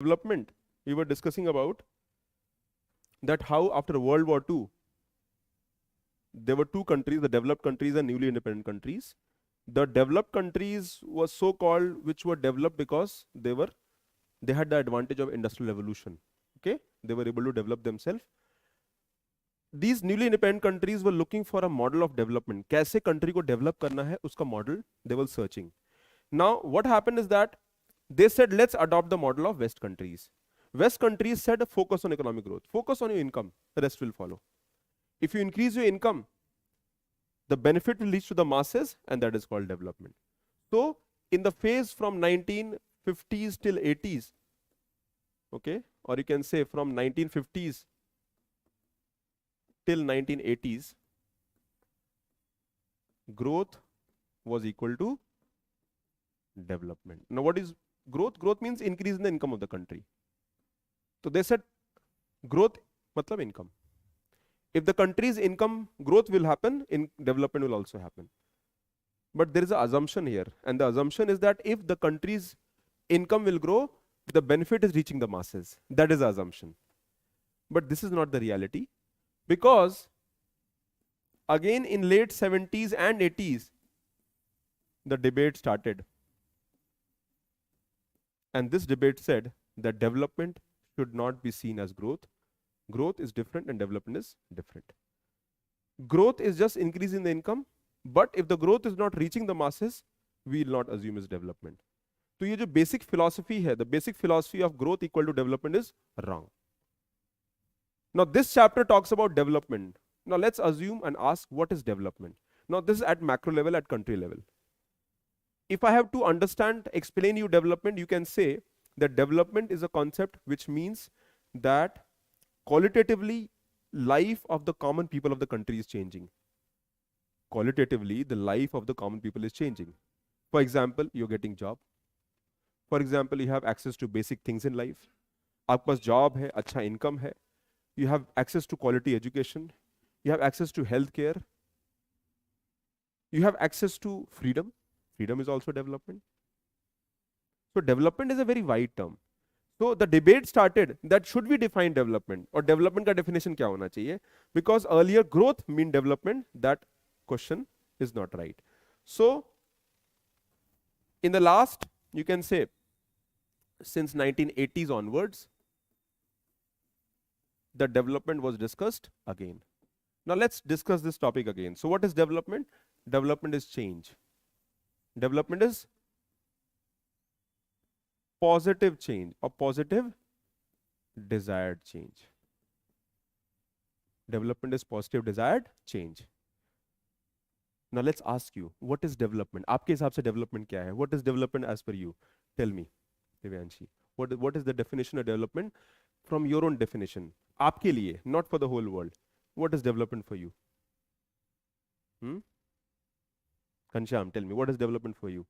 development, we were discussing about that how after World War II, there were two countries, the developed countries and newly independent countries. The developed countries was so called, which were developed because they had the advantage of industrial revolution. Okay, they were able to develop themselves. These newly independent countries were looking for a model of development. कैसे country को develop करना है, उसका model they were searching. Now, what happened is that they said, let's adopt the model of West countries. West countries said, focus on economic growth, focus on your income, the rest will follow. If you increase your income, the benefit will reach to the masses, and that is called development. So, in the phase from 1950s till 80s, okay, or you can say from 1950s till 1980s, growth was equal to development. Now, what is growth? Growth means increase in the income of the country. So they said growth matlab income. If the country's income growth will happen, in development will also happen. But there is an assumption here, and the assumption is that if the country's income will grow, the benefit is reaching the masses. That is the assumption. But this is not the reality, because again in late 70s and 80s, the debate started. And this debate said that development should not be seen as growth. Growth is different and development is different. Growth is just increasing the income, but if the growth is not reaching the masses, we will not assume it's development. So ये जो basic philosophy है, the basic philosophy of growth equal to development is wrong. Now this chapter talks about development. Now let's assume and ask, what is development? Now this is at macro level, at country level. If I have to understand, explain you development, you can say that development is a concept which means that qualitatively life of the common people of the country is changing. Qualitatively, the life of the common people is changing. For example, you're getting job. For example, you have access to basic things in life. आपके पास job है, अच्छा income है. You have access to quality education. You have access to health care. You have access to freedom. Freedom is also development. So development is a very wide term. So the debate started that should we define development, or development का definition क्या होना चाहिए? Because earlier growth mean development. That question is not right. So in the last, you can say, since 1980s onwards, the development was discussed again. Now let's discuss this topic again. So what is development? Development is change. Development is positive change or positive desired change. Development is positive desired change. Now let's ask you, what is development? आपके हिसाब से development क्या है? What is development as per you? Tell me, Divyanshi. What is the definition of development from your own definition? आपके लिए, not for the whole world. What is development for you? Kansham, tell me, what is development for you?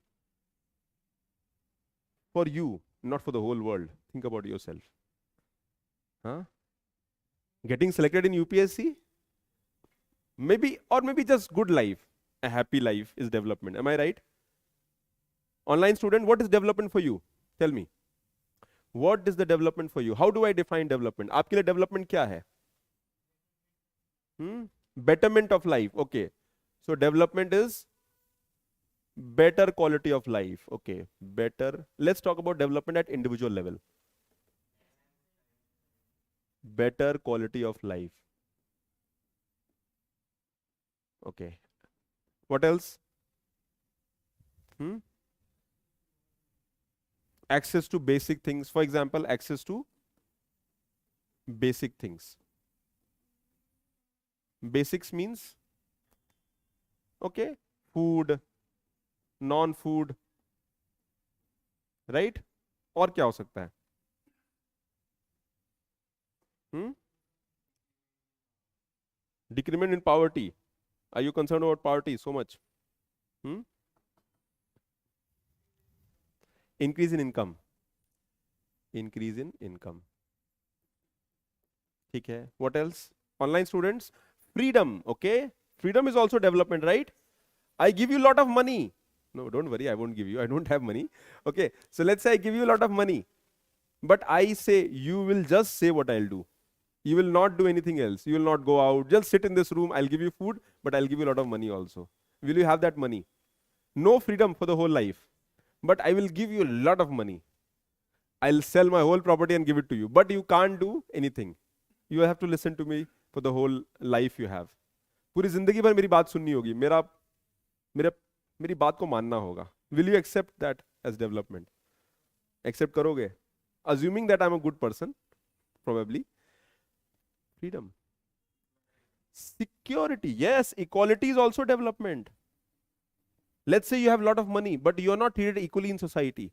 For you, not for the whole world. Think about yourself. Huh? Getting selected in UPSC? Maybe, or maybe just good life. A happy life is development. Am I right? Online student, what is development for you? Tell me. What is the development for you? How do I define development? आपके लिए development क्या है? Betterment of life. Okay. So development is better quality of life. Okay. Better. Let's talk about development at individual level. Better quality of life. Okay. What else? Access to basic things. For example, access to basic things. Basics means, okay, food, non-food, right? और क्या हो सकता है? Decrement in poverty. Are you concerned about poverty so much? Increase in income. Increase in income. ठीक है. What else? Online students, freedom. Okay, freedom is also development, right? I give you a lot of money. No, don't worry, I won't give you. I don't have money. Okay, so let's say I give you a lot of money. But I say, you will just say what I'll do. You will not do anything else. You will not go out. Just sit in this room. I'll give you food, but I'll give you a lot of money also. Will you have that money? No freedom for the whole life. But I will give you a lot of money. I'll sell my whole property and give it to you. But you can't do anything. You have to listen to me for the whole life you have. पूरी जिंदगी भर मेरी बात सुननी होगी. मेरी बात को मानना होगा. Will you accept that as development? Accept करोगे? Assuming that I'm a good person, probably. Freedom. Security. Yes, equality is also development. Let's say you have a lot of money, but you're not treated equally in society.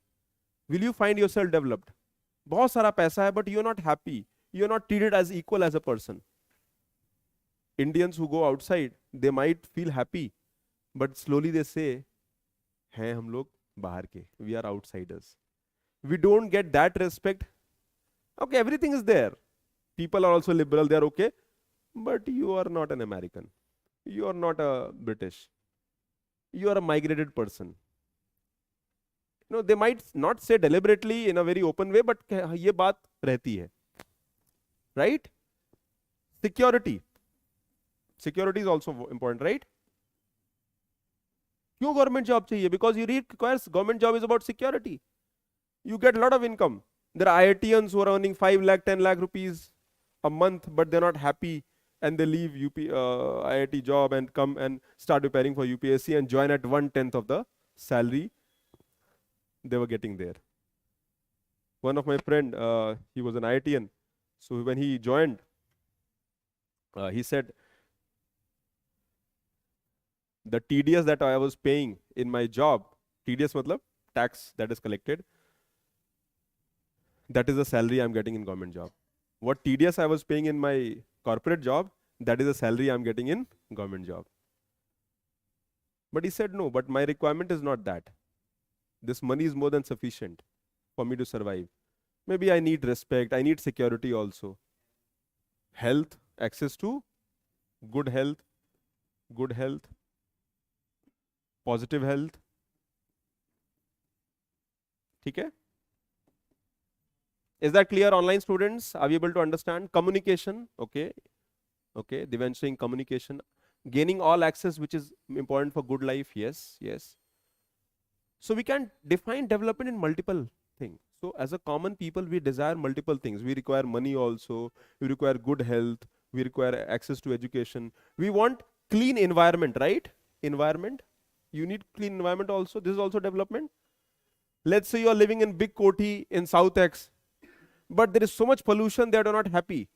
Will you find yourself developed? बहुत सारा पैसा है, but you're not happy. You're not treated as equal as a person. Indians who go outside, they might feel happy, but slowly they say, हैं हम लोग बाहर के. We are outsiders. We don't get that respect. Okay, everything is there. People are also liberal, they are okay. But you are not an American. You are not a British. You are a migrated person. You know, they might not say deliberately in a very open way, but ये बात रहती है. Right? Security. Security is also important, right? क्यों government job चाहिए? Because you requires government job is about security. You get a lot of income. There are IITians who are earning 5 lakh, 10 lakh rupees a month, but they're not happy, and they leave IIT job and come and start preparing for UPSC and join at 1/10 of the salary they were getting there. One of my friend, he was an IITian, so when he joined, he said, the TDS that I was paying in my job, TDS matlab tax that is collected, that is the salary I'm getting in government job. What TDS I was paying in my corporate job, that is the salary I'm getting in government job. But he said, no, but my requirement is not that. This money is more than sufficient for me to survive. Maybe I need respect, I need security also. Health, access to good health, positive health. ठीक है? Is that clear, online students? Are we able to understand? Communication, okay. Okay, Divansh saying communication. Gaining all access, which is important for good life, yes, yes. So we can define development in multiple things. So as a common people, we desire multiple things. We require money also, we require good health, we require access to education. We want clean environment, right? Environment. You need clean environment also. This is also development. Let's say you are living in big Koti in South X, but there is so much pollution that you are not happy.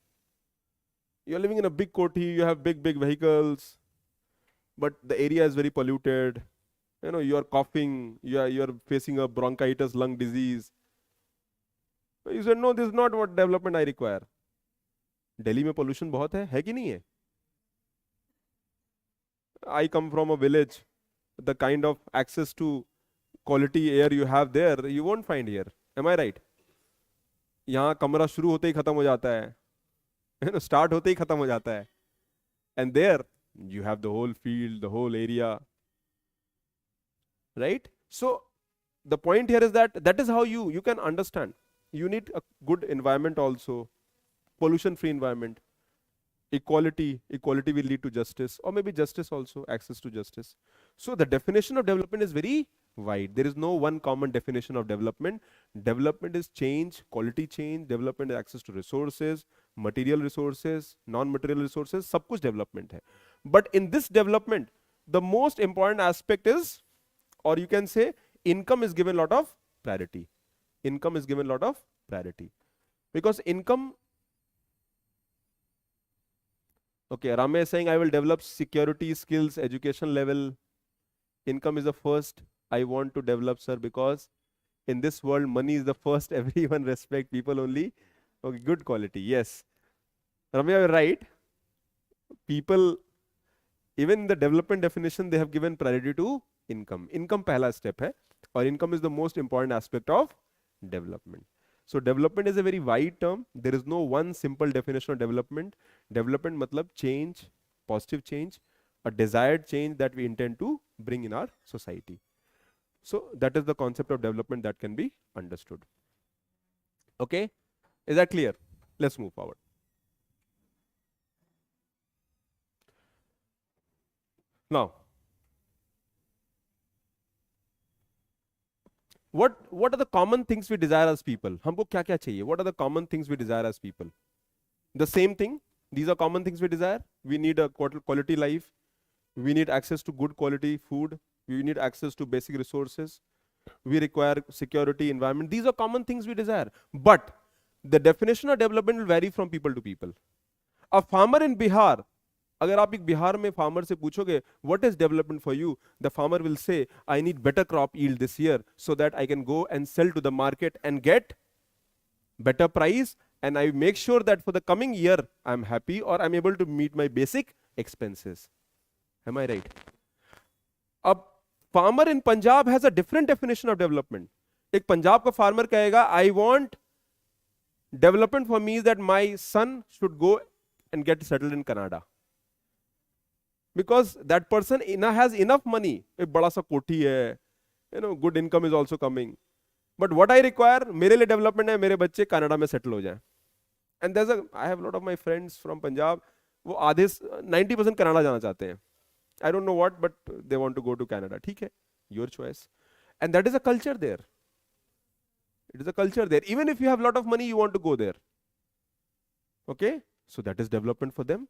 You are living in a big Koti, you have big vehicles, but the area is very polluted. You know, you are coughing, you are facing a bronchitis, lung disease. You said, no, this is not what development I require. Delhi में pollution बहुत है कि नहीं है? I come from a village. The kind of access to quality air you have there, you won't find here. Am I right? यहाँ कमरा शुरू होते ही खत्म हो जाता है. You know, start होते ही खत्म हो जाता है. And there, you have the whole field, the whole area. Right? So, the point here is that is how you can understand. You need a good environment also. Pollution-free environment. Equality will lead to justice, or maybe justice also, access to justice. So the definition of development is very wide. There is no one common definition of development. Development is change, quality change. Development is access to resources, material resources, non-material resources, सब कुछ development है. But in this development, the most important aspect is, or you can say, income is given a lot of priority. Income is given a lot of priority. Because income, okay, Ramesh is saying, I will develop security skills, education level. Income is the first I want to develop, sir, because in this world, money is the first. Everyone respect people only. Okay, good quality. Yes. Ramesh, you're right. People, even in the development definition, they have given priority to income. Income पहला step है, और income is the most important aspect of development. So development is a very wide term. There is no one simple definition of development. Development matlab change, positive change, a desired change that we intend to bring in our society. So that is the concept of development that can be understood. Okay, is that clear? Let's move forward. Now, what are the common things we desire as people? हमको क्या क्या चाहिए? What are the common things we desire as people? The same thing. These are common things we desire. We need a quality life. We need access to good quality food. We need access to basic resources. We require security, environment. These are common things we desire. But the definition of development will vary from people to people. A farmer in Bihar, अगर आप एक बिहार में farmer से पूछोगे what is development for you, the farmer will say I need better crop yield this year so that I can go and sell to the market and get better price, and I make sure that for the coming year I'm happy or I'm able to meet my basic expenses. Am I right? A farmer in Punjab has a different definition of development. एक पंजाब का farmer कहेगा I want development for me is that my son should go and get settled in Canada. Because that person has enough money. एक बड़ा सा कोठी है, good income is also coming. But what I require, मेरे लिए development है मेरे बच्चे कनाडा में settle हो जाएं. And I have a lot of my friends from Punjab, वो आधे 90% कनाडा जाना चाहते हैं. I don't know what, but they want to go to Canada. ठीक है, your choice. And that is a culture there. It is a culture there. Even if you have a lot of money, you want to go there. Okay, so that is development for them.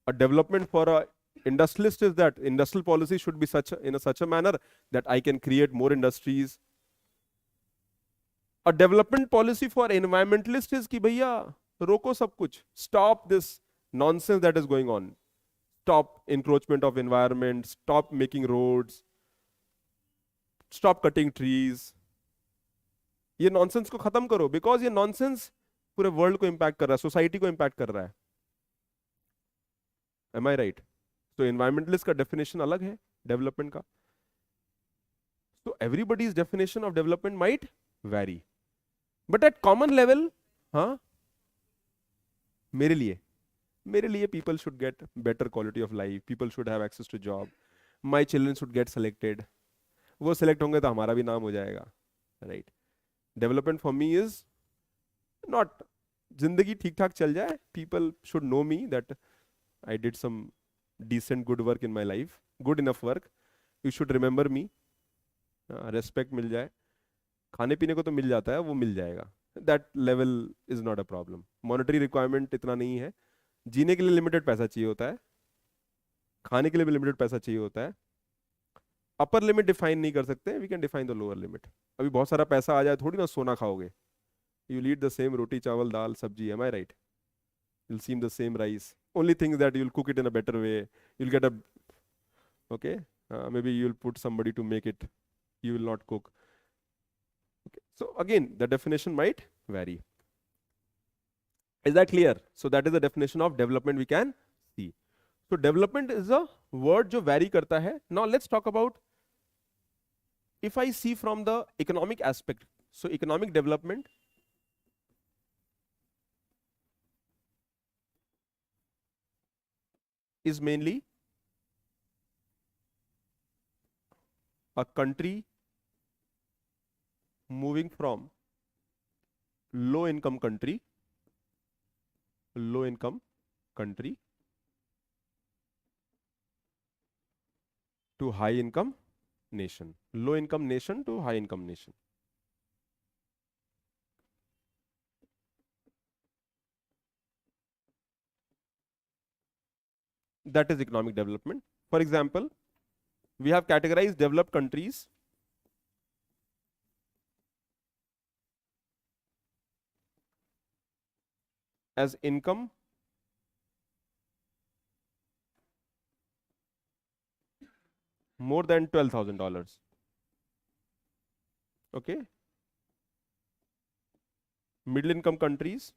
A development for a industrialist is that industrial policy should be in such a manner that I can create more industries. A development policy for environmentalist is कि भैया रोको सब कुछ. Stop this nonsense that is going on. Stop encroachment of environment. Stop making roads. Stop cutting trees. ये nonsense को खत्म करो, because ये nonsense पूरे world को impact कर रहा है, society को impact कर रहा है. Am I right? So environmentalist का definition अलग है development का. So everybody's definition of development might vary. But at common level, हाँ, मेरे लिए people should get better quality of life. People should have access to job. My children should get selected. वो select होंगे तो हमारा भी नाम हो जाएगा, right? Development for me is not जिंदगी ठीक ठाक चल जाए. People should know me that I did some decent good work in my life, good enough work. You should remember me. Respect मिल जाए. खाने पीने को तो मिल जाता है, वो मिल जाएगा. That level is not a problem. Monetary requirement इतना नहीं है. जीने के लिए लिमिटेड पैसा चाहिए होता है, खाने के लिए भी लिमिटेड पैसा चाहिए होता है. अपर लिमिट डिफाइन नहीं कर सकते. We can define the lower limit. अभी बहुत सारा पैसा आ जाए थोड़ी ना सोना खाओगे. You eat the same roti chawal dal sabzi. Am I right? You'll see the same rice. Only thing is that you'll cook it in a better way. You'll get a, okay, maybe you'll put somebody to make it. You will not cook. Okay. So again, the definition might vary. Is that clear? So that is the definition of development we can see. So development is a word जो vary करता है. Now let's talk about, if I see from the economic aspect. So economic development is mainly a country moving from low income country to high income nation. Low income nation to high income nation. That is economic development. For example, we have categorized developed countries as income more than $12,000. Okay. Middle income countries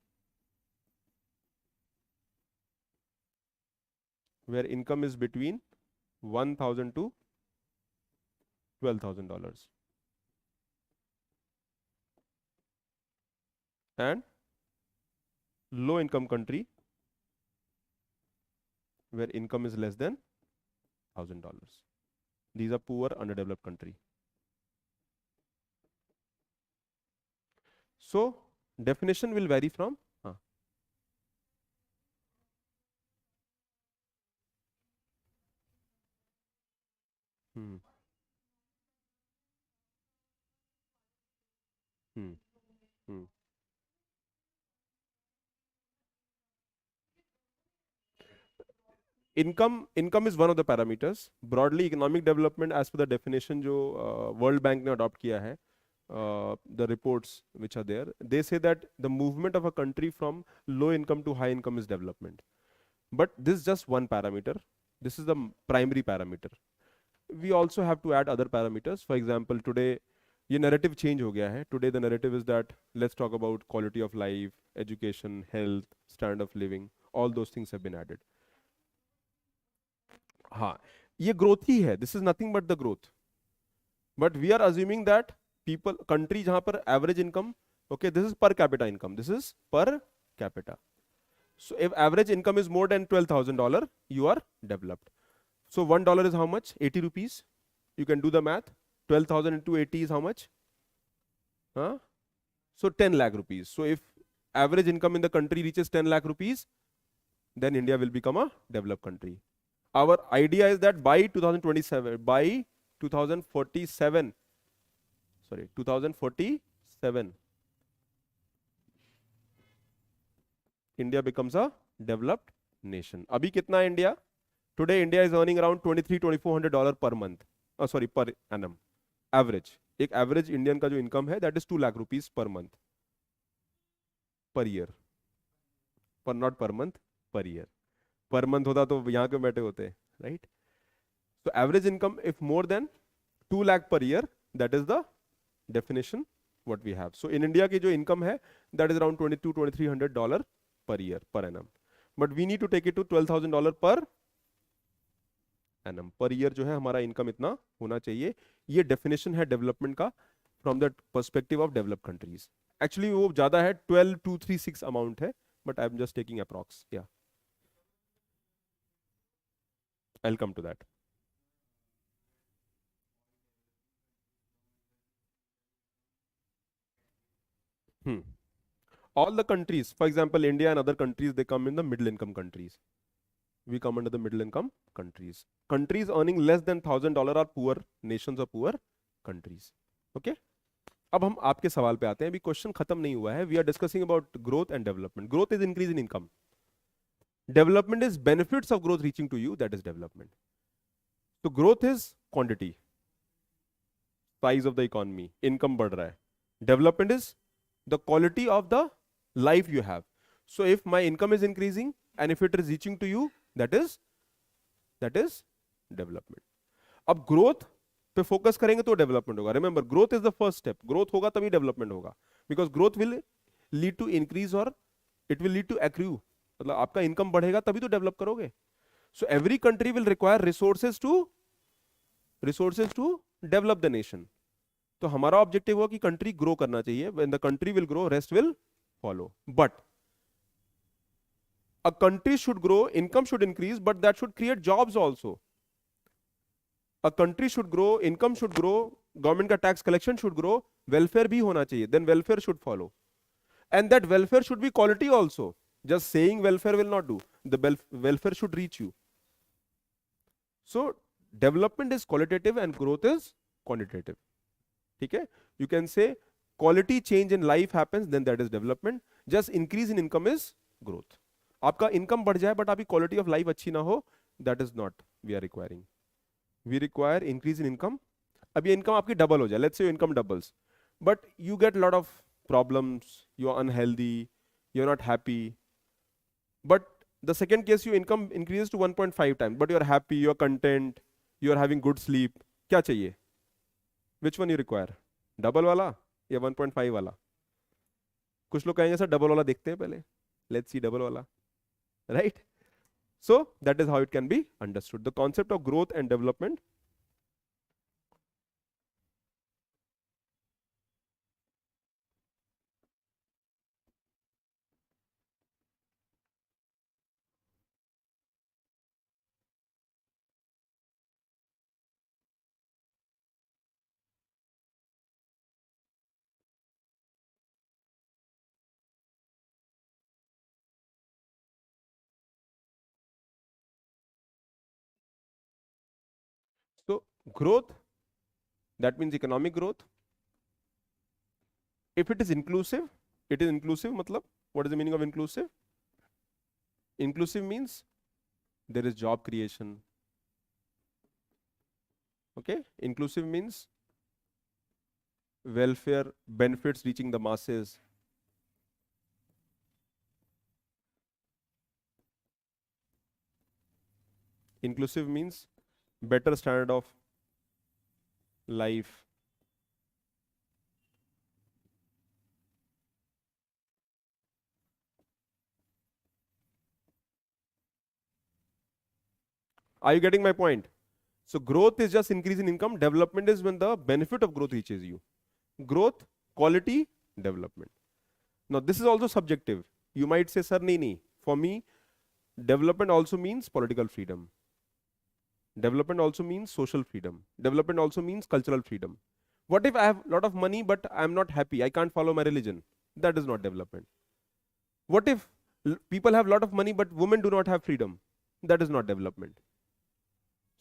where income is between $1,000 to $12,000. And low income country where income is less than $1,000. These are poor, underdeveloped country. So definition will vary from hmm, hmm, hmm. Income is one of the parameters. Broadly economic development as per the definition जो World Bank ने adopt किया है, the reports which are there, they say that the movement of a country from low income to high income is development. But this is just one parameter. This is the primary parameter. We also have to add other parameters. For example, today ये narrative change हो गया है. Today the narrative is that let's talk about quality of life, education, health, standard of living. All those things have been added. हाँ, ये growth ही है. This is nothing but the growth. But we are assuming that people country जहां पर average income, okay, this is per capita income, this is per capita. So if average income is more than $12,000, you are developed. So $1 is how much? 80 rupees. You can do the math. 12,000 into 80 is how much? Huh? So 10 lakh rupees. So if average income in the country reaches 10 lakh rupees, then India will become a developed country. Our idea is that by 2027, by 2047, sorry, 2047, India becomes a developed nation. Abhi kitna है India? Today India is earning around 23-2400 per month. Sorry, per annum. Average. एक average Indian का जो income है, that is 2 lakh rupees per month. Per year. Per not per month, per year. Per month होता तो यहाँ के बैठे होते, right? So average income if more than 2 lakh per year, that is the definition what we have. So in India की जो income है, that is around $22-2300 per year per annum. But we need to take it to $12,000 per annum. Per year जो है हमारा income इतना होना चाहिए. ये definition है development का from the perspective of developed countries. Actually वो ज़्यादा है, 12,236 amount है, but I am just taking approx. Yeah, I'll come to that. Hmm. All the countries, for example, India and other countries, they come in the middle income countries. We come under the middle income countries. Countries earning less than $1,000 are poor nations or poor countries. Okay? अब हम आपके सवाल पे आते हैं. अभी question खत्म नहीं हुआ है. We are discussing about growth and development. Growth is increase in income. Development is benefits of growth reaching to you, that is development. तो growth is quantity, size of the economy, income बढ़ रहा है. Development is the quality of the life you have. So if my income is increasing and if it is reaching to you, that is development. अब growth पे focus करेंगे तो development होगा. Remember, growth is the first step. Growth होगा तभी development होगा, because growth will lead to increase or it will lead to accrue. मतलब आपका इनकम बढ़ेगा तभी तो डेवलप करोगे. So every country will require resources to develop the nation. तो हमारा ऑब्जेक्टिव हुआ कि कंट्री ग्रो करना चाहिए. When the country will grow, rest will follow. But a country should grow, income should increase, but that should create jobs also. A country should grow, income should grow, government का tax collection should grow, welfare भी होना चाहिए. Then welfare should follow, and that welfare should be quality also. Just saying welfare will not do. The welfare should reach you. So development is qualitative and growth is quantitative. ठीक है? You can say quality change in life happens, then that is development. Just increase in income is growth. आपका income बढ़ जाए but आपकी quality of life अच्छी ना हो, that is not we are requiring. We require increase in income. अब ये income आपकी डबल हो जाए, let's say your income doubles, but you get lot of problems, you are unhealthy, you are not happy. But the second case, your income increase to 1.5 times, but you are happy, you are content, you are having good sleep. क्या चाहिए? Which one you require? Double वाला या 1.5 वाला? कुछ लोग कहेंगे sir double वाला देखते हैं पहले. लेट्स सी डबल वाला, right? So that is how it can be understood. The concept of growth and development Growth, that means economic growth. If it is inclusive, matlab, what is the meaning of inclusive? Inclusive means there is job creation. Okay, inclusive means welfare benefits reaching the masses. Inclusive means better standard of life. Are you getting my point? So growth is just increase in income. Development is when the benefit of growth reaches you. Growth, quality, development. Now this is also subjective. You might say, sir, nahi. For me, development also means political freedom. Development also means social freedom. Development also means cultural freedom. What if I have a lot of money but I'm not happy? I can't follow my religion. That is not development. What if people have a lot of money but women do not have freedom? That is not development.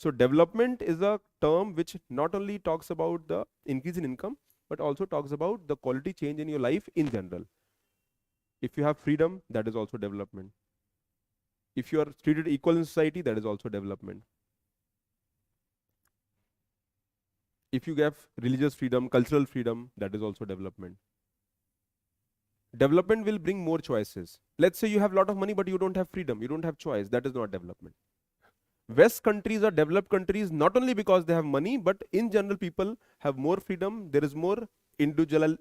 So development is a term which not only talks about the increase in income, but also talks about the quality change in your life in general. If you have freedom, that is also development. If you are treated equal in society, that is also development. If you have religious freedom, cultural freedom, that is also development. Development will bring more choices. Let's say you have a lot of money, but you don't have freedom, you don't have choice. That is not development. West countries are developed countries not only because they have money, but in general people have more freedom. There is more individual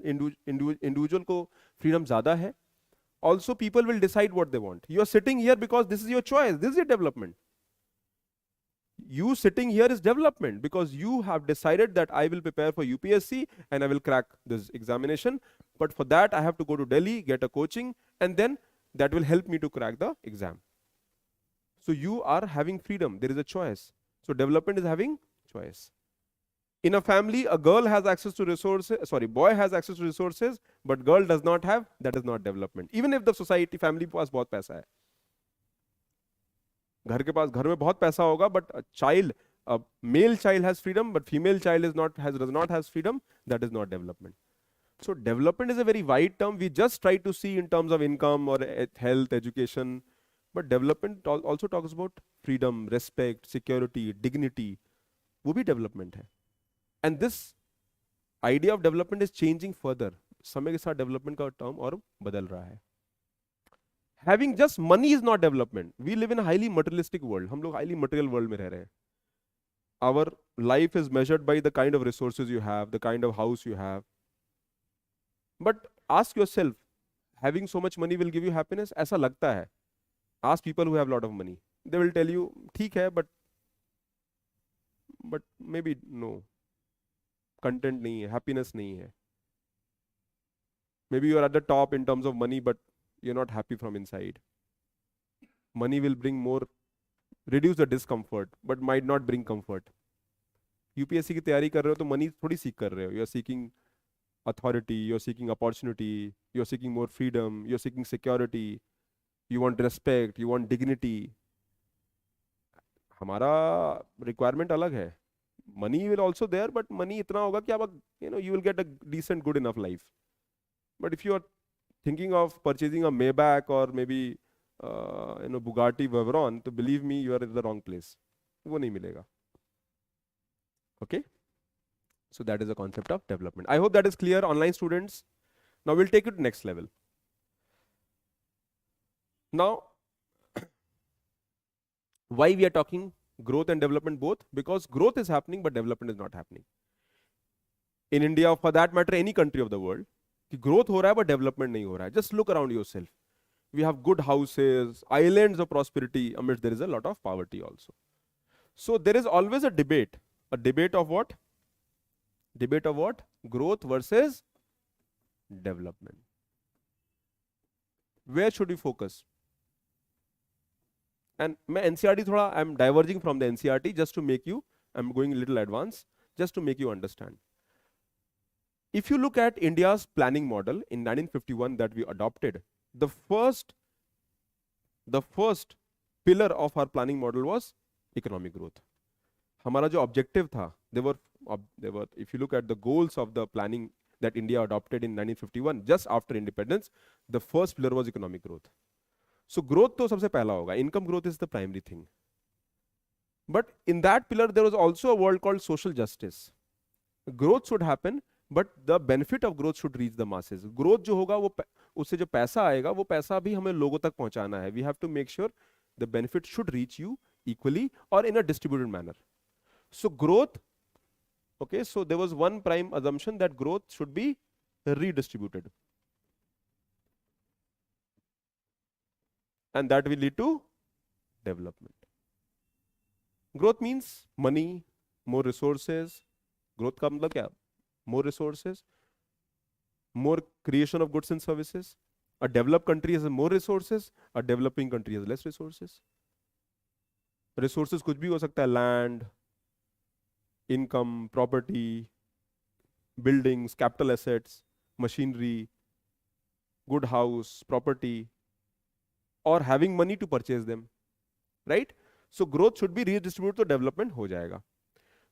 ko freedom zyada hai. Also people will decide what they want. You are sitting here because this is your choice. This is your development. You sitting here is development because you have decided that I will prepare for UPSC and I will crack this examination. But for that I have to go to Delhi, get a coaching, and then that will help me to crack the exam. So you are having freedom. There is a choice. So development is having choice. In a family, a girl has access to resources, boy has access to resources, but girl does not have, that is not development. Even if the society, family के पास बहुत पैसा है. घर में बहुत पैसा होगा, but a male child has freedom, but female child does not have freedom, that is not development. So development is a very wide term. We just try to see in terms of income or health, education. But development also talks about freedom, respect, security, dignity. वो भी development है. And this idea of development is changing further. समय के साथ development का term और बदल रहा है. Having just money is not development. We live in a highly materialistic world. हम लोग highly material world में रह रहे हैं. Our life is measured by the kind of resources you have, the kind of house you have. But ask yourself, having so much money will give you happiness? ऐसा लगता है. Ask people who have a lot of money. They will tell you, ठीक है, but maybe no. Content नहीं है, happiness नहीं है. Maybe you are at the top in terms of money, but you're not happy from inside. Money will bring more, reduce the discomfort, but might not bring comfort. UPSC की तैयारी कर रहे हो तो money थोड़ी seek कर रहे हो. You're seeking authority, you're seeking opportunity, you're seeking more freedom, you're seeking security. You want respect, you want dignity. हमारा requirement अलग है. Money will also there, but money इतना होगा कि आप, you will get a decent, good enough life. But if you are thinking of purchasing a Maybach or maybe Bugatti Veyron, तो believe me, you are in the wrong place. वो नहीं मिलेगा. Okay? So that is the concept of development. I hope that is clear, online students. Now we'll take it to next level. Now, why we are talking growth and development both? Because growth is happening, but development is not happening. In India, for that matter, any country of the world, growth हो रहा है, but development नहीं हो रहा है. Just look around yourself. We have good houses, islands of prosperity, amidst there is a lot of poverty also. So there is always a debate. A debate of what? Debate of what? Growth versus development. Where should we focus? And मैं NCERT थोड़ा, I'm diverging from the NCERT just to make you, I'm going a little advanced, just to make you understand. If you look at India's planning model in 1951 that we adopted, the first pillar of our planning model was economic growth. हमारा जो objective था, if you look at the goals of the planning that India adopted in 1951, just after independence, the first pillar was economic growth. So growth तो सबसे पहला होगा, income growth is the primary thing. But in that pillar there was also a word called social justice. Growth should happen, but the benefit of growth should reach the masses. Growth जो होगा वो उससे जो पैसा आएगा वो पैसा भी हमें लोगों तक पहुंचाना है. We have to make sure the benefit should reach you equally or in a distributed manner. So growth, okay, so there was one prime assumption that growth should be redistributed. And that will lead to development. Growth means money, more resources. Growth का मतलब क्या? More resources, more creation of goods and services. A developed country has more resources, a developing country has less resources. Resources कुछ भी हो सकता है, land, income, property, buildings, capital assets, machinery, good house, property, or having money to purchase them, right? So growth should be redistributed, तो development हो जाएगा.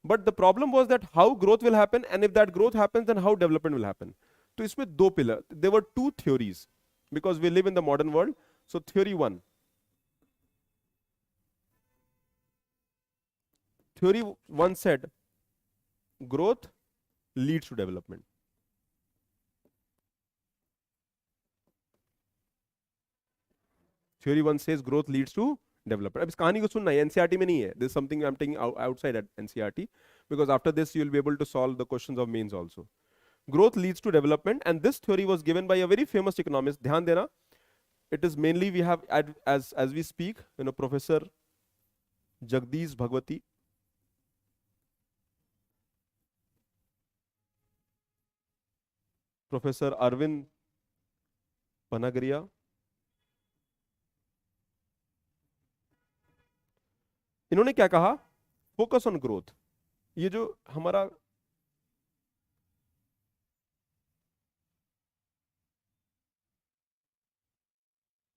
But the problem was that how growth will happen, and if that growth happens, then how development will happen. तो इसमें दो pillar, there were two theories, because we live in the modern world. So theory one said growth leads to development. Theory one says growth leads to development. अब इस कहानी को सुनना है, NCERT में नहीं है. This is something I'm taking outside at NCERT, because after this you'll be able to solve the questions of mains also. Growth leads to development, and this theory was given by a very famous economist. ध्यान देना. It is mainly we have as we speak, Professor Jagdish Bhagwati, Professor Arvind Panagriya, इन्होंने क्या कहा? Focus on growth. ये जो हमारा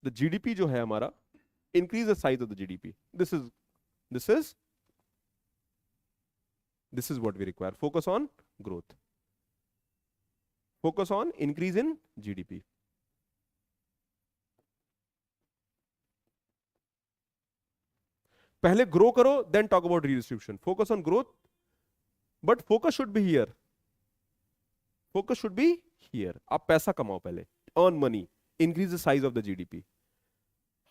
the GDP जो है हमारा, increase the size of the GDP. This is what we require. Focus on growth, focus on increase in GDP. पहले ग्रो करो, then talk about redistribution. Focus on growth, but focus should be here. Focus should be here. आप पैसा कमाओ पहले, earn money, increase the size of the GDP.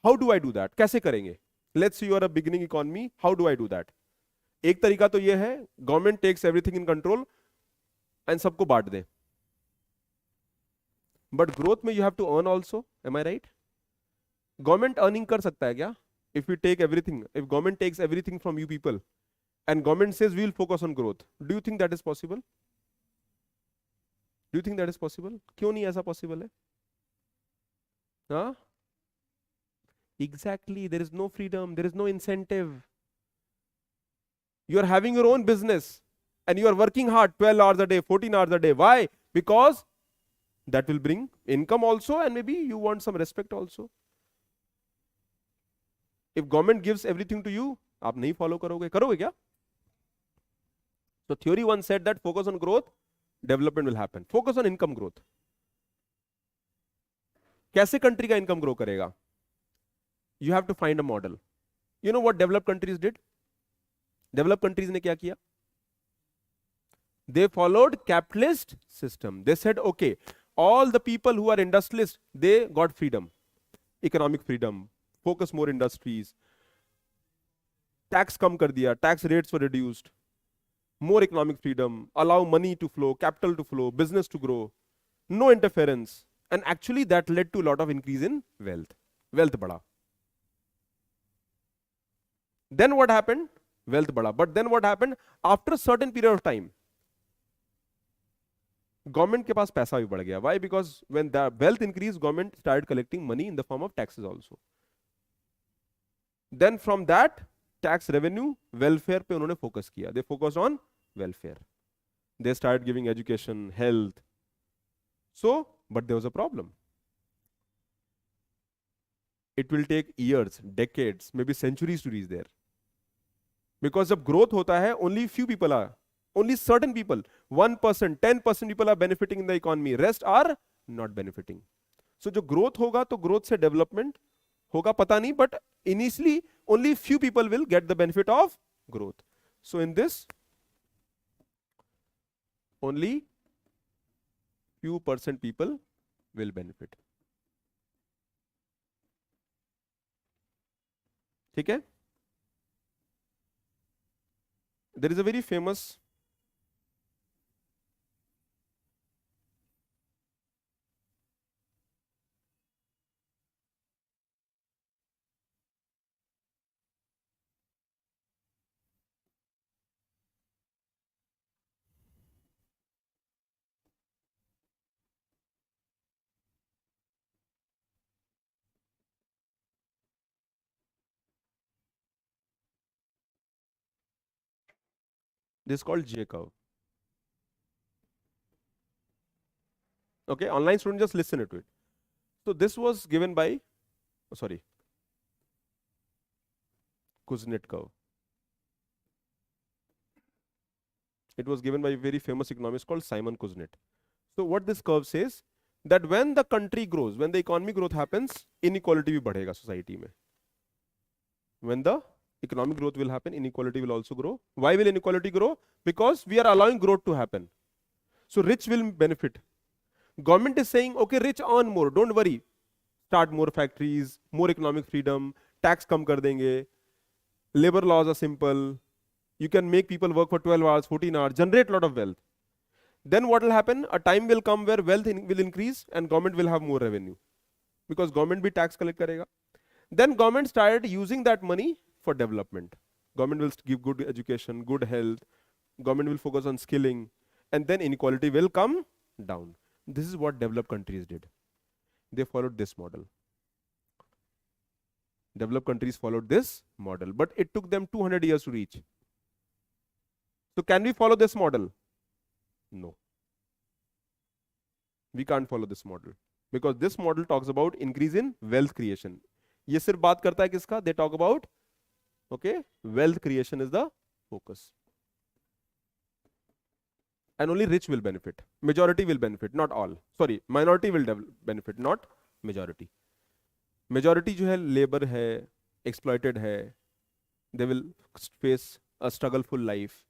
How do I do that? कैसे करेंगे? Let's you are a beginning economy. How do I do that? एक तरीका तो ये है, government takes everything in control and सबको बांट दे. बट ग्रोथ में you have to earn also. Am I right? Government earning कर सकता है क्या? If we take everything, if government takes everything from you people and government says we will focus on growth, do you think that is possible? Do you think that is possible? क्यों नहीं ऐसा possible है? हाँ? Exactly, there is no freedom, there is no incentive. You are having your own business and you are working hard 12 hours a day, 14 hours a day. Why? Because that will bring income also, and maybe you want some respect also. If government gives everything to you, आप नहीं follow करोगे क्या? So theory one said that focus on growth, development will happen. Focus on income growth. कैसे country का income grow करेगा? You have to find a model. You know what developed countries did? Developed countries ने क्या किया? They followed capitalist system. They said, okay, all the people who are industrialists, they got freedom, economic freedom. Focus more industries, tax कम कर दिया, tax rates were reduced, more economic freedom, allow money to flow, capital to flow, business to grow, no interference, and actually that led to a lot of increase in wealth. Wealth बढ़ा. Then what happened? Wealth बढ़ा. But then what happened? After a certain period of time, government के पास पैसा भी बढ़ गया. Why? Because when the wealth increased, government started collecting money in the form of taxes also. Then from that tax revenue, welfare पे उन्होंने focus किया. They focused on welfare. They started giving education, health. So, but there was a problem. It will take years, decades, maybe centuries to reach there. Because जब growth होता है only few people are, only certain people, 1%, 10% people are benefiting in the economy, rest are not benefiting. So जो growth होगा तो growth से development होगा पता नहीं, but initially only few people will get the benefit of growth. So in this only few percent people will benefit. ठीक है. There is a very famous this is called J curve. Okay, online student just listen to it. So this was given by, sorry, Kuznets curve. It was given by a very famous economist called Simon Kuznets. So what this curve says, that when the country grows, when the economic growth happens, inequality भी बढ़ेगा society में. When the economic growth will happen, inequality will also grow. Why will inequality grow? Because we are allowing growth to happen. So rich will benefit. Government is saying, okay, rich earn more, don't worry. Start more factories, more economic freedom, tax कम कर देंगे, labor laws are simple, you can make people work for 12 hours, 14 hours, generate a lot of wealth. Then what will happen? A time will come where wealth will increase and government will have more revenue. Because government भी tax collect करेगा. Then government started using that money for development. Government will give good education, good health, government will focus on skilling, and then inequality will come down. This is what developed countries did. They followed this model. Developed countries followed this model, but it took them 200 years to reach. So can we follow this model? No. We can't follow this model because this model talks about increase in wealth creation. ये सिर्फ बात करता है किसका? They talk about, okay, wealth creation is the focus. And only rich will benefit. Majority will benefit, not all. Sorry, minority will benefit, not majority. Majority जो है labor है, exploited है, they will face a struggleful life.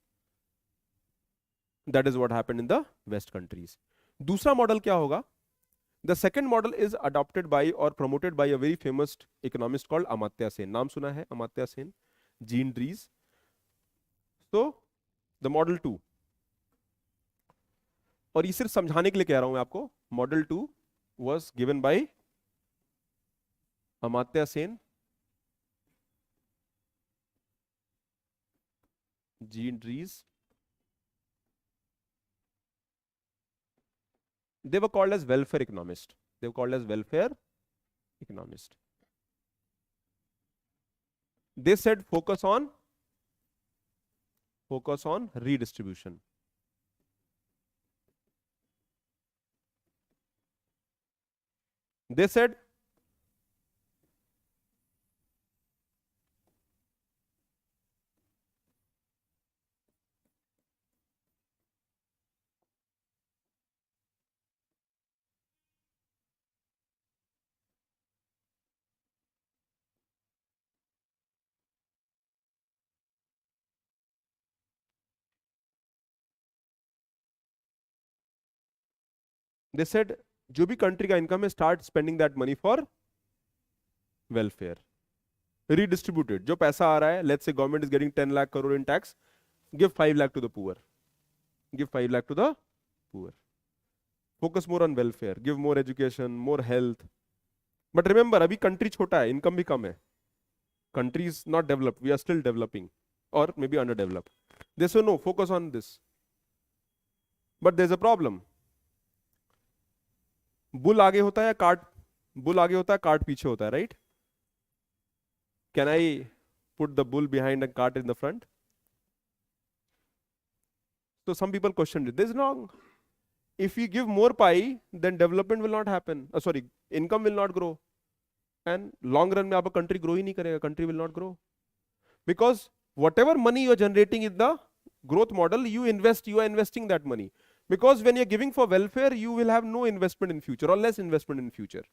That is what happened in the West countries. दूसरा model क्या होगा? The second model is adopted by or promoted by a very famous economist called Amartya Sen. नाम सुना है Amartya Sen? Jean Dries. So the model 2. और ये सिर्फ समझाने के लिए कह रहा हूं मैं आपको. Model 2 was given by Amartya Sen, Jean Dries. They were called as welfare economists. They were called as welfare economists. They said focus on redistribution. They said जो भी कंट्री का इनकम है start spending that money for welfare, redistributed. जो पैसा आ रहा है, let's say government is getting 10 lakh crore in tax, give 5 lakh to the poor, give 5 lakh to the poor. Focus more on welfare, give more education, more health. But remember अभी country छोटा है, income भी कम है. Country is not developed, we are still developing और maybe under developed. They say no, focus on this. But there is a problem. Bull आगे होता है, कार्ट, बुल आगे होता है, कार्ट पीछे होता है, right? Can I put the bull behind and cart in the front? So some people questioned it. This is wrong. If we give more pie, then development will not happen. Sorry, income will not grow. And long run में आपका country grow ही नहीं करेगा. Country will not grow. Because whatever money you are generating in the growth model, you are investing that money. Because when you're giving for welfare, you will have no investment in future or less investment in future.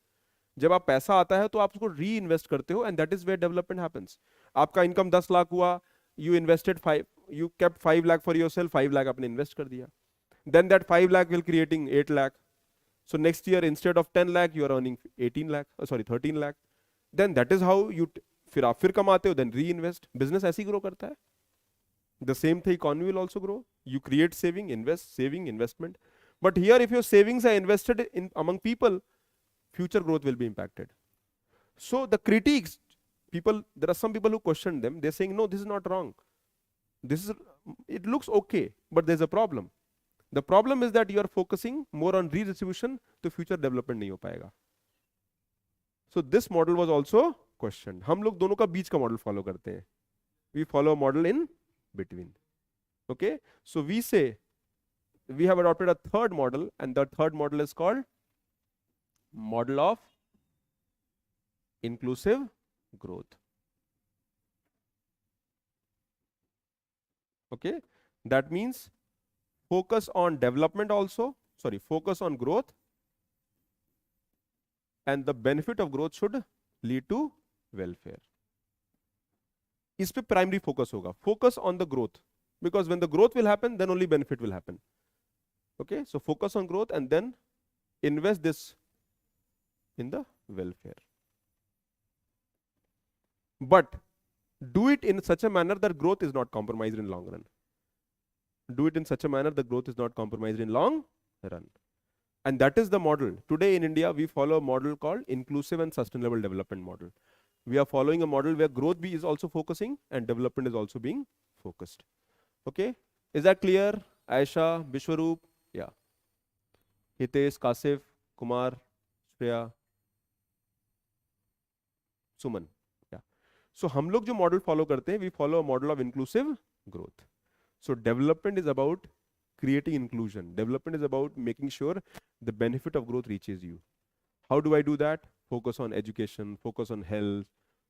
जब आप पैसा आता है तो आप उसको री invest करते हो, and that is where development happens. आपका इनकम 10 लाख हुआ, you invested 5, you kept 5 lakh for yourself, 5 lakh आपने इन्वेस्ट कर दिया. Then that 5 lakh will creating 8 lakh. So next year instead of 10 lakh you are earning 18 lakh, sorry 13 lakh. Then that is how you फिर आप फिर कमाते हो, then reinvest. Business ऐसे ही grow करता है. The same thing economy will also grow. You create saving, invest, saving, investment. But here if your savings are invested in among people, future growth will be impacted. So the critics, people, there are some people who question them. They're saying no, this is not wrong. This is, it looks okay, but there's a problem. The problem is that you are focusing more on redistribution, तो future development नहीं हो पाएगा. So this model was also questioned. हम लोग दोनों का बीच का model follow करते हैं. We follow a model in between. Okay? So we say we have adopted a third model, and the third model is called model of inclusive growth. Okay? That means focus on development also, sorry, focus on growth, and the benefit of growth should lead to welfare. इस पे primary focus होगा. Focus on the growth, because when the growth will happen, then only benefit will happen. Okay, so focus on growth and then invest this in the welfare. But do it in such a manner that growth is not compromised in long run. Do it in such a manner that growth is not compromised in long run. And that is the model. Today in India, we follow a model called inclusive and sustainable development model. We are following a model where growth is also focusing and development is also being focused. Okay, is that clear? Aisha, Bishwaroop, yeah. Hitesh, Kasif, Kumar, Shreya, Suman, yeah. So हम लोग जो model follow करते हैं, we follow a model of inclusive growth. So development is about creating inclusion. Development is about making sure the benefit of growth reaches you. How do I do that? Focus on education, focus on health,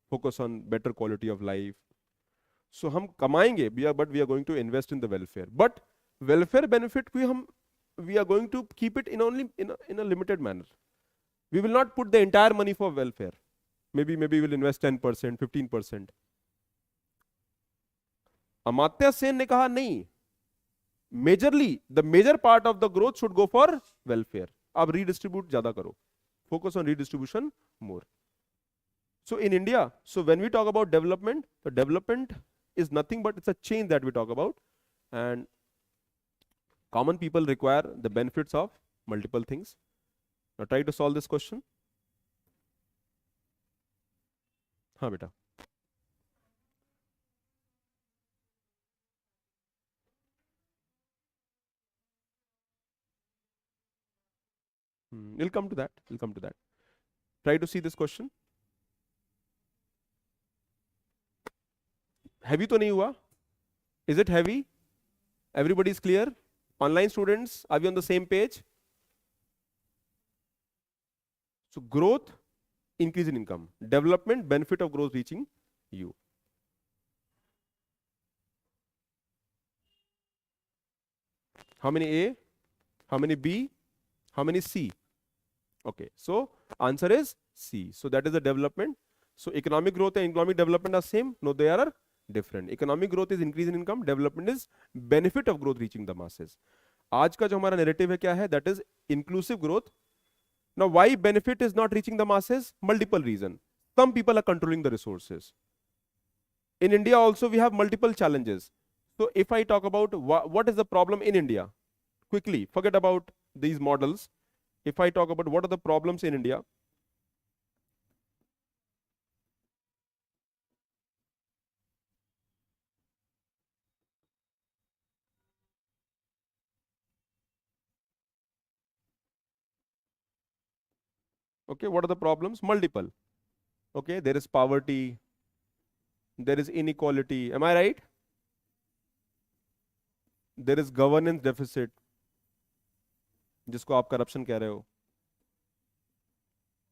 focus on better quality of life. So हम कमाएंगे, but we are going to invest in the welfare. But welfare benefit we are going to keep it in only in a limited manner. We will not put the entire money for welfare. Maybe we'll invest 10%, 15%. Amartya Sen ने कहा नहीं, majorly the major part of the growth should go for welfare. आप redistribute ज़्यादा करो, focus on redistribution more. So in India, so when we talk about development, the development is nothing but it's a chain that we talk about, and common people require the benefits of multiple things. Now try to solve this question. हाँ बेटा. We'll come to that. We'll come to that. Try to see this question. Heavy तो नहीं हुआ? Is it heavy? Everybody is clear? Online students, are we on the same page? So growth, increase in income. Development, benefit of growth reaching you. How many A? How many B? How many C? Okay, so answer is C. So that is the development. So economic growth and economic development are same? No, they are different. Economic growth is increase in income, development is benefit of growth reaching the masses. आज का जो हमारा narrative है क्या है? That is inclusive growth. Now why benefit is not reaching the masses? Multiple reasons. Some people are controlling the resources. In India also we have multiple challenges. So if I talk about what is the problem in India, quickly, forget about these models. If I talk about what are the problems in India, okay, what are the problems? Multiple. Okay, there is poverty, there is inequality. Am I right? There is governance deficit, जिसको आप corruption कह रहे हो.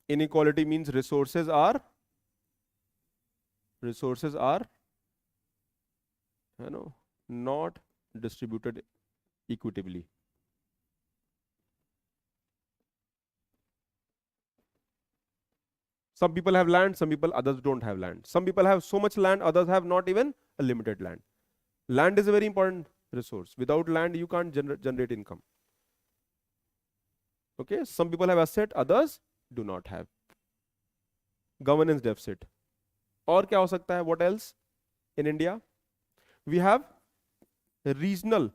Inequality means resources are है no, not distributed equitably. Some people have land, some people, others don't have land. Some people have so much land, others have not even a limited land. Land is a very important resource. Without land, you can't generate income. Okay, some people have asset, others do not have. Governance deficit. और क्या हो सकता है? What else in India? We have regional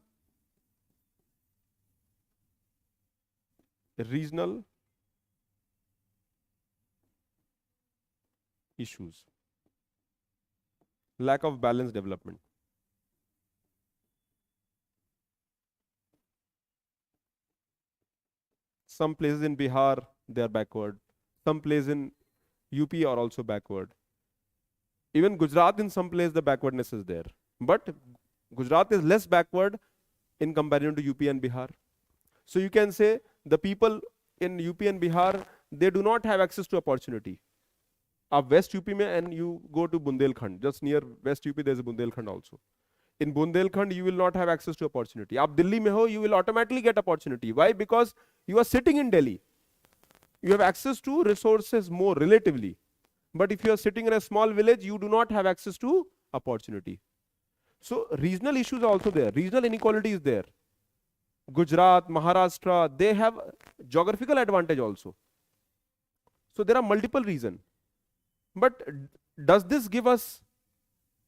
issues. Lack of balanced development. Some places in Bihar, they are backward. Some places in UP are also backward. Even Gujarat, in some places, the backwardness is there. But Gujarat is less backward in comparison to UP and Bihar. So you can say the people in UP and Bihar, they do not have access to opportunity. Up West UP mein, and you go to Bundelkhand, just near West UP, there is a Bundelkhand also. In Bundelkhand, you will not have access to opportunity. Up Delhi mein ho, you will automatically get opportunity. Why? Because you are sitting in Delhi. You have access to resources more relatively. But if you are sitting in a small village, you do not have access to opportunity. So regional issues are also there. Regional inequality is there. Gujarat, Maharashtra, they have geographical advantage also. So there are multiple reasons. But does this give us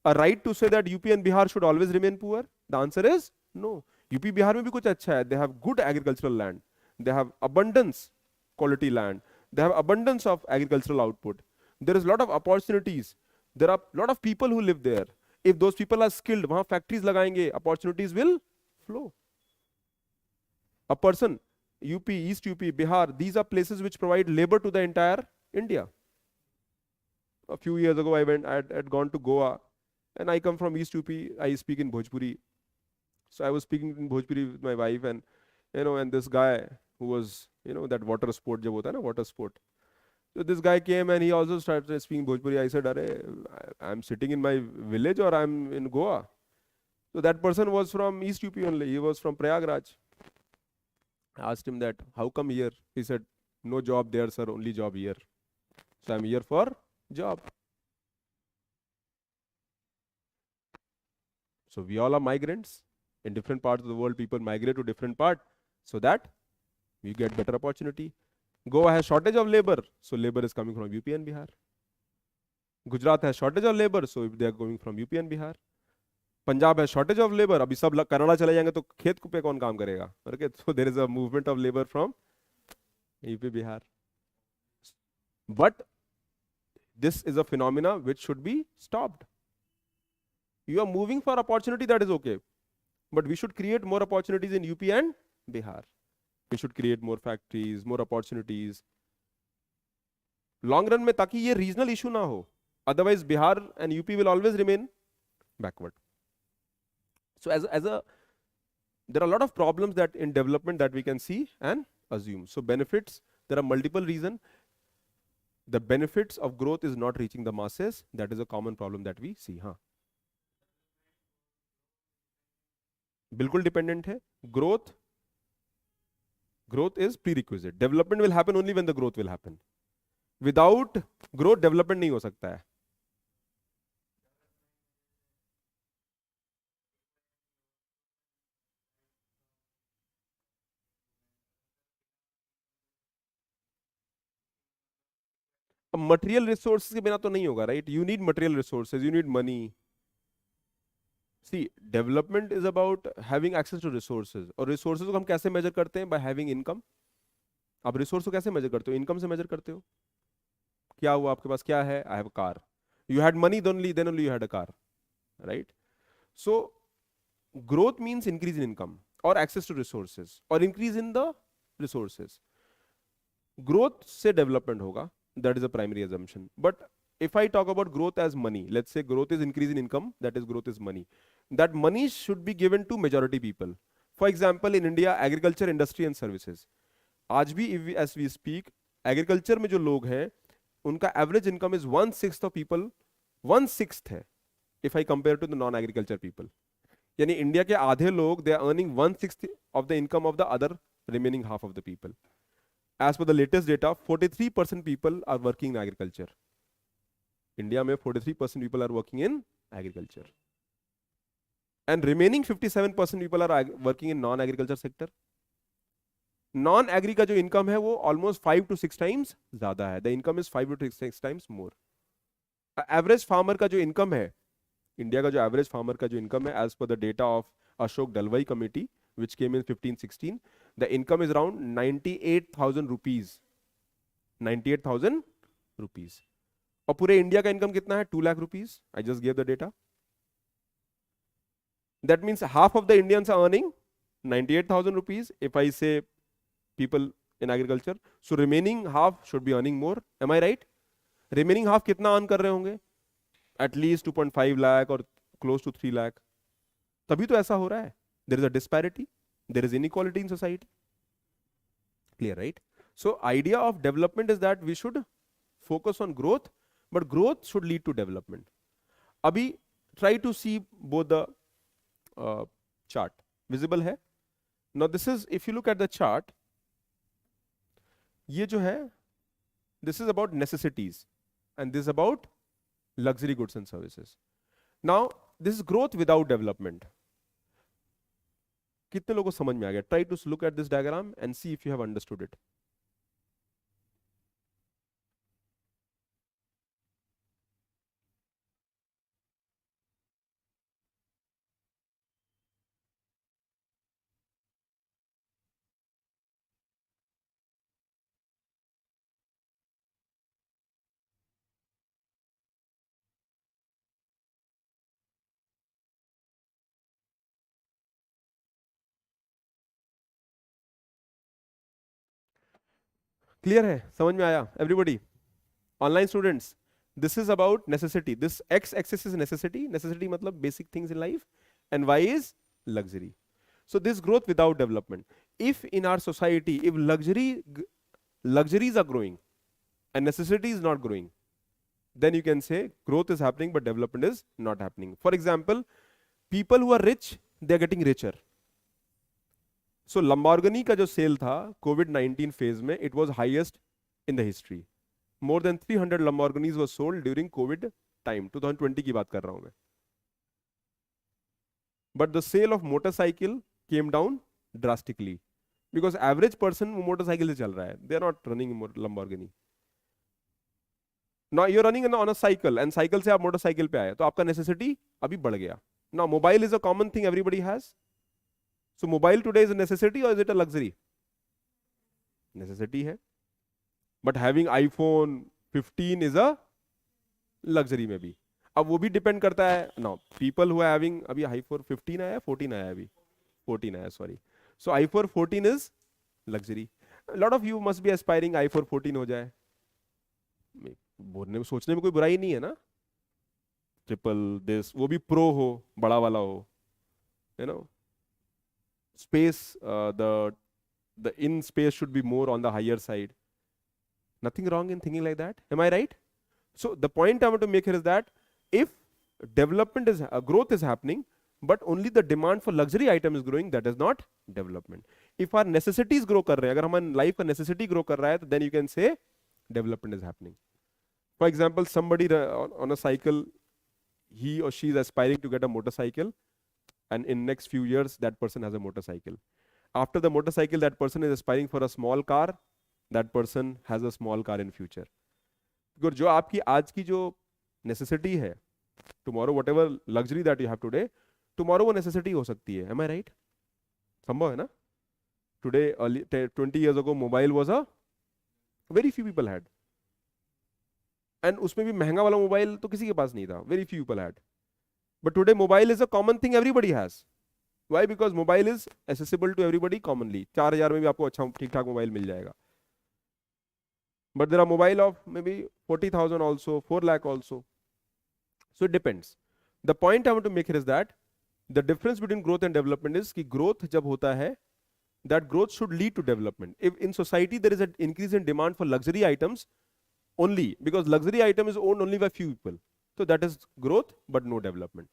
a right to say that UP and Bihar should always remain poor? The answer is no. UP, Bihar mein bhi kuch acha hai. They have good agricultural land. They have abundance quality land. They have abundance of agricultural output. There is a lot of opportunities. There are a lot of people who live there. If those people are skilled, wahan factories lagayenge, opportunities will flow. A person, UP, East UP, Bihar, these are places which provide labor to the entire India. A few years ago, I had gone to Goa, and I come from East UP. I speak in Bhojpuri. So I was speaking in Bhojpuri with my wife, and and this guy who was, that water sport, jab hota hai na, water sport. So this guy came and he also started speaking Bhojpuri. I said, I'm sitting in my village or I'm in Goa. So that person was from East UP only. He was from Prayagraj. I asked him that, how come here? He said, no job there, sir, only job here. So I'm here for job. So we all are migrants. In different parts of the world, people migrate to different parts so that we get better opportunity. Goa has shortage of labor, so labor is coming from UP and Bihar. Gujarat has shortage of labor, so they are going from UP and Bihar. Punjab has shortage of labor. अभी सब Canada चले जाएंगे तो खेत पे कौन काम करेगा? Okay, so there is a movement of labor from UP, Bihar. But this is a phenomena which should be stopped. You are moving for opportunity, that is okay. But we should create more opportunities in UP and Bihar. We should create more factories, more opportunities. Long run में ताकि ये regional issue ना हो. Otherwise, Bihar and UP will always remain backward. So there are a lot of problems that in development that we can see and assume. So benefits, there are multiple reasons. The benefits of growth is not reaching the masses. That is a common problem that we see. हाँ. बिल्कुल dependent है. Growth is prerequisite. Development will happen only when the growth will happen. Without growth, development नहीं हो सकता है. Material resources के बिना तो नहीं होगा, right? You need material resources, you need money. See, development is about having access to resources. और resources को हम कैसे measure करते हैं? By having income. आप resource को कैसे measure करते हो? Income से measure करते हो. क्या हुआ आपके पास? क्या है? I have a car. You had money, then only you had a car, right? So growth means increase in income or access to resources or increase in the resources. Growth से development होगा. That is a primary assumption. But if I talk about growth as money, let's say growth is increase in income, that is growth is money. That money should be given to majority people. For example, in India, agriculture, industry and services. आज भी as we speak, agriculture में जो लोग हैं, उनका average income is 1/6 of people, 1/6 है. if I compare to the non-agriculture people. यानी India के आधे लोग they are earning 1/6 of the income of the other remaining half of the people. As per the latest data, 43% people are working in agriculture. India में 43% people are working in agriculture. And remaining 57% people are working in non-agriculture sector. Non-agri का जो income है वो almost 5 to 6 times ज़्यादा है. The income is 5 to 6 times more. Average farmer का जो income है, इंडिया का जो एवरेज फार्मर का जो इनकम है, as per the data of Ashok Dalwai committee which came in 15-16, the income is around 98,000 rupees. 98,000 rupees. और पूरे इंडिया का इनकम कितना है? 2 lakh rupees. I just give the data. That means half of the Indians are earning 98,000 rupees if I say people in agriculture. So remaining half should be earning more. Am I right? Remaining half कितना earn कर रहे होंगे? At least 2.5 lakh or close to 3 lakh. तभी तो ऐसा हो रहा है. There is a disparity. There is inequality in society. Clear, right? So idea of development is that we should focus on growth, but growth should lead to development. अभी try to see both the chart. Visible है? Now this is, if you look at the chart, ये जो है, this is about necessities and this is about luxury goods and services. Now this is growth without development. कितने लोगों को समझ में आ गया? Try to look at this diagram and see if you have understood it. Clear है? समझ में आया everybody? Online students, this is about necessity. This X axis is necessity. Necessity मतलब basic things in life, and Y is luxury. So this growth without development. If in our society, if luxuries are growing and necessity is not growing, then you can say growth is happening but development is not happening. For example, people who are rich, they are getting richer. So Lamborghini का जो cell था COVID-19 phase में, it was highest in the history. More than 300 Lamborghinis were sold during COVID time. 2020 की बात कर रहा हूं मैं. But the sale of motorcycle came down drastically because average person वो motorcycle से चल रहा है. They are not running Lamborghini. Now you're running on a cycle and cycle से आप motorcycle पे आए तो आपका necessity अभी बढ़ गया. Now mobile is a common thing everybody has. So mobile today is a necessity or is it a luxury? Necessity है. But having iPhone 15 is a luxury में भी. अब वो भी डिपेंड करता है. Now people who are having, अभी iPhone 15 आया, 14 आया, अभी 14 आया, sorry. So iPhone 14 is luxury. A lot of you must be aspiring iPhone 14 हो जाए. बोलने में सोचने में कोई बुराई नहीं है ना. ट्रिपल दिस, वो भी प्रो हो, बड़ा वाला हो, you know. Space, the in space should be more on the higher side. Nothing wrong in thinking like that. Am I right? So the point I want to make here is that if development is growth is happening, but only the demand for luxury item is growing, that is not development. If our necessities grow कर रहे हैं, अगर हमारी life का necessity grow कर रहा है, then you can say development is happening. For example, somebody on a cycle, he or she is aspiring to get a motorcycle, and in next few years that person has a motorcycle. After the motorcycle, that person is aspiring for a small car, that person has a small car in future. Because जो आपकी आज की जो necessity है, tomorrow whatever luxury that you have today, tomorrow वो necessity हो सकती है. Am I right? संभव है ना? Today, 20 years ago, mobile was a very few people had. And उसमें भी महंगा वाला मोबाइल तो किसी के पास नहीं था. Very few people had. But today mobile is a common thing everybody has. Why? Because mobile is accessible to everybody commonly. 4,000 में भी आपको अच्छा ठीक ठाक मोबाइल मिल जाएगा. But there are mobile of maybe 40,000 also, 4 lakh also. So it depends. The point I want to make here is that the difference between growth and development is कि growth जब होता है, that growth should lead to development. If in society there is an increase in demand for luxury items only, because luxury item is owned only by few people, तो that is growth but no development.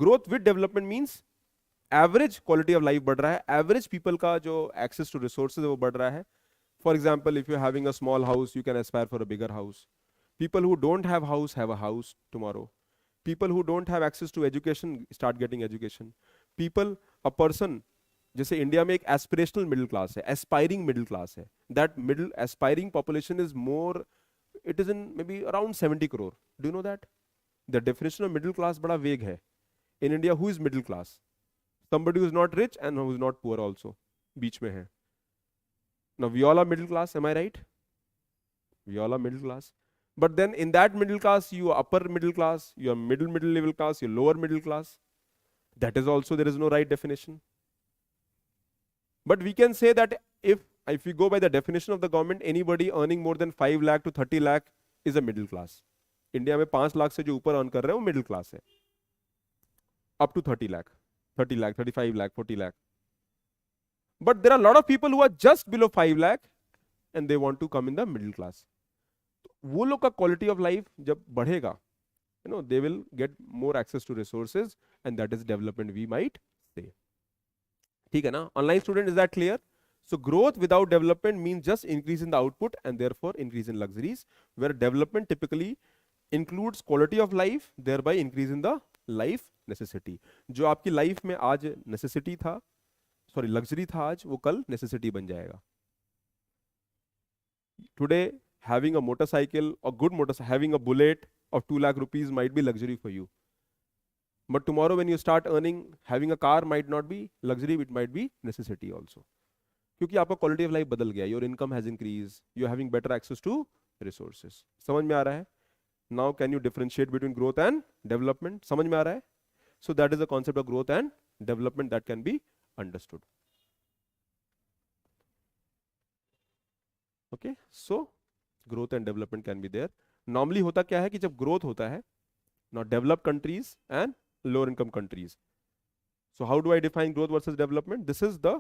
Growth with development means average quality of life बढ़ रहा है, average people का जो access to resources है वो बढ़ रहा है. For example, if you having a small house, you can aspire for a bigger house. People who don't have a house tomorrow. People who don't have access to education start getting education. People, a person, जैसे इंडिया में एक aspirational middle class है, aspiring middle class है. That middle aspiring population is more, it is in maybe around 70 crore. Do you know that? The definition of middle class बड़ा वेग है. In India who is middle class? Somebody who is not rich and who is not poor also. बीच में है. Now we all are middle class, am I right? We all are middle class. But then in that middle class, you are upper middle class, you are middle level class, you are lower middle class. That is also, there is no right definition. But we can say that if we go by the definition of the government, anybody earning more than 5 lakh to 30 lakh is a middle class. India में 5 लाख से जो ऊपर earn कर रहे हैं वो middle class है. Up to 30 lakh. 30 lakh, 35 lakh, 40 lakh. But there are a lot of people who are just below 5 lakh and they want to come in the middle class. वो लोग का quality of life जब बढ़ेगा, they will get more access to resources and that is development we might say. ठीक है ना? Online student, is that clear? So growth without development means just increase in the output and therefore increase in luxuries, where development typically includes quality of life, thereby increase in the life necessity. जो आपकी life में आज necessity था, sorry luxury था आज, वो कल necessity बन जाएगा. Today having a motorcycle, a good motorcycle, having a bullet of 2 lakh rupees might be luxury for you. But tomorrow when you start earning, having a car might not be luxury, it might be necessity also. क्योंकि आपका quality of life बदल गया, your income has increased, you are having better access to resources. समझ में आ रहा है? Now can you differentiate between growth and development? समझ में आ रहा है? So that is the concept of growth and development that can be understood. Okay, so growth and development can be there. Normally होता क्या है कि जब growth होता है, now developed countries and lower income countries. So how do I define growth versus development? This is the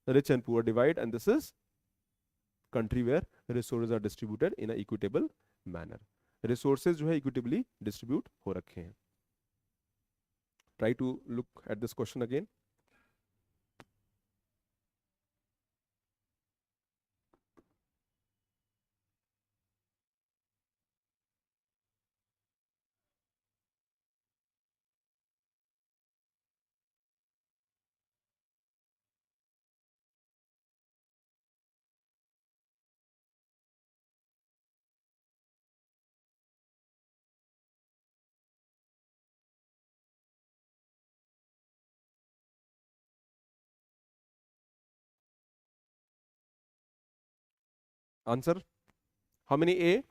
rich and poor divide, and this is country where resources are distributed in an equitable manner. Resources जो है equitably distribute हो रखे हैं. Try to look at this question again. Answer. How many A?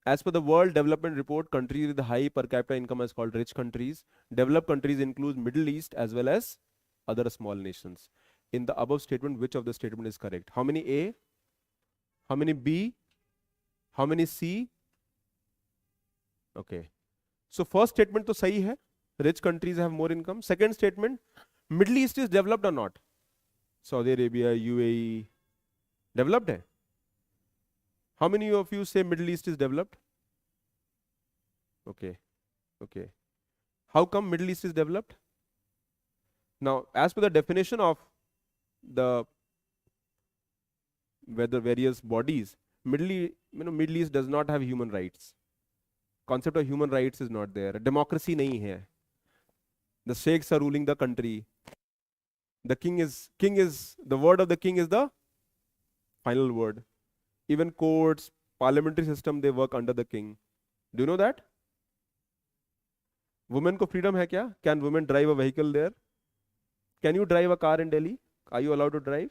As per the World Development Report, countries with high per capita income is called rich countries. Developed countries include Middle East as well as other small nations. In the above statement, which of the statement is correct? How many A? How many B? How many C? Okay. So first statement तो सही है. Rich countries have more income. Second statement, Middle East is developed or not? Saudi Arabia, UAE, developed है? How many of you say Middle East is developed? Okay, okay. How come Middle East is developed? Now, as per the definition of the various bodies, Middle East does not have human rights. Concept of human rights is not there. Democracy नहीं है. The sheikhs are ruling the country. The the word of the king is the final word. Even courts, parliamentary system, they work under the king. Do you know that? Women को freedom है क्या? Can women drive a vehicle there? Can you drive a car in Delhi? Are you allowed to drive?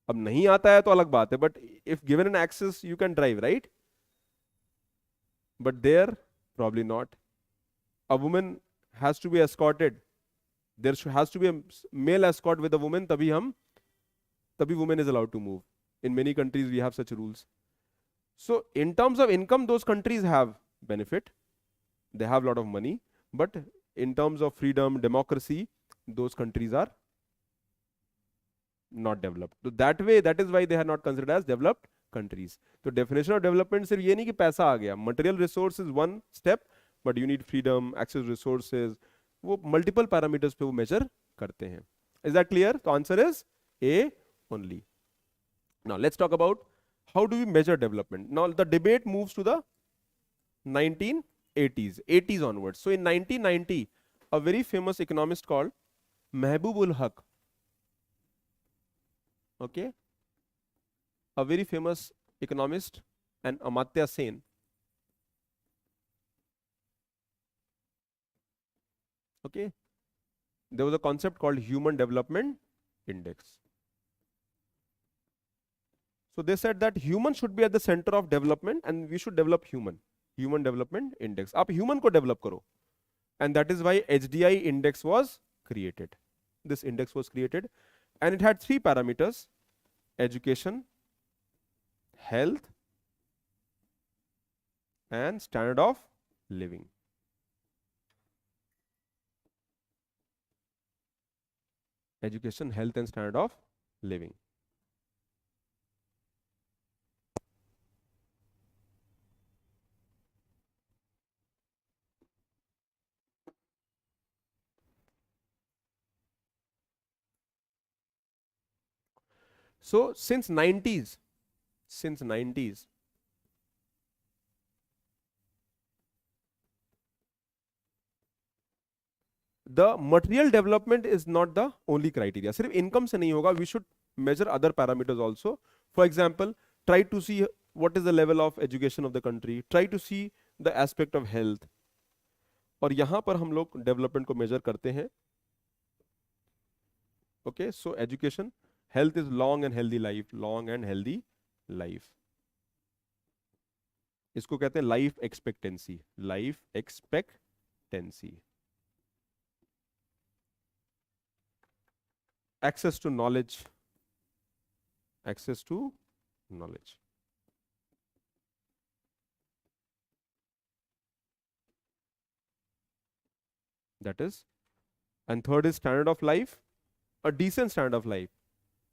अब नहीं आता है तो अलग बात है, but if given an access, you can drive, right? But there, probably not. A woman has to be escorted. There has to be a male escort with a woman, तभी woman is allowed to move. In many countries, we have such rules. So in terms of income, those countries have benefit. They have a lot of money. But in terms of freedom, democracy, those countries are not developed. So that way, that is why they are not considered as developed countries. तो definition of development सिर्फ ये नहीं कि पैसा आ गया, material resource is one step, but you need freedom, access resources, वो multiple parameters पे वो मेजर करते हैं। Is that clear? तो answer is A only. Now let's talk about how do we measure development. Now the debate moves to the 1980s onwards. So in 1990 a very famous economist called Mehboob ul Haq, okay, a very famous economist, and Amartya Sen, okay, there was a concept called human development index. So they said that human should be at the center of development and we should develop human development index. आप human को develop करो, and that is why HDI index was created. This index was created and it had 3 parameters: education, health, and standard of living. Education, health, and standard of living. So since 90s, the material development is not the only criteria. सिर्फ income से नहीं होगा, we should measure other parameters also. For example, try to see what is the level of education of the country, try to see the aspect of health. और यहाँ पर हम लोग development को measure करते हैं. Okay, so education, health is long and healthy life. इसको कहते हैं life expectancy. Access to knowledge. That is, and third is standard of life, a decent standard of life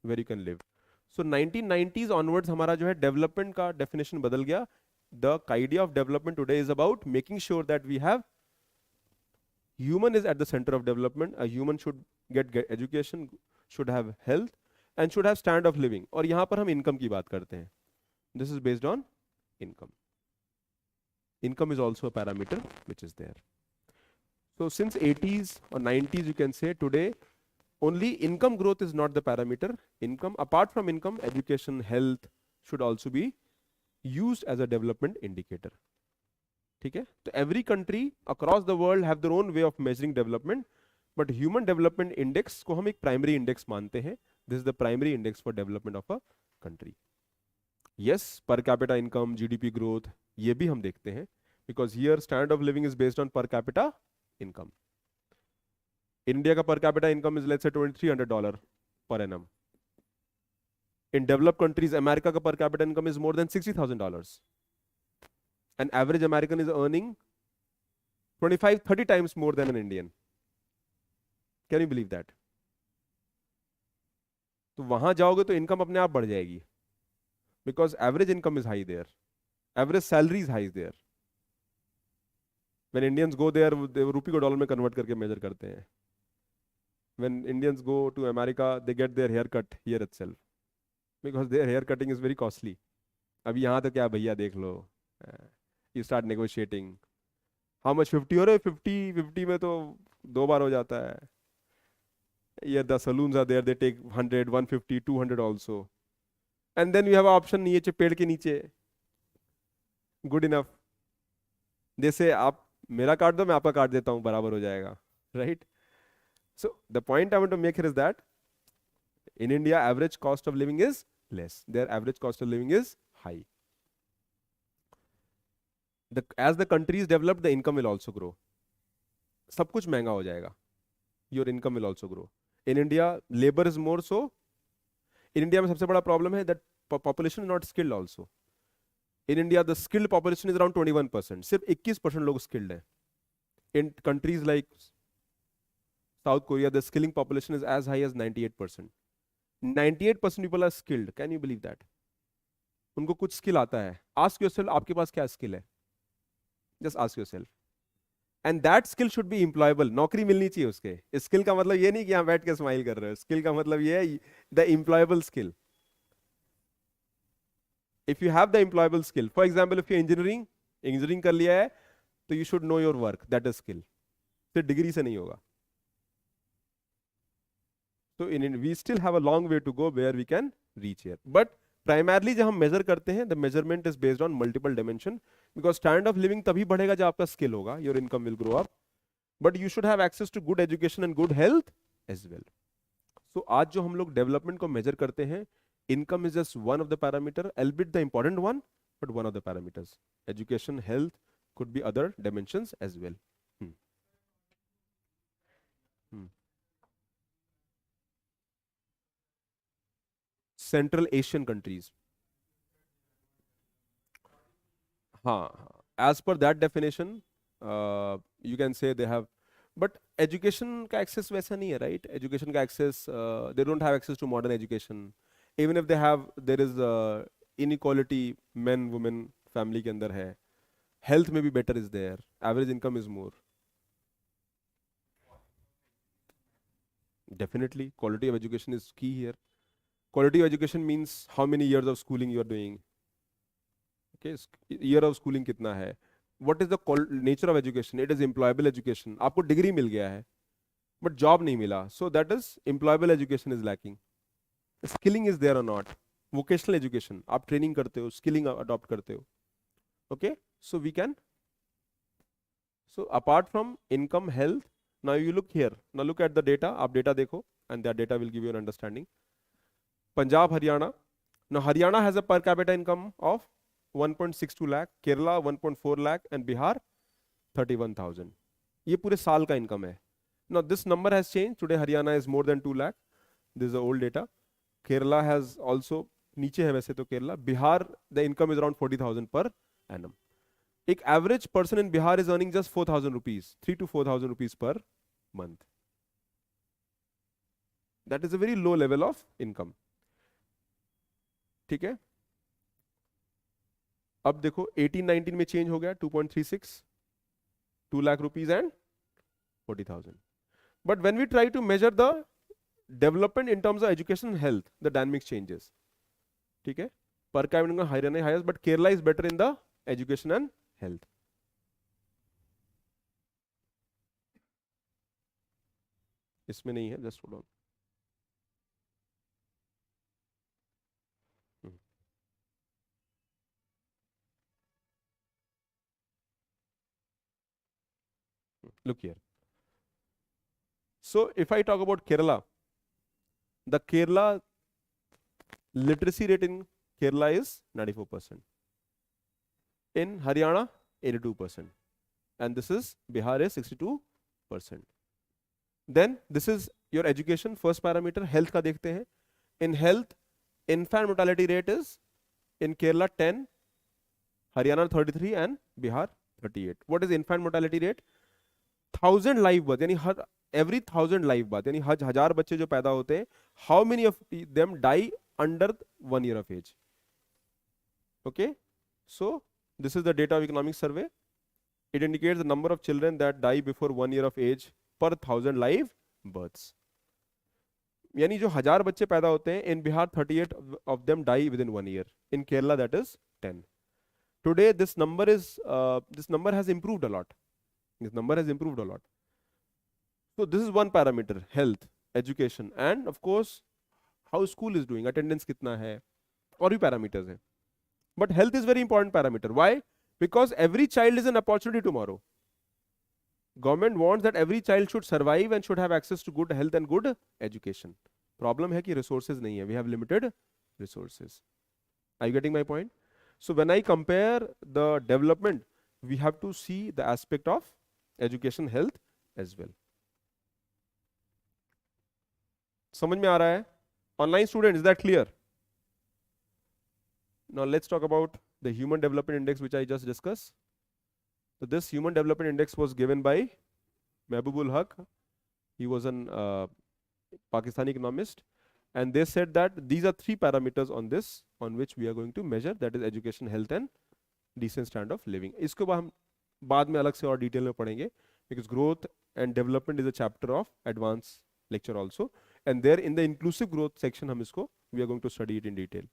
where you can live. So 1990s onwards हमारा जो है development का definition बदल गया. The idea of development today is about making sure that we have human is at the center of development. A human should get education, should have health, and should have standard of living. और यहाँ पर हम income की बात करते हैं. This is based on income. Income is also a parameter which is there. So since 80s or 90s, you can say today only income growth is not the parameter. Income, apart from income, education, health should also be used as a development indicator. ठीक है? तो every country across the world have their own way of measuring development, but human development index को हम एक primary index मानते हैं. This is the primary index for development of a country. Yes, per capita income, GDP growth, ये भी हम देखते हैं, because here standard of living is based on per capita income. India का per capita income is let's say $2,300 per annum. In developed countries, America का per capita income is more than $60,000. An average American is earning 25-30 times more than an Indian. Can you believe that? तो वहां जाओगे तो income अपने आप बढ़ जाएगी, because average income is high there, average salary is high there. When Indians go there, they rupee को dollar में कन्वर्ट करके मेजर करते हैं. When Indians go to America, they get their haircut here itself, because their hair cutting is very costly. अभी यहाँ तो क्या भैया देख लो, you start negotiating. How much? 50 हो रहे? 50 में तो 2 बार हो जाता है. Here the saloons are there, they take 100, 150, 200 also. And then you have an option नीचे पेड़ के नीचे. Good enough. जैसे आप मेरा काट दो, मैं आपका काट देता हूँ, बराबर हो जाएगा. Right? So the point I want to make here is that in India, average cost of living is less. Their average cost of living is high. As the countries develop, the income will also grow. सब कुछ महंगा हो जाएगा. Your income will also grow. In India, labor is more so. In India में सबसे बड़ा problem है that population is not skilled also. In India, the skilled population is around 21%. सिर्फ 21% लोग skilled हैं. In countries like South Korea, the skilling population is as high as 98%. 98% people are skilled. Can you believe that? उनको कुछ skill आता है, ask yourself आपके पास क्या skill है, just ask yourself, and that skill should be employable, नौकरी मिलनी चाहिए उसके। स्किल का मतलब ये नहीं कि यहाँ बैठ के स्माइल कर रहे हो, स्किल का मतलब ये है the employable skill. If you have the employable skill, for example if you engineering कर लिया है तो you should know your work, that is skill, सिर्फ डिग्री से नहीं होगा। तो in we still have a long way to go where we can reach here, but primarily जब हम मेजर करते हैं the measurement is based on multiple dimension, because standard of living तभी बढ़ेगा जब आपका स्किल होगा, your income will grow up, but you should have access to good education and good health as well. So आज जो हम लोग development को मेजर करते हैं, income is just one of the parameter, albeit the important one, but one of the parameters. Education, health could be other dimensions as well. Hmm. Hmm. Central Asian countries. हाँ, as per that definition, you can say they have, but education का access वैसा नहीं है, right? Education का access, they don't have access to modern education. Even if they have, there is inequality, men, women, family के अंदर है. Health maybe better is there. Average income is more. Definitely, quality of education is key here. Quality of education means how many years of schooling you are doing. Okay, year of schooling कितना है? What is the nature of education? It is employable education. आपको degree मिल गया है, but job नहीं मिला. So that is employable education is lacking. Skilling is there or not? Vocational education. आप training करते हो, skilling adopt करते हो. Okay, so we can. So apart from income, health, now you look here. Now look at the data. आप data देखो, and that data will give you an understanding. Punjab, Haryana. Now Haryana has a per capita income of 1.62 lakh, Kerala 1.4 lakh, and Bihar 31,000. ये पूरे साल का income है. Now this number has changed. Today Haryana is more than 2 lakh. This is the old data. Kerala has also, नीचे है वैसे तो Kerala. Bihar, the income is around 40,000 per annum. एक average person in Bihar is earning just 4,000 rupees, 3 to 4,000 rupees per month. That is a very low level of income. ठीक है? अब देखो 18-19 में चेंज हो गया 2.36, 2 lakh rupees and 40,000. But when we try to measure the development in terms of education and health, the dynamics changes. ठीक है? Per capita income Haryana highest, but Kerala is better in the education and health. इसमें नहीं है, just hold on. Look here. So if I talk about Kerala, the Kerala literacy rate in Kerala is 94%. In Haryana, 82%. And this is Bihar is 62%. Then this is your education, first parameter. Health का देखते हैं. In health, infant mortality rate is in Kerala 10, Haryana 33 and Bihar 38. What is infant mortality rate? 1000 live birth, यानी हर every 1000 live birth, यानी हर 1000 बच्चे जो पैदा होते हैं, how many of them die under 1 year of age? Okay, so this is the data of economic survey. It indicates the number of children that die before 1 year of age per 1000 live births. यानी जो 1000 बच्चे पैदा होते हैं, in Bihar 38 of them die within 1 year. In Kerala that is 10. Today this number has improved a lot. This number has improved a lot. So this is one parameter, health, education, and of course how school is doing, attendance कितना है, और भी parameters हैं. But health is very important parameter. Why? Because every child is an opportunity tomorrow. Government wants that every child should survive and should have access to good health and good education. Problem है कि resources नहीं है. We have limited resources. Are you getting my point? So when I compare the development, we have to see the aspect of education, health as well. समझ में आ रहा है? Online students, is that clear? Now let's talk about the Human Development Index, which I just discussed. So this Human Development Index was given by Mehboob ul Haq. He was an Pakistani economist, and they said that these are 3 parameters on this on which we are going to measure, that is education, health and decent standard of living. इसको हम बाद में अलग से और detail में पढ़ेंगे, because growth and development is a chapter of advanced lecture also, and there in the inclusive growth section हम इसको we are going to study it in detail.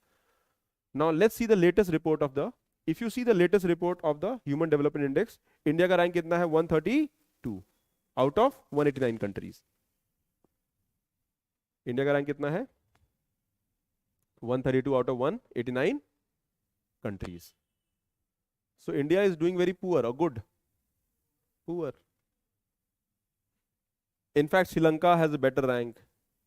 Now let's see the latest report of the, if you see the latest report of the Human Development Index, India का rank कितना है? 132 out of 189 countries. India का rank कितना है? 132 out of 189 countries. So India is doing very poor or good? Poor. In fact, Sri Lanka has a better rank.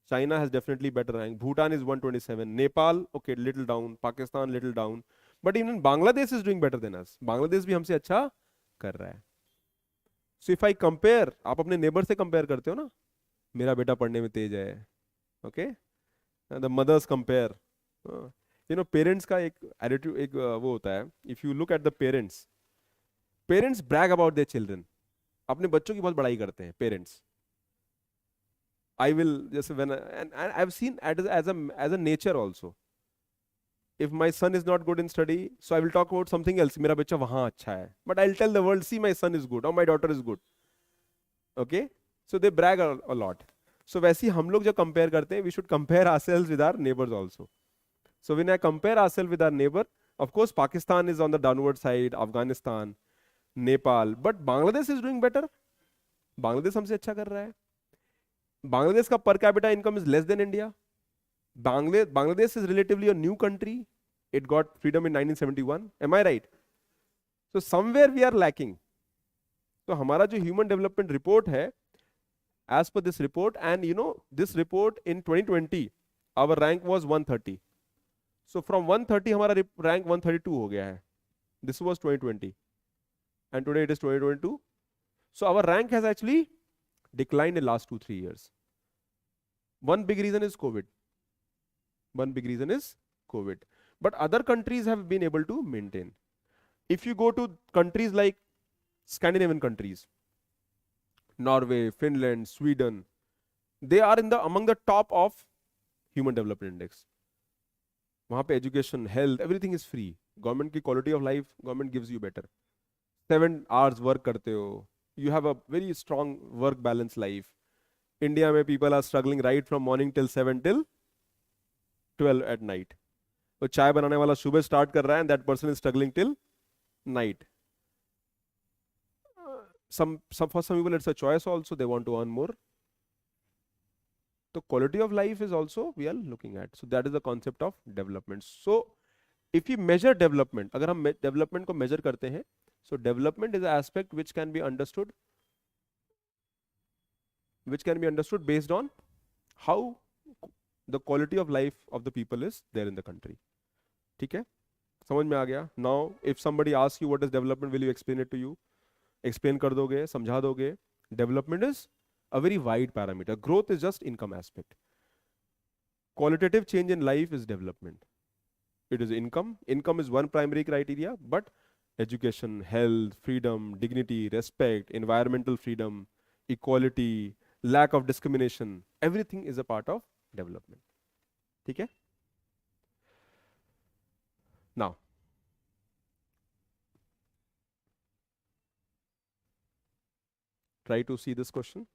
China has definitely better rank. Bhutan is 127. Nepal, okay, little down. Pakistan, little down. But even Bangladesh is doing better than us. Bangladesh भी हमसे अच्छा कर रहा है. So if I compare, आप अपने neighbor से compare करते हो ना, मेरा बेटा पढ़ने में तेज है. Okay? And the mothers compare. You know, parents का एक attitude, एक वो होता है. If you look at the parents, parents brag about their children. अपने बच्चों की बहुत बड़ाई करते हैं parents. I will just when and I've seen as a nature also. If my son is not good in study, so I will talk about something else. मेरा बच्चा वहाँ अच्छा है. But I'll tell the world, see, my son is good or my daughter is good. Okay? So they brag a lot. So वैसे ही हम लोग जो compare करते हैं, we should compare ourselves with our neighbors also. So when I compare ourselves with our neighbor, of course Pakistan is on the downward side, Afghanistan, Nepal, but Bangladesh is doing better. Bangladesh हमसे अच्छा कर रहा है. Bangladesh का per capita income is less than India. Bangladesh is relatively a new country. It got freedom in 1971. Am I right? So somewhere we are lacking. So हमारा जो human development report है, as per this report, and you know this report in 2020, our rank was 130. So from 130 हमारा rank 132 हो गया है. This was 2020, and today it is 2022. So our rank has actually declined in the last 2-3 years. One big reason is COVID. One big reason is COVID. But other countries have been able to maintain. If you go to countries like Scandinavian countries, Norway, Finland, Sweden, they are among the top of Human Development Index. वहाँ पे education, health, everything is free. Government की quality of life, government gives you better. 7 hours work करते हो. You have a very strong work balance life. India में people are struggling right from morning till 7 till 12 at night. तो चाय बनाने वाला सुबह start कर रहा है and that person is struggling till night. For some people it's a choice also, they want to earn more. So quality of life is also we are looking at. So that is the concept of development. So if you measure development, अगर हम development को measure करते हैं, so development is an aspect which can be understood based on how the quality of life of the people is there in the country. ठीक है? समझ में आ गया? Now if somebody asks you what is development, will you explain it to you? Explain कर दोगे, समझा दोगे. Development is a very wide parameter. Growth is just income aspect. Qualitative change in life is development. It is income. Income is one primary criteria, but education, health, freedom, dignity, respect, environmental freedom, equality, lack of discrimination, everything is a part of development. ठीक है? Now, try to see this question.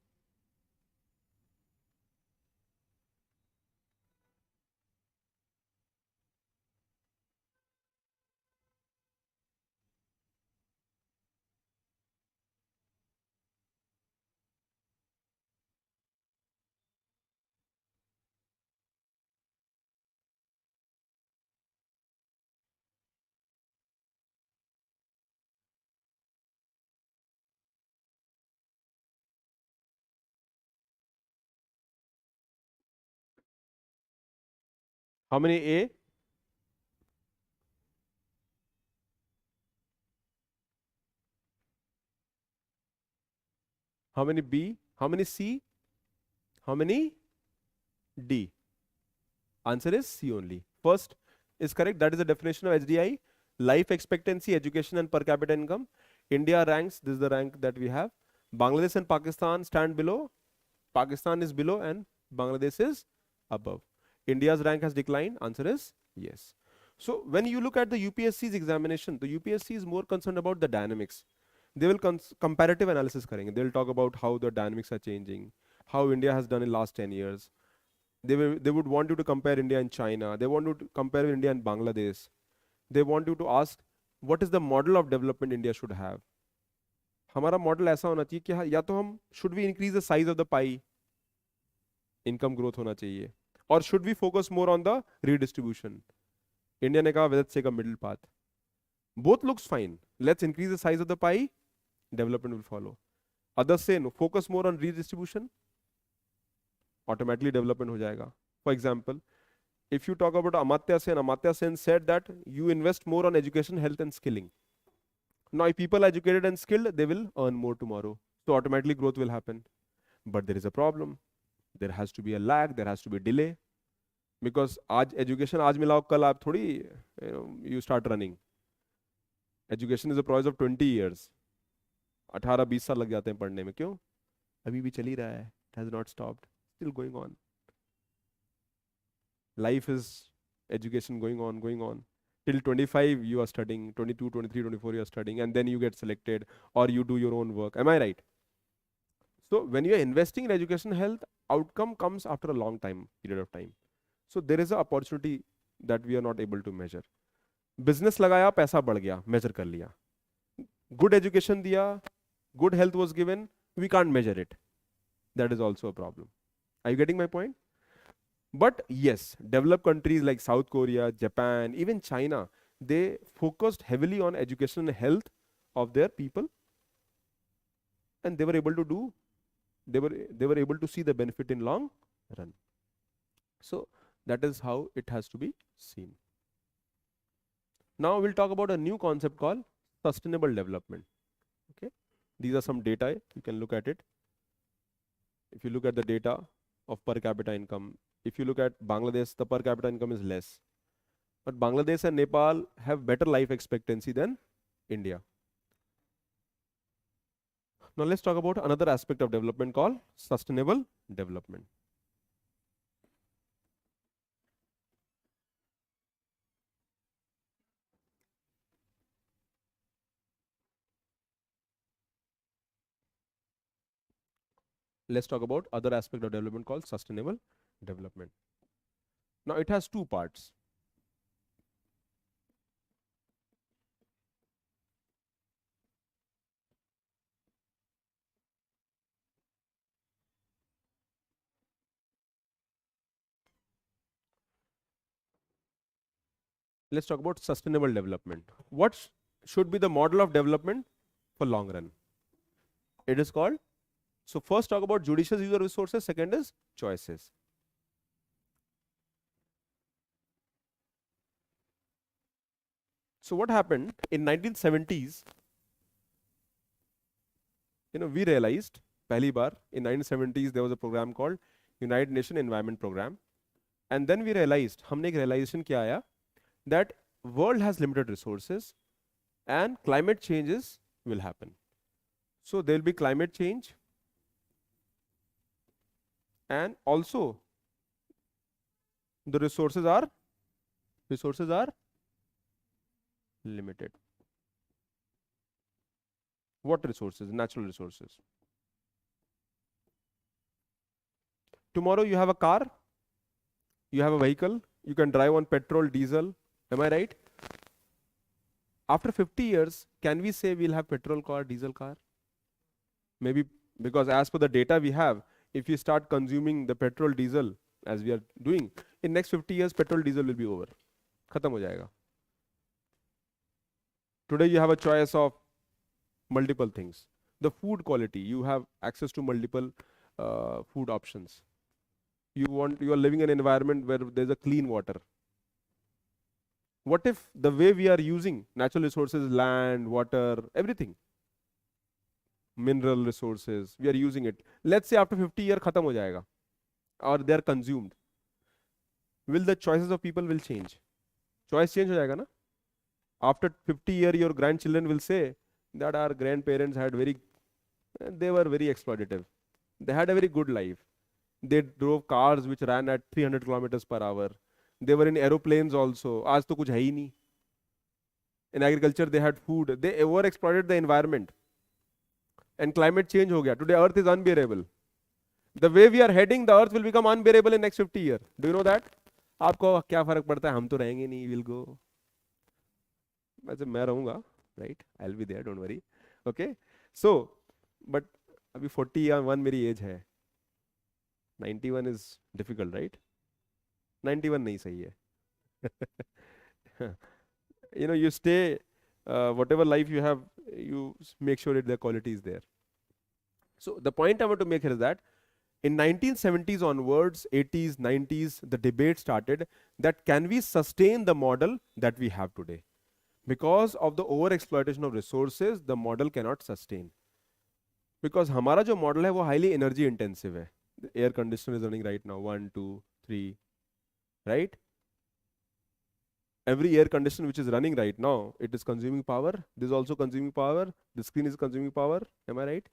How many A? How many B? How many C? How many D? Answer is C only. First is correct. That is the definition of HDI. Life expectancy, education and per capita income. India ranks, this is the rank that we have. Bangladesh and Pakistan stand below. Pakistan is below and Bangladesh is above. India's rank has declined? Answer is yes. So when you look at the UPSC's examination, the UPSC is more concerned about the dynamics. They will comparative analysis karenge. They'll talk about how the dynamics are changing, how India has done in last 10 years. They would want you to compare India and China. They want you to compare India and Bangladesh. They want you to ask, what is the model of development India should have? हमारा model ऐसा होना चाहिए कि या तो हम should we increase the size of the pie, income growth होना चाहिए, or should we focus more on the redistribution? India ने कहा let's take a middle path. Both looks fine. Let's increase the size of the pie, development will follow. Others say no, focus more on redistribution, automatically development हो जाएगा. For example, if you talk about Amartya Sen said that you invest more on education, health and skilling. Now if people are educated and skilled, they will earn more tomorrow. So automatically growth will happen. But there is a problem. There has to be a lag, there has to be a delay. Because आज education आज मिलाओ कल आप थोड़ी you start running. Education is a process of 20 years. 18-20 साल लग जाते हैं पढ़ने में. क्यों? अभी भी चल ही रहा है. It has not stopped. Still going on. Life is education going on. Till 25 you are studying, 22, 23, 24 you are studying, and then you get selected or you do your own work. Am I right? So when you are investing in education health, outcome comes after a long period of time. So there is an opportunity that we are not able to measure. Business लगाया, पैसा बढ़ गया, measure कर लिया. Good education दिया, good health was given, we can't measure it. That is also a problem. Are you getting my point? But yes, developed countries like South Korea, Japan, even China, they focused heavily on education and health of their people, and they were able to see the benefit in long run. So that is how it has to be seen. Now we'll talk about a new concept called sustainable development. Okay, these are some data, you can look at it. If you look at the data of per capita income, if you look at Bangladesh, the per capita income is less. But Bangladesh and Nepal have better life expectancy than India. Now let's talk about another aspect of development called sustainable development. Let's talk about other aspect of development called sustainable development. Now it has two parts. Let's talk about sustainable development. What should be the model of development for long run? It is called, so first talk about judicious use of resources, second is choices. So what happened in 1970s, we realized, pehli baar, in 1970s there was a program called United Nations Environment Program. And then we realized, हमने एक realization क्या आया, that world has limited resources and climate changes will happen. So there will be climate change, and also the resources are limited. What resources? Natural resources. Tomorrow you have a car, you have a vehicle, you can drive on petrol, diesel. Am I right? After 50 years, can we say we'll have petrol car, diesel car? Maybe, because as per the data we have, if you start consuming the petrol, diesel as we are doing, in next 50 years, petrol, diesel will be over. Khatam ho jayega. Today you have a choice of multiple things. The food quality, you have access to multiple food options. You are living in an environment where there's a clean water. What if the way we are using natural resources, land, water, everything, mineral resources, we are using it. Let's say after 50 years, khatam ho jayega, or they are consumed. Will the choices of people will change? Choice change ho jayega na? After 50 years, your grandchildren will say that our grandparents had they were very exploitative. They had a very good life. They drove cars which ran at 300 kilometers per hour. They were in aeroplanes also. आज तो कुछ है ही नहीं. In agriculture they had food. They over exploited the environment. And climate change हो गया. Today earth is unbearable. The way we are heading, the earth will become unbearable in next 50 years. Do you know that? आपको क्या फर्क पड़ता है? हम तो रहेंगे नहीं. We'll go. वैसे मैं रहूँगा, right? I'll be there. Don't worry. Okay. So, but अभी 41 मेरी एज है. 91 is difficult, right? 91 नहीं सही है. You know, you stay, whatever life you have, you make sure that the quality is there. So the point I want to make here is that in 1970s onwards, 80s, 90s, the debate started that can we sustain the model that we have today? Because of the over exploitation of resources, the model cannot sustain. Because हमारा जो model है वो highly energy intensive है. The air conditioner is running right now, 1, 2, 3, right? Every air conditioner which is running right now, it is consuming power. This is also consuming power. The screen is consuming power. Am I right?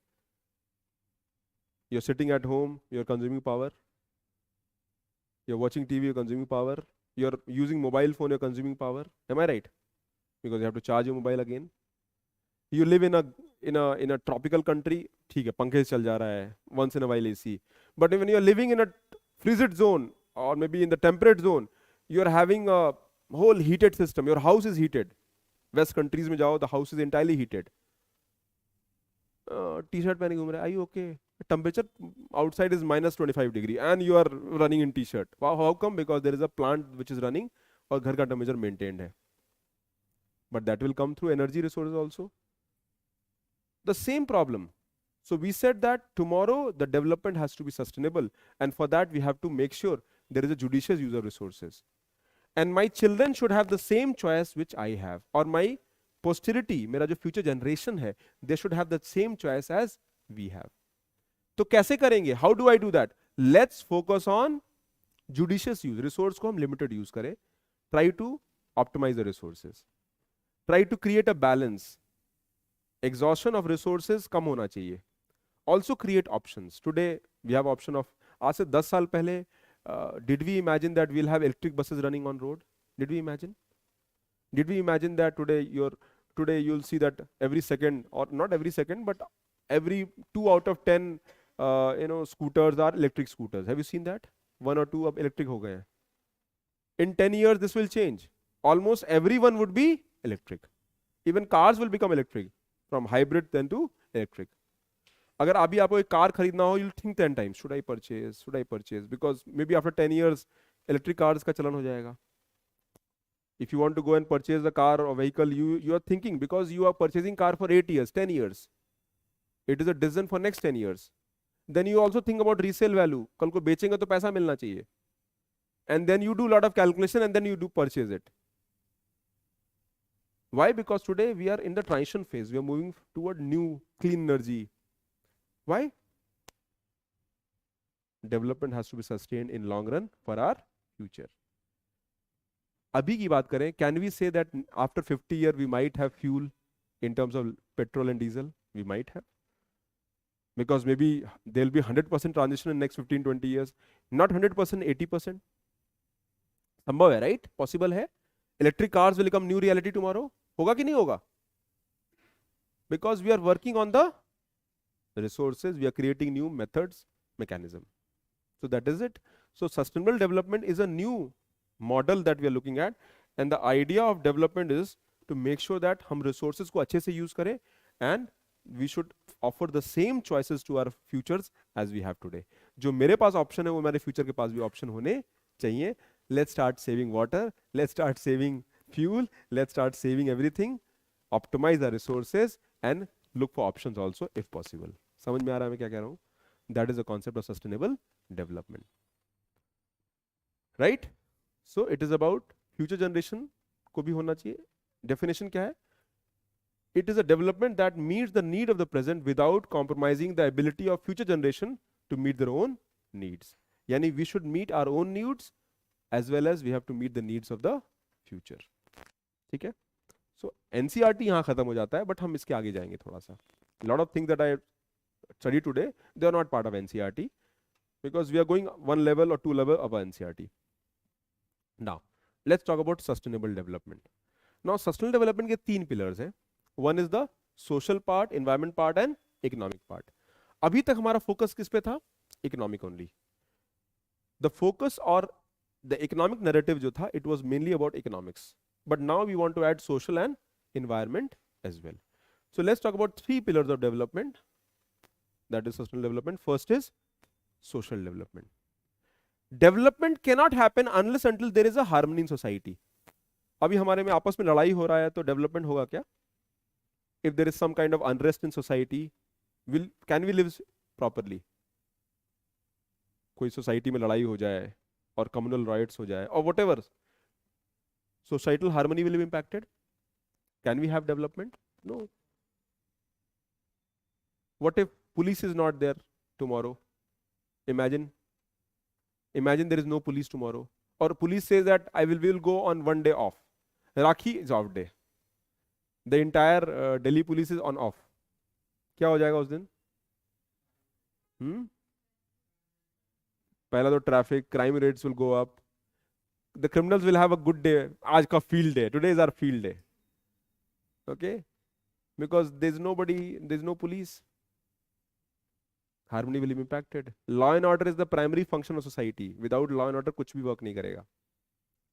You're sitting at home, you're consuming power. You're watching TV, you're consuming power. You're using mobile phone, you're consuming power. Am I right? Because you have to charge your mobile again. You live in a tropical country, ठीक है, पंखे चल जा रहा है, once in a while AC. But when you're living in a frigid zone or maybe in the temperate zone, you're having a whole heated system. Your house is heated. West countries में जाओ, the house is entirely heated. T-shirt पहने घूम रहे, are you okay? Temperature outside is minus 25 degree and you are running in T-shirt. Wow, how come? Because there is a plant which is running और घर का temperature maintained है. But that will come through energy resources also. The same problem. So we said that tomorrow the development has to be sustainable, and for that we have to make sure there is a judicious use of resources. And my children should have the same choice which I have, or my posterity, मेरा जो future generation है, they should have the same choice as we have. तो कैसे करेंगे? How do I do that? Let's focus on judicious use. Resource को हम limited use करें. Try to optimize the resources. Try to create a balance. Exhaustion of resources कम होना चाहिए. Also create options. Today we have option of, आज से 10 साल पहले did we imagine that we'll have electric buses running on road? Did we imagine? Did we imagine that today you'll see that every second, or not every second, but every 2 out of 10 scooters are electric scooters? Have you seen that? 1 or 2 अब electric हो गए हैं. In 10 years this will change. Almost everyone would be electric. Even cars will become electric, from hybrid then to electric. अगर अभी आपको एक car खरीदना हो, you'll think 10 times, should I purchase? Because maybe after 10 years electric cars का चलन हो जाएगा. If you want to go and purchase a car or vehicle, you are thinking, because you are purchasing car for 8 years, 10 years. It is a decision for next 10 years. Then you also think about resale value. कल को बेचेंगे तो पैसा मिलना चाहिए. And then you do a lot of calculation and then you do purchase it. Why? Because today we are in the transition phase. We are moving toward new clean energy. Why? Development has to be sustained in long run for our future. अभी की बात करें, can we say that after 50 years we might have fuel in terms of petrol and diesel? We might have. Because maybe there will be 100% transition in next 15-20 years. Not 100%, 80%. संभव है, right? Possible है. Electric cars will become new reality tomorrow. होगा कि नहीं होगा? Because we are working on the resources, we are creating new methods, mechanism. So that is it. So sustainable development is a new model that we are looking at, and the idea of development is to make sure that हम resources को अच्छे से use करें, and we should offer the same choices to our futures as we have today. जो मेरे पास option है वो मेरे future के पास भी option होने चाहिए. Let's start saving water, let's start saving fuel, let's start saving everything, optimize the resources and look for options also if possible. समझ में आ रहा है मैं क्या कह रहा हूँ? That is the concept of sustainable development. Right? So it is about future generation को भी होना चाहिए. Definition क्या है? It is a development that meets the need of the present without compromising the ability of future generation to meet their own needs. यानी we should meet our own needs as well as we have to meet the needs of the future. ठीक है? So NCERT यहाँ खत्म हो जाता है, but हम इसके आगे जाएंगे थोड़ा सा. Lot of things that I studied today, they are not part of NCERT. because we are going one level or two level above NCERT. Now let's talk about sustainable development. Now sustainable development के तीन pillars हैं. One is the social part, environment part and economic part. अभी तक हमारा focus किस पे था? Economic only. The focus or the economic narrative जो था, it was mainly about economics. But now we want to add social and environment as well. So let's talk about three pillars of development. That is sustainable development. First is social development. Development cannot happen unless until there is a harmony in society. अभी हमारे में आपस में लड़ाई हो रहा है तो डेवलपमेंट होगा क्या? If there is some kind of unrest in society, can we live properly? कोई सोसाइटी में लड़ाई हो जाए और कम्युनल राइट्स हो जाए और whatever, societal harmony will be impacted. Can we have development? No. What if police is not there tomorrow? Imagine there is no police tomorrow, or police says that we will go on one day off. Rakhi is off day. The entire Delhi police is on off. क्या हो जाएगा उस दिन? पहला तो traffic, crime rates will go up. The criminals will have a good day. आज का field day. Today is our field day. Okay? Because there's nobody, there's no police. Harmony will be impacted. Law and order is the primary function of society. Without law and order, कुछ भी work नहीं करेगा.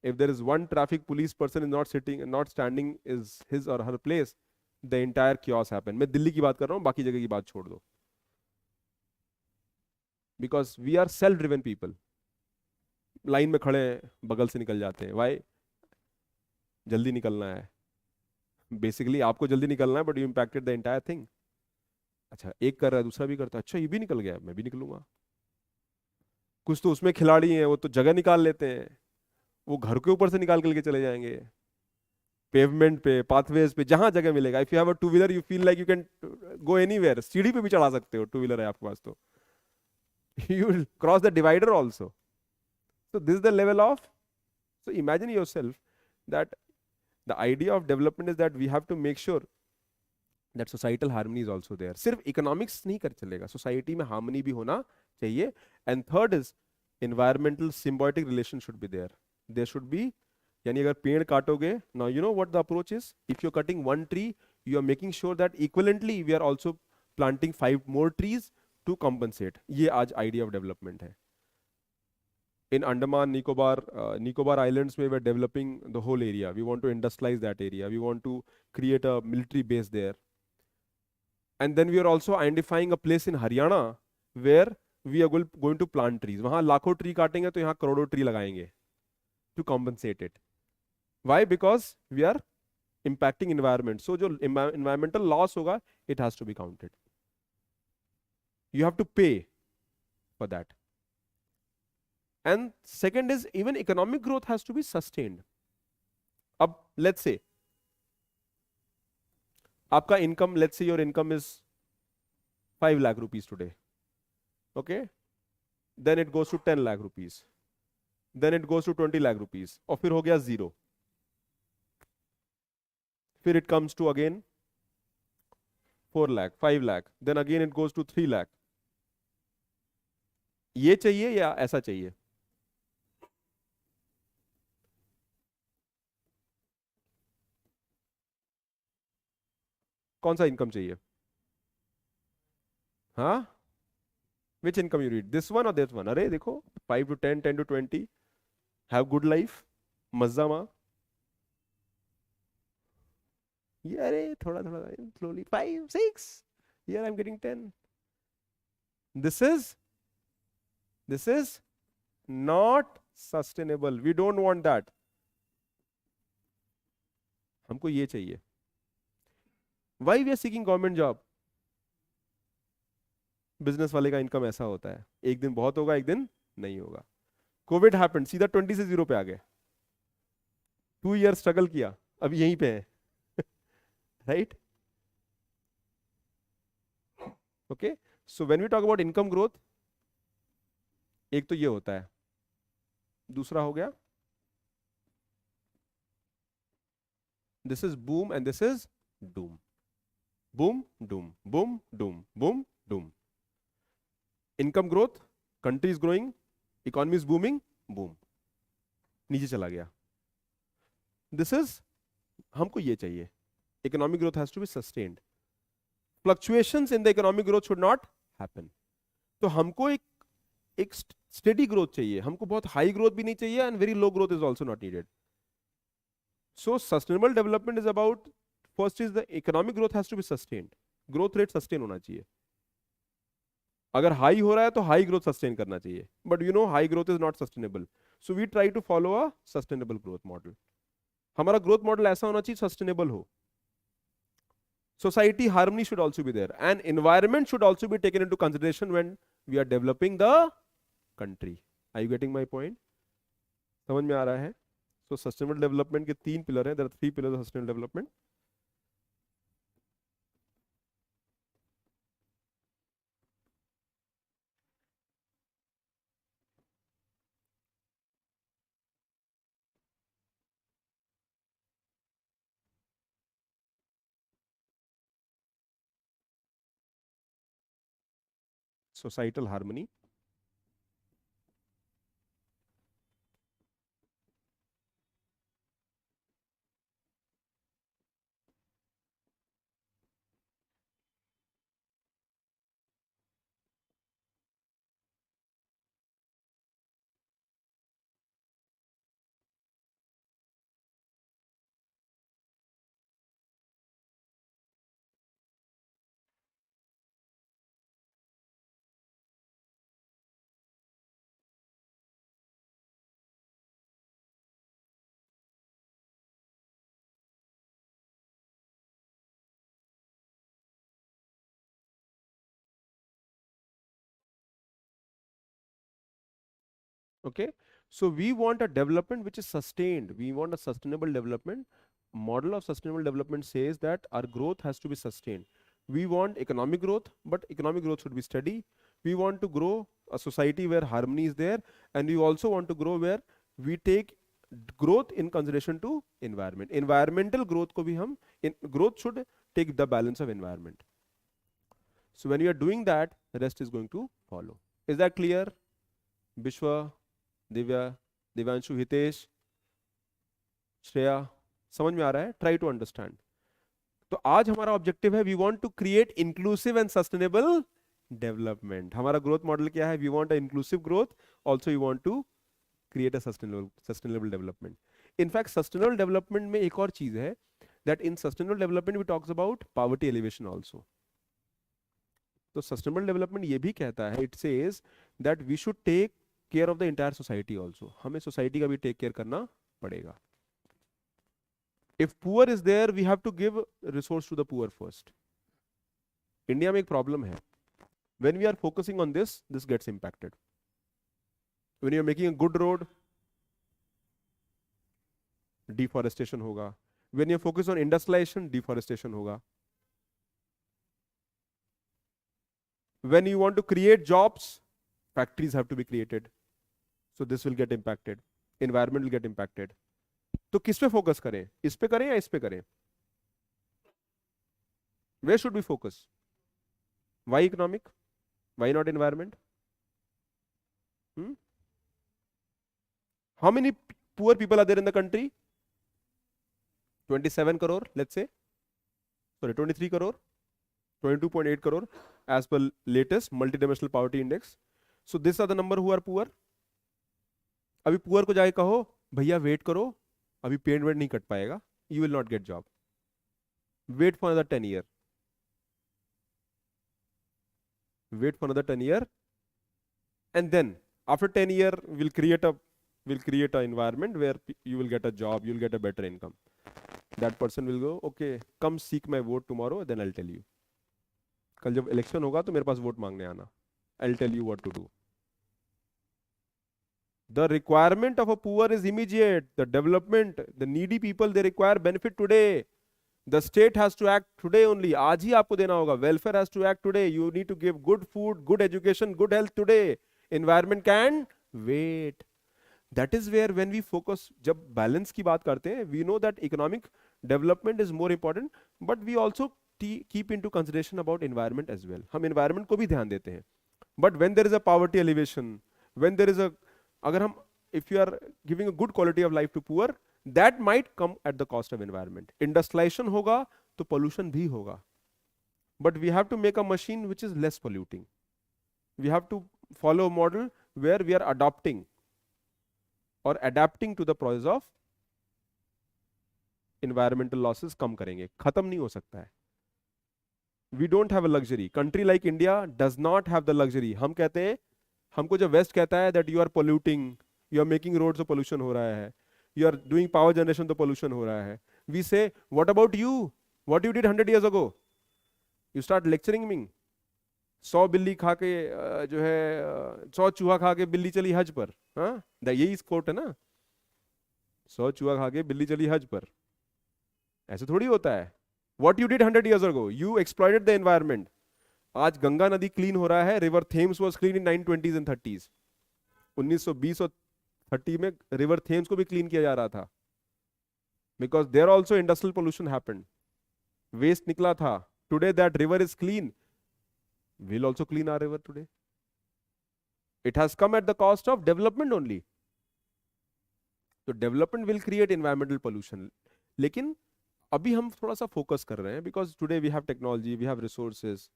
If there is one traffic police person is not sitting and not standing is his or her place, the entire chaos happen. मैं दिल्ली की बात कर रहा हूँ, बाकी जगह की बात छोड़ दो. Because we are self-driven people. Line में खड़े हैं, बगल से निकल जाते हैं. Why? जल्दी निकलना है. Basically आपको जल्दी निकलना है, but you impacted the entire thing. अच्छा, एक कर रहा है, दूसरा भी करता है. अच्छा, ये भी निकल गया, मैं भी निकलूंगा. कुछ तो उसमें खिलाड़ी हैं, वो तो जगह निकाल लेते हैं. वो घर के ऊपर से निकाल के चले जाएंगे. पेवमेंट पे, पाथवेज पे, जहां जगह मिलेगा. If you have a two wheeler, you feel like you can go anywhere. सीढ़ी पे भी चढ़ा सकते हो, टू व्हीलर है आपके पास तो. You will cross the divider also. So this is the level of. So imagine yourself that the idea of development is that we have to make sure that societal harmony is also there. सिर्फ economics नहीं कर चलेगा, society में harmony भी होना चाहिए. And third is environmental symbiotic relation should be there. There should be, यानी अगर पेड़ काटोगे, now you know what the approach is. If you're cutting one tree, you are making sure that equivalently we are also planting 5 more trees to compensate. ये आज idea of development है. In Andaman, Nicobar Islands, we were developing the whole area. We want to industrialize that area. We want to create a military base there. And then we are also identifying a place in Haryana where we are going to plant trees. वहाँ लाखों tree काटेंगे तो यहाँ करोड़ों tree लगाएंगे to compensate it. Why? Because we are impacting environment. So जो environmental loss होगा, it has to be counted. You have to pay for that. And second is even economic growth has to be sustained. अब let's say आपका income, let's say your income is 5 lakh rupees today. Okay? Then it goes to 10 lakh rupees. Then it goes to 20 lakh rupees. और फिर हो गया 0. फिर it comes to again 4 lakh, 5 lakh. Then again it goes to 3 lakh. ये चाहिए या ऐसा चाहिए? कौन सा इनकम चाहिए? हाँ? Which income you read? This one or this one? अरे देखो 5 to 10, 10 to 20. Have good life. मजा मा. ये अरे थोड़ा थोड़ा slowly 5, 6. Here I'm getting 10. This is not sustainable. We don't want that. हमको ये चाहिए. Why we are seeking government job? Business वाले का इनकम ऐसा होता है, एक दिन बहुत होगा, एक दिन नहीं होगा. कोविड हैपेंड, सीधा 20 से 0 पे आ गए. 2 ईयर स्ट्रगल किया, अभी यहीं पे है. Right? Okay, so when we talk about income growth, एक तो ये होता है. दूसरा हो गया this is boom and this is doom. Boom doom, boom doom, boom doom. Income growth country is growing, economy is booming, boom, नीचे चला गया। दिस इज, हमको ये चाहिए, economic growth has to be sustained, fluctuations in the economic growth should not happen. तो हमको एक steady growth चाहिए, हमको बहुत हाई ग्रोथ भी नहीं चाहिए and very low growth is also not needed. So sustainable development is about, first is the economic growth has to be sustained, growth rate sustain होना चाहिए। अगर हाई हो रहा है तो हाई ग्रोथ सस्टेन करना चाहिए, but you know high growth is not sustainable, so we try to follow a sustainable growth model. हमारा ग्रोथ मॉडल ऐसा होना चाहिए सस्टेनेबल हो। Society harmony should also be there, and environment should also be taken into consideration when we are developing the country. Are you getting my point? समझ में आ रहा है? So sustainable development के 3 पिलर हैं, there are 3 pillars of sustainable development. Societal harmony, okay? So we want a development which is sustained, we want a sustainable development. Model of sustainable development says that our growth has to be sustained. We want economic growth, but economic growth should be steady. We want to grow a society where harmony is there, and we also want to grow where we take growth in consideration to environment. Environmental growth ko bhi hum, growth should take the balance of environment. So when you are doing that, the rest is going to follow. Is that clear? Bishwa, Divya, Divyanshu, Hitesh, Shreya, समझ में आ रहा है? Try to understand. तो आज हमारा objective है, we want to create inclusive and sustainable development. हमारा ग्रोथ मॉडल क्या है? We want a inclusive growth, also we want to create a sustainable development. In fact sustainable development में एक और चीज है, that in sustainable development we talks about poverty elevation also. तो sustainable development ये भी कहता है, it says that we should take care of the entire society also, हमें सोसाइटी का भी टेक केयर करना पड़ेगा। If poor is there, we have to give resource to the poor first. India में एक प्रॉब्लम है, when we are focusing on this, this gets impacted. When you are making a good road, deforestation होगा। When you focus on industrialization, deforestation होगा। When you want to create jobs, factories have to be created, so this will get impacted, environment will get impacted. तो किस पे focus करें? इस पे करें या इस पे करें? Where should we focus? Why economic? Why not environment? How many poor people are there in the country? 27 crore, let's say. Sorry, 23 crore, 22.8 crore as per latest multidimensional poverty index. So these are the number who are poor. अभी poor को जाके कहो भैया wait करो, अभी पेड़ wait नहीं cut पाएगा, you will not get job. Wait for another 10 year. Wait for another 10 year, and then after 10 year we'll create a environment where you will get a job, you'll get a better income. That person will go, okay, come seek my vote tomorrow, then I'll tell you. कल जब election होगा तो मेरे पास vote मांगने आना, I'll tell you what to do. The requirement of a poor is immediate. The development, the needy people, they require benefit today. The state has to act today only. आज ही आपको देना होगा. Welfare has to act today. You need to give good food, good education, good health today. Environment can wait. That is where when we focus, जब balance की बात करते हैं, we know that economic development is more important, but we also keep into consideration about environment as well. हम environment को भी ध्यान देते हैं. But when there is a poverty elevation, when there is a, अगर हम, if you are giving a good quality of life to poor, that might come at the cost of environment. Industrialization होगा तो pollution भी होगा. But we have to make a machine which is less polluting. We have to follow a model where we are adopting or adapting to the process of environmental losses. कम करेंगे, खत्म नहीं हो सकता है. We don't have a luxury. Country like India does not have the luxury. हम कहते हैं, हमको जो वेस्ट कहता है that you are polluting, you are making roads, तो pollution हो रहा है, you are doing power generation, तो pollution हो रहा है. We say, what about you? What you did 100 years ago? You start lecturing me. 100 बिल्ली खा के जो है 100 चूहा खा के बिल्ली चली हज पर. हाँ, यही कोट है ना, 100 चूहा खा के बिल्ली चली हज पर. ऐसे थोड़ी होता है. What you did 100 years ago, you exploited the environment. आज गंगा नदी क्लीन हो रहा है. River Thames was clean in 1920s and 30s. 1920 और 30 में रिवर थेम्स को भी क्लीन किया जा रहा था, because there also industrial pollution happened. Waste निकला था. Today that river is clean. We'll also clean our river today. It has come at the cost of development only. So development will create environmental pollution. लेकिन अभी हम थोड़ा सा focus कर रहे हैं because today we have technology, we have resources.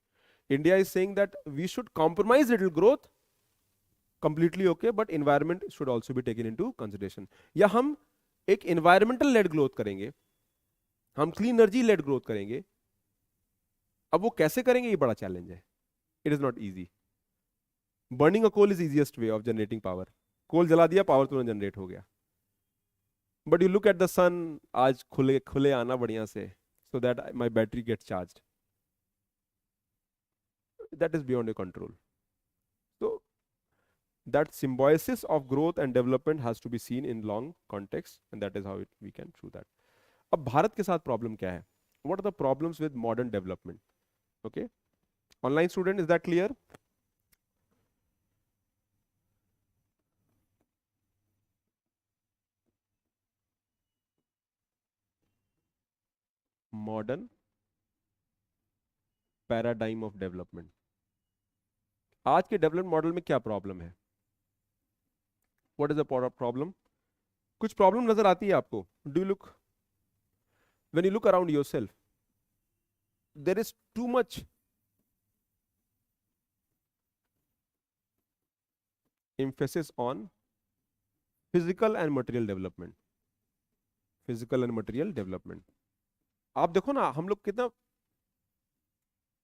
India is saying that we should compromise little growth, completely okay, but environment should also be taken into consideration. या हम एक environmental led growth करेंगे, हम clean energy led growth करेंगे. अब वो कैसे करेंगे, ये बड़ा चैलेंज है. It is not easy. Burning a coal is easiest way of generating power. कोल जला दिया, पावर तुरंत जनरेट हो गया. But you look at the sun, आज खुले खुले आना बढ़िया से, so that my battery gets charged. That is beyond your control. So that symbiosis of growth and development has to be seen in long context, and that is how we can do that. अब भारत के साथ problem क्या है? What are the problems with modern development? Okay. Online student, is that clear? Modern paradigm of development. आज के development model में क्या problem है? What is the problem? कुछ प्रॉब्लम नजर आती है आपको? Do you look, when you look around yourself, there is too much emphasis on physical and material development. Physical and material development. आप देखो ना, हम लोग कितना,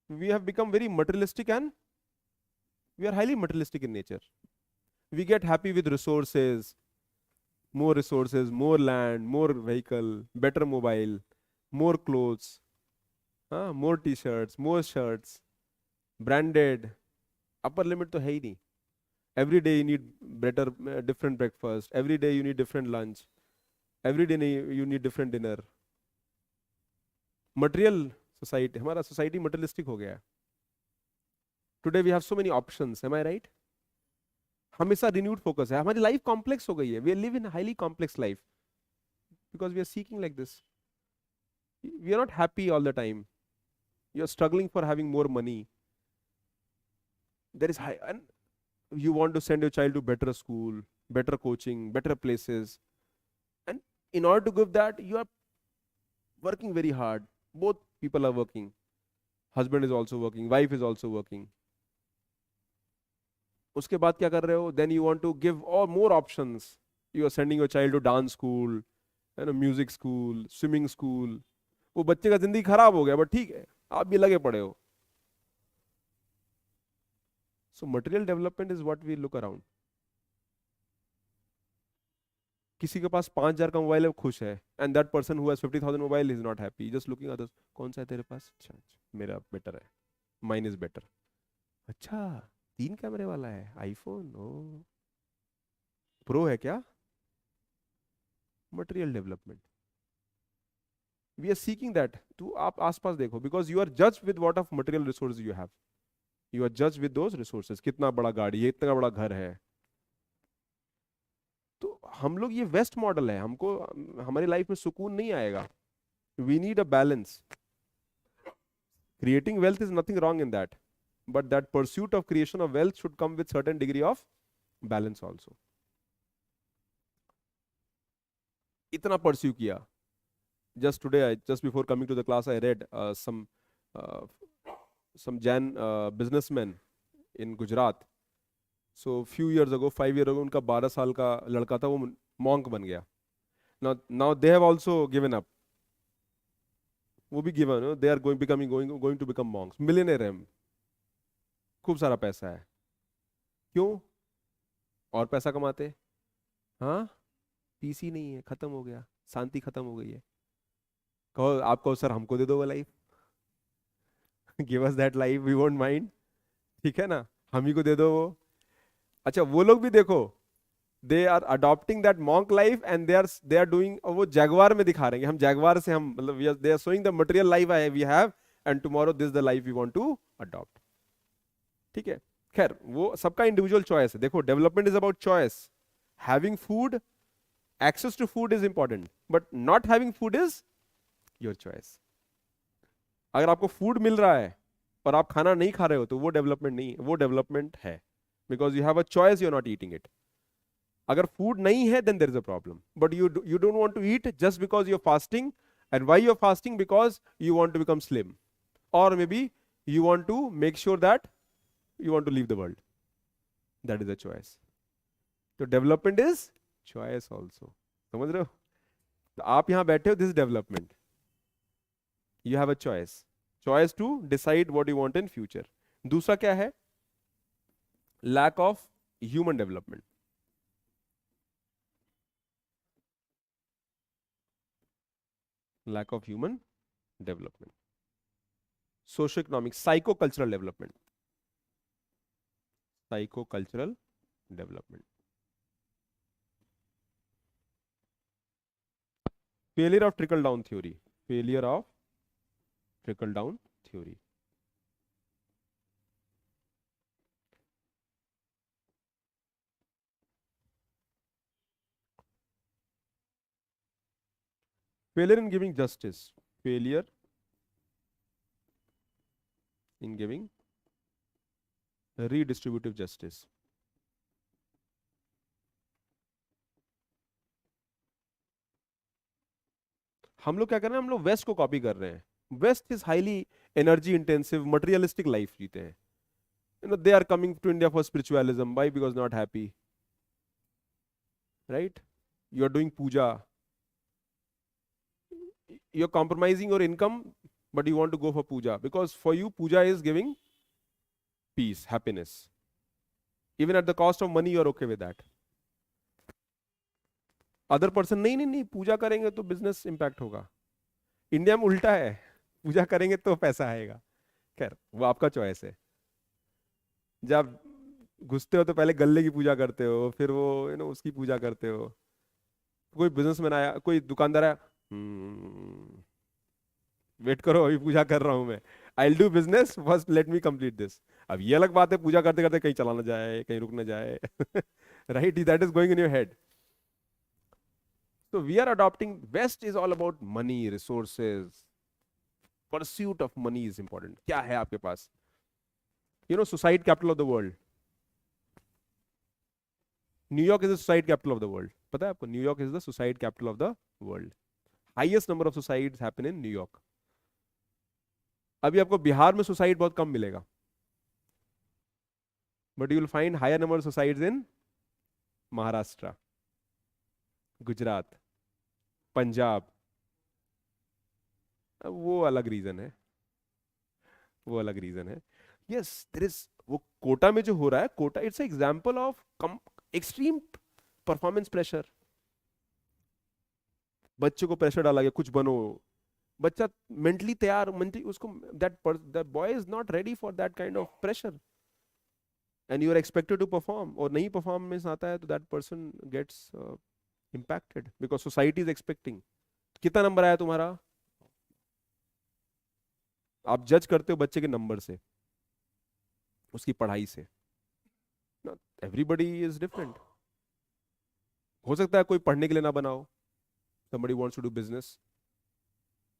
we have become very materialistic and we are highly materialistic in nature. We get happy with resources, more land, more vehicle, better mobile, more clothes, more t-shirts, more shirts, branded. Upper limit तो है ही नहीं. Every day you need better, different breakfast. Every day you need different lunch. Every day you need different dinner. Material society, हमारा society materialistic हो गया है. Today we have so many options. Am I right? हमेशा renewed focus है. हमारी life complex हो गई है. We live in a highly complex life because we are seeking like this. We are not happy all the time. You are struggling for having more money. There is high, and you want to send your child to better school, better coaching, better places. And in order to give that, you are working very hard. Both people are working. Husband is also working, wife is also working. उसके बाद क्या कर रहे हो? Then you want to give all more options. You are sending your child to dance school, music school, swimming school. वो बच्चे का जिंदगी खराब हो गया, but ठीक है, आप भी लगे पड़े हो. So material development is what we look around. किसी के पास 5,000 का मोबाइल है, खुश है, and that person who has 50,000 mobile is not happy. Just looking at others. कौन सा है तेरे पास? अच्छा, मेरा better है. Mine is better. अच्छा, 3 कैमरे वाला है, iPhone. ओ, प्रो है क्या? Material development. We are seeking that. तो आप आसपास देखो, because you are judged with what of material resources you have. You are judged with those resources. कितना बड़ा गाड़ी है, इतना बड़ा घर है. तो हम लोग, ये वेस्ट मॉडल है, हमको हमारी लाइफ में सुकून नहीं आएगा. We need a balance. Creating wealth is nothing wrong in that. but that pursuit of creation of wealth should come with certain degree of balance also. इतना pursue किया. Just today, just before coming to the class, I read some Jain businessmen in Gujarat. So few years ago, 5 years ago, उनका 12 साल का लड़का था, वो monk बन गया. Now they have also given up. वो भी given, they are going to become monks. Millionaire हैं, खूब सारा पैसा है. क्यों? और पैसा कमाते? हाँ, पीसी नहीं है, खत्म हो गया, शांति खत्म हो गई है. कहो, आप कहो सर हमको दे दो वो life, give us that life, we won't mind. ठीक है ना, हम ही को दे दो वो. अच्छा, वो लोग भी देखो, they are adopting that monk life and they are doing, वो जैगवार में दिखा रहे हैं, हम जैगवार से हम मतलब they are showing the material life we have and tomorrow this the life we want to adopt. ठीक है, खैर वो सबका इंडिविजुअल चॉइस है. देखो, development is about choice. Having food, access to food is important, but not having food is your choice. अगर आपको food मिल रहा है और आप खाना नहीं खा रहे हो तो वो डेवलपमेंट नहीं, वो डेवलपमेंट है, because you have a choice, you are not eating it. अगर फूड नहीं है then there is a problem, but you don't want to eat just because you are fasting. And why you are fasting? Because you want to become slim, or maybe you want to make sure that you want to leave the world. That is a choice. So development is choice also. समझ रहे हो? तो आप यहां बैठे हो, this is development. You have a choice. Choice to decide what you want in future. दूसरा क्या है? Lack of human development. Lack of human development. Socio-economic, psycho-cultural development. Psycho-cultural development. Failure of trickle-down theory. Failure of trickle-down theory. Failure in giving justice. Failure in giving redistributive justice. हम लोग क्या कर रहे हैं? हम लोग वेस्ट को copy कर रहे हैं. West is highly energy intensive, materialistic life जीते हैं. You know, they are coming to India for spiritualism. Why? Because not happy. Right? You are doing puja. You are compromising your income, but you want to go for puja. Because for you, puja is giving peace, happiness. Even at the cost of money, you are okay with that. Other person, नहीं, पूजा करेंगे तो business impact होगा. India में उल्टा है, पूजा करेंगे तो पैसा आएगा. खैर, वो आपका चॉइस है. जब घुसते हो तो पहले गल्ले की पूजा करते हो, फिर वो उसकी पूजा करते हो. कोई बिजनेसमैन आया, कोई दुकानदार आया, वेट करो अभी पूजा कर रहा हूं मैं, I will do business first, let me complete this. अब ये अलग बात है, पूजा करते करते कहीं चला ना जाए, कहीं रुक ना जाए. Right, that is going in your head. So we are adopting, West is all about money, resources, pursuit of money is important. क्या है आपके पास? You know, suicide capital of the world. New York is the suicide capital of the world. पता है आपको? New York is the suicide capital of the world. Highest number of suicides happen in New York. अभी आपको बिहार में suicide बहुत कम मिलेगा, but you will find higher number of suicides in Maharashtra, Gujarat, Punjab. वो अलग रीजन है, वो अलग रीजन है. यस, देयर इज, वो कोटा में जो हो रहा है, Kota it's example of extreme performance pressure. बच्चे को प्रेशर डाला गया, कुछ बनो. बच्चा मेंटली तैयार, मेंटली उसको, that boy is not ready for that kind of pressure, and you are expected to perform. और नहीं परफॉर्मेंस आता है तो that person gets impacted because society is expecting. कितना नंबर आया तुम्हारा? आप जज करते हो बच्चे के नंबर से, उसकी पढ़ाई से. Everybody is different. हो सकता है कोई पढ़ने के लिए ना बनाओ. Somebody wants to do business.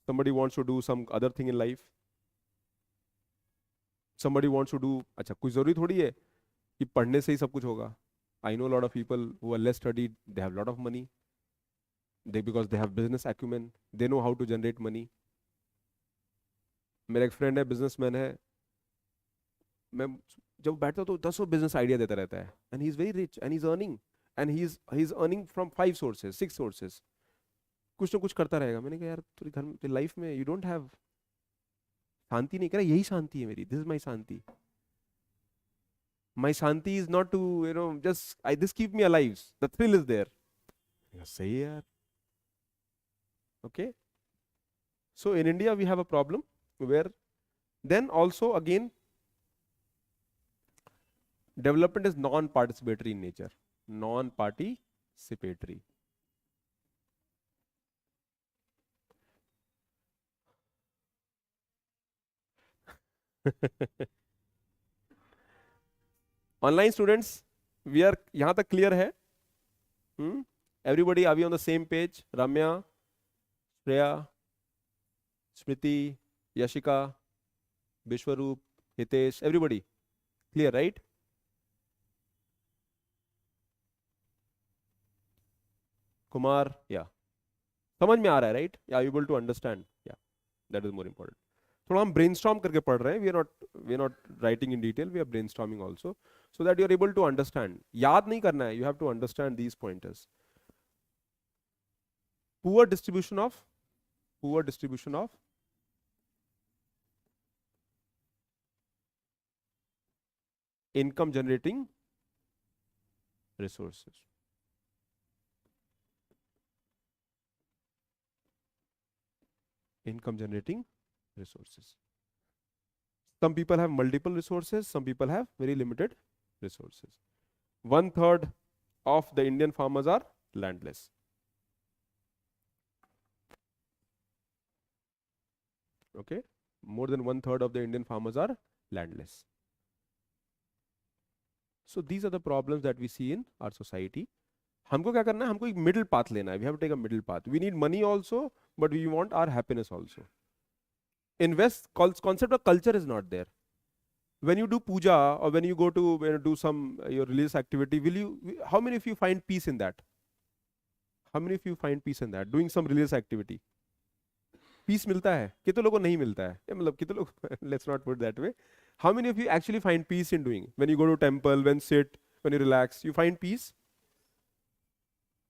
Somebody wants to do some other thing in life. somebody wants to do, अच्छा कोई जरूरी थोड़ी है कि पढ़ने से ही सब कुछ होगा. I know a lot of people who are less studied, they have a lot of money, because they have business acumen, they know how to generate money. मेरा एक फ्रेंड है, बिजनेसमैन है, मैं जब बैठता हूँ तो 10 बिजनेस आइडिया देता रहता है, and he is very rich and he is earning, and he is earning from 5 sources 6 sources, कुछ ना कुछ करता रहेगा. मैंने कहा यार तेरे घर में लाइफ में यू डोंट हैव शांति नहीं. कह रहा यही शांति है मेरी, this is my shanti. My shanti is not to you know just I this keep me alive, the thrill is there. सही है यार. Okay, so in India we have a problem where then also again development is non-participatory in nature, non-participatory. Online students, we are यहाँ तक clear है? Everybody, are we on the same page? Ramya, Shreya, Smriti, Yashika, Vishwaroop, Hitesh, everybody clear, right? Kumar, yeah, समझ में आ रहा है, right? Yeah, you able to understand? Yeah, that is more important. थोड़ा हम brainstorm करके पढ़ रहे हैं. We are not writing in detail. We are brainstorming also, so that you are able to understand. याद नहीं करना है. You have to understand these pointers. Poor distribution of income generating resources. Income generating resources. Some people have multiple resources, some people have very limited resources. 1/3 of the Indian farmers are landless. Okay, more than 1/3 of the Indian farmers are landless. So these are the problems that we see in our society. हमको क्या करना है? हमको एक middle path लेना है. We have to take a middle path. We need money also, but we want our happiness also. Invest concept of culture is not there. When you do puja or when you go to do some your religious activity, how many of you find peace in that? How many of you find peace in that? Doing some religious activity. Peace मिलता है? कितने लोगों को नहीं मिलता है? मतलब कितने लोग, let's not put that way. How many of you actually find peace in doing? When you go to temple, when you relax, you find peace?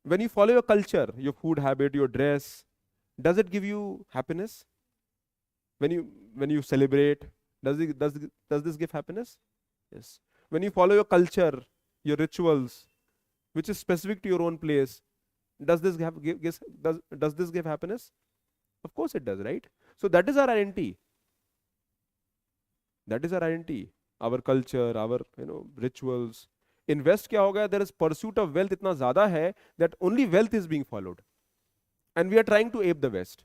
When you follow your culture, your food habit, your dress, does it give you happiness? When you celebrate, does this give happiness? Yes. When you follow your culture, your rituals, which is specific to your own place, does this give happiness? Of course it does, right? So that is our identity. That is our identity. Our culture, our rituals. Invest क्या होगा? There is pursuit of wealth इतना ज़्यादा है that only wealth is being followed, and we are trying to ape the West.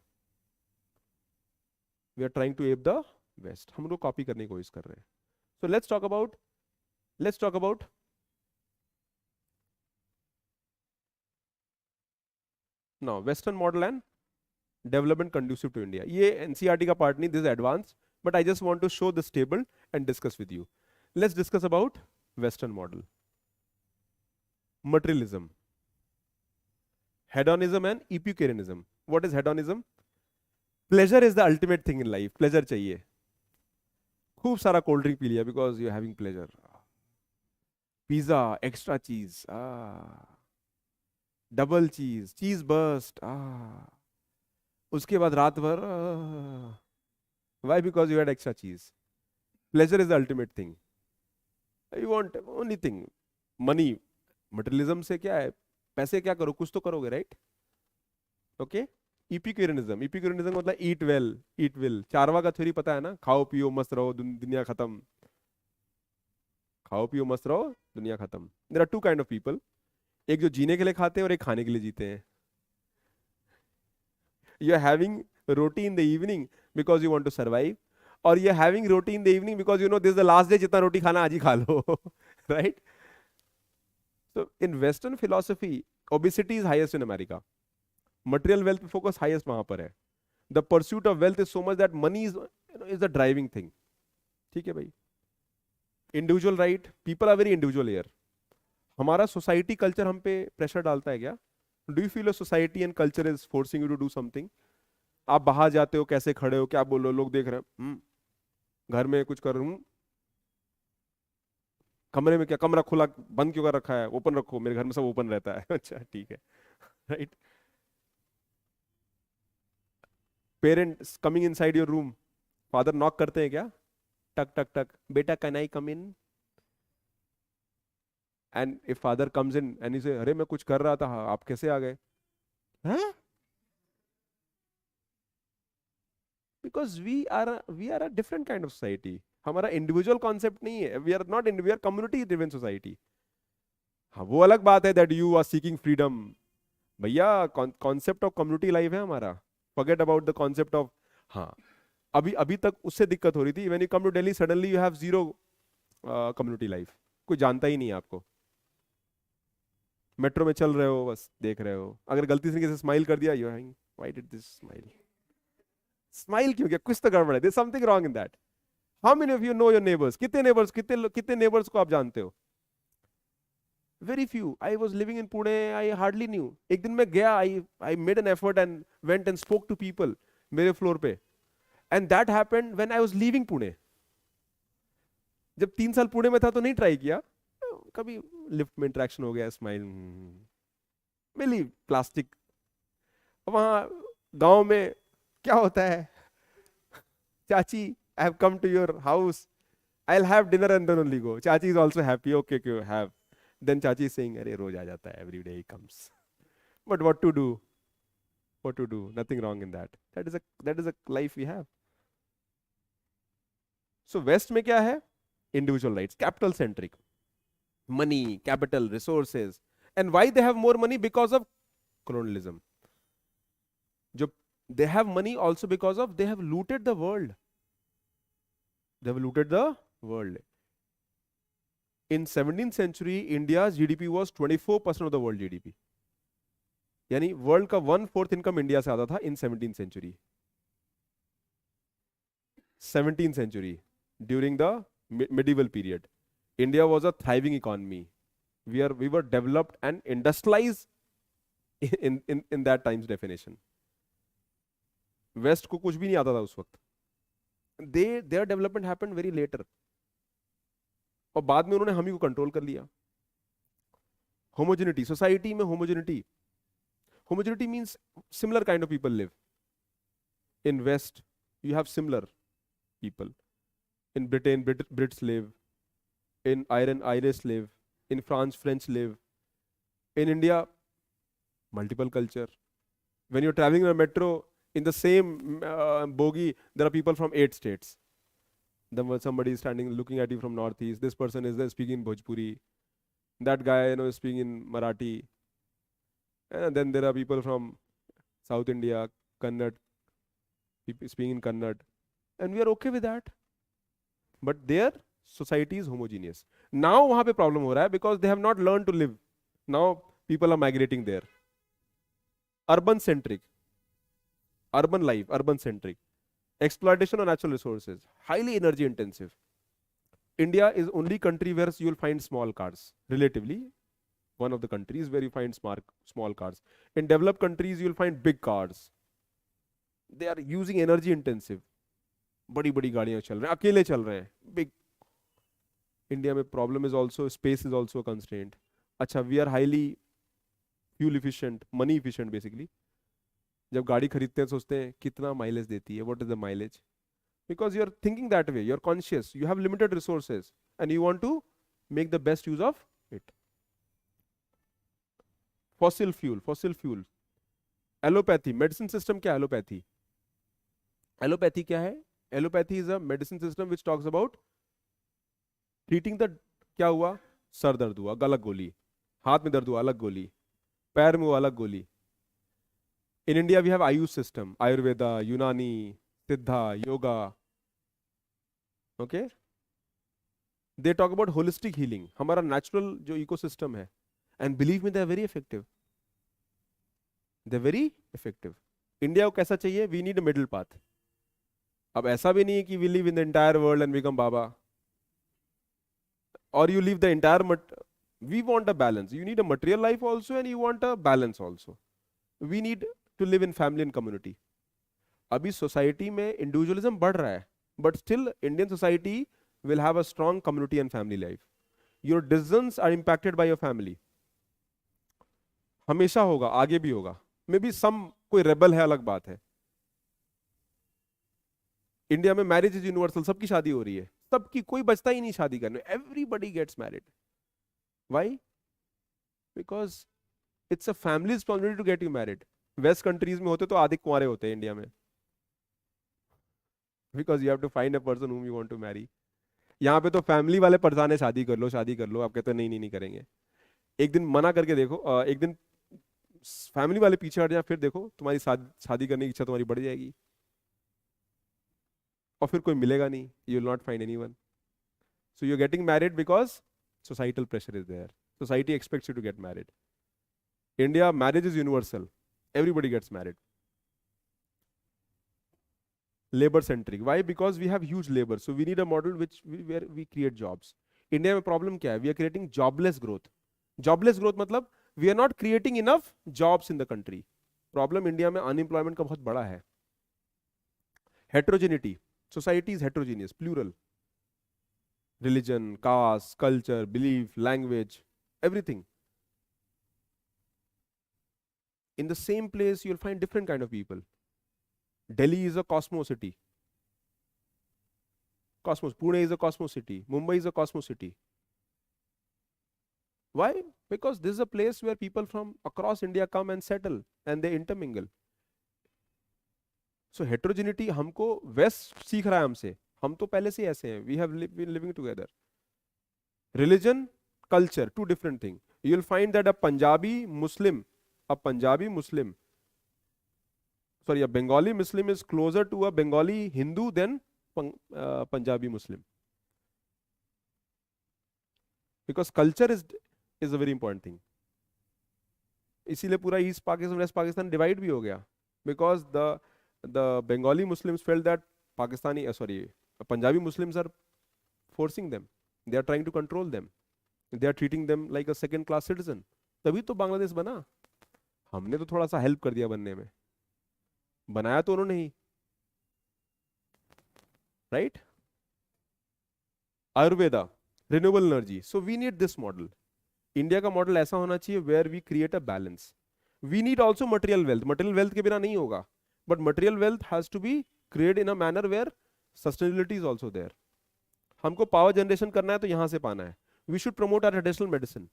We are trying to ape the West. हम लोग copy करने की कोशिश कर रहे हैं. So let's talk about now Western model and development conducive to India. ये NCERT का part नहीं, this is advanced, but I just want to show this table and discuss with you. Let's discuss about Western model. Materialism, hedonism and epicureanism. What is hedonism? Pleasure is the ultimate thing in life. Pleasure चाहिए. खूब सारा cold drink P लिया because you are having pleasure. Pizza, extra cheese, double cheese, cheese burst, उसके बाद रात भर why? Because you had extra cheese. Pleasure is the ultimate thing. You want only thing. Money. Materialism से क्या है? पैसे क्या करो? कुछ तो करोगे, right? Okay? Epicureanism मतलब eat well, eat will. चारवा का थ्योरी पता है ना? खाओ पियो मस्त रहो, दुनिया खत्म. खाओ पियो मस्त रहो, दुनिया खत्म. There are two kind of people. एक जो जीने के लिए खाते हैं और एक खाने के लिए जीते हैं. You are having roti in the evening because you want to survive, or you are having roti in the evening because you know this is the last day, जितना रोटी खाना आज ही खा लो. Right? So in Western philosophy, obesity is highest in America. Material wealth focus highest वहां पर है. The pursuit of wealth is so much that money is the driving thing. ठीक है भाई. Individual right, people are very individual here. हमारा society culture हम पे pressure डालता है क्या? Do you feel a society and culture is forcing you to do something? आप बाहर जाते हो, कैसे खड़े हो, क्या बोल रहे हो, लोग देख रहे हैं. घर में कुछ कर रहा हूँ, कमरे में क्या, कमरा खुला बंद क्यों कर रखा है, ओपन रखो, मेरे घर में सब ओपन रहता है. अच्छा ठीक है. Right. Parents coming inside your room, father knock करते हैं क्या? टक टक टक, बेटा can I come in? And if father comes in and से, अरे मैं कुछ कर रहा था, हाँ, आप कैसे आ गए? हैं? Because we are a different kind of society. हमारा इंडिविजुअल कॉन्सेप्ट नहीं है. We are community driven society. हाँ वो अलग बात है that you are seeking freedom. भैया कॉन्सेप्ट ऑफ कम्युनिटी लाइफ है हमारा. Forget about the concept of. हाँ अभी अभी तक उससे दिक्कत हो रही थी. When you come to Delhi suddenly you have zero community life. कोई जानता ही नहीं है आपको. मेट्रो में चल रहे हो, बस देख रहे हो, अगर गलती से किसी से स्माइल कर दिया, you are why did this smile? Smile क्यों किया? कुछ तो गड़बड़ है. There something wrong in that. How many of you know your neighbours? कितने नेबर्स को आप जानते हो? Very few. I was living in Pune, I hardly knew. एक दिन मैं गया, I made an effort and went and spoke to people मेरे फ्लोर पे. And that happened when I was leaving Pune. जब 3 साल पुणे में था तो नहीं ट्राई किया. कभी लिफ्ट में इंटरेक्शन हो गया, स्माइल मिली, प्लास्टिक. वहां गांव में क्या होता है, chachi I have come to your house, I will have dinner and then only go. Chachi is also happy, okay okay have. Then chachi is saying, अरे रोज आ जाता है, एवरी डे ही comes. But what to do, nothing wrong in that. That is a life we have. So west में क्या है? Individual rights, capital centric, money, capital, resources. And why they have more money? Because of colonialism. जो they have money also because of they have looted the world. They have looted the world. In 17th century, India's GDP was 24% of the world GDP. यानी world का 1/4 income India से आता था इन 17th century. 17th century, during the medieval period, India was a thriving economy. We were developed and industrialized in that time's definition. West को कुछ भी नहीं आता था उस वक्त. There development happened very later. और बाद में उन्होंने हम ही को कंट्रोल कर लिया. होमोजेनिटी, सोसाइटी में homogeneity. Homogeneity means similar kind of people live. In West you have similar people. In Britain Brits live. In Ireland Irish live. In France French live. In India multiple culture. When you're traveling in a metro, in the same bogie, there are people from 8 states. Then somebody is standing looking at you from northeast. This person is there speaking Bhojpuri. That guy, is speaking in Marathi. And then there are people from South India, Kannada, people speaking in Kannada. And we are okay with that. But their society is homogeneous. Now वहाँ पे problem हो रहा है because they have not learned to live. Now people are migrating there. Urban centric, urban life, urban centric, exploitation of natural resources, highly energy intensive. India is only country where you will find small cars, relatively one of the countries where you find small cars. In developed countries you will find big cars. They are using energy intensive. बड़ी बड़ी गाड़ियां चल रहे हैं, अकेले चल रहे हैं, big. India में problem is also space is also a constraint. अच्छा, we are highly fuel efficient, money efficient basically. जब गाड़ी खरीदते हैं सोचते हैं कितना माइलेज देती है, what is the mileage? Because you are thinking that way, you are conscious, you have limited resources and you want to make the best use of it. Fossil fuel. Allopathy, medicine system क्या है? Allopathy क्या है? Allopathy is a medicine system which talks about treating the, क्या हुआ, sir दर्द हुआ, अलग गोली. हाथ में दर्द हुआ, अलग गोली. पैर में वो अलग गोली. In India we have AYUSH system, Ayurveda, Unani, Siddha, yoga. Okay, they talk about holistic healing. हमारा नेचुरल जो इकोसिस्टम है, and believe me they are very effective. India को कैसा चाहिए? We need a middle path. अब ऐसा भी नहीं है कि we live in the entire world and become baba. or you leave the entire we want a balance. You need a material life also and you want a balance also. We need to live in family and community. अभी society में individualism बढ़ रहा है, but still Indian society will have a strong community and family life. Your decisions are impacted by your family. हमेशा होगा, आगे भी होगा. मे बी सम कोई रेबल है, अलग बात है. इंडिया में मैरिज इज यूनिवर्सल, सबकी शादी हो रही है, सबकी, कोई बचता ही नहीं शादी करने. Everybody gets married. Why? Because it's a family responsibility to get you married. West countries में होते तो आधे कुंवारे होते हैं, इंडिया में because you have to find a person whom you want to marry. यहाँ पे तो फैमिली वाले परेशान है, शादी कर लो शादी कर लो. आप कहते हो नहीं नहीं नहीं करेंगे. एक दिन मना करके देखो, एक दिन फैमिली वाले पीछे हट जाए, फिर देखो तुम्हारी शादी करने की इच्छा तुम्हारी बढ़ जाएगी, और फिर कोई मिलेगा नहीं. You will not find anyone. So you are getting married because societal pressure is there. Society expects you to get married. India, marriage is universal. Everybody gets married. Labor centric. Why? Because we have huge labor. So we need a model where we create jobs. India में problem क्या है? We are creating jobless growth. Jobless growth मतलब we are not creating enough jobs in the country. Problem India में unemployment का बहुत बड़ा है. Heterogeneity. Society is heterogeneous, plural. Religion, caste, culture, belief, language, everything. In the same place, you'll find different kind of people. Delhi is a cosmo city. Cosmos. Pune is a cosmo city. Mumbai is a cosmo city. Why? Because this is a place where people from across India come and settle and they intermingle. So heterogeneity हमको West सीख रहा है हमसे. हम तो पहले से ऐसे हैं. We have been living together. Religion, culture, two different things. You will find that a Bengali Muslim is closer to a Bengali Hindu than Punjabi Muslim. Because culture is a very important thing. इसीलिए पूरा East Pakistan West Pakistan divide भी हो गया. Because the Bengali Muslims felt that Punjabi Muslims are forcing them. They are trying to control them. They are treating them like a second class citizen. तभी तो बांग्लादेश बना. हमने तो थोड़ा सा हेल्प कर दिया बनने में, बनाया तो उन्होंने ही. Right? Ayurveda, renewable energy. So we need this model. India का मॉडल ऐसा होना चाहिए where we create a balance. We need also material wealth. Material wealth के बिना नहीं होगा, but material wealth has to be created in a manner where sustainability is also there. हमको power generation करना है तो यहां से पाना है. We should promote our traditional medicine.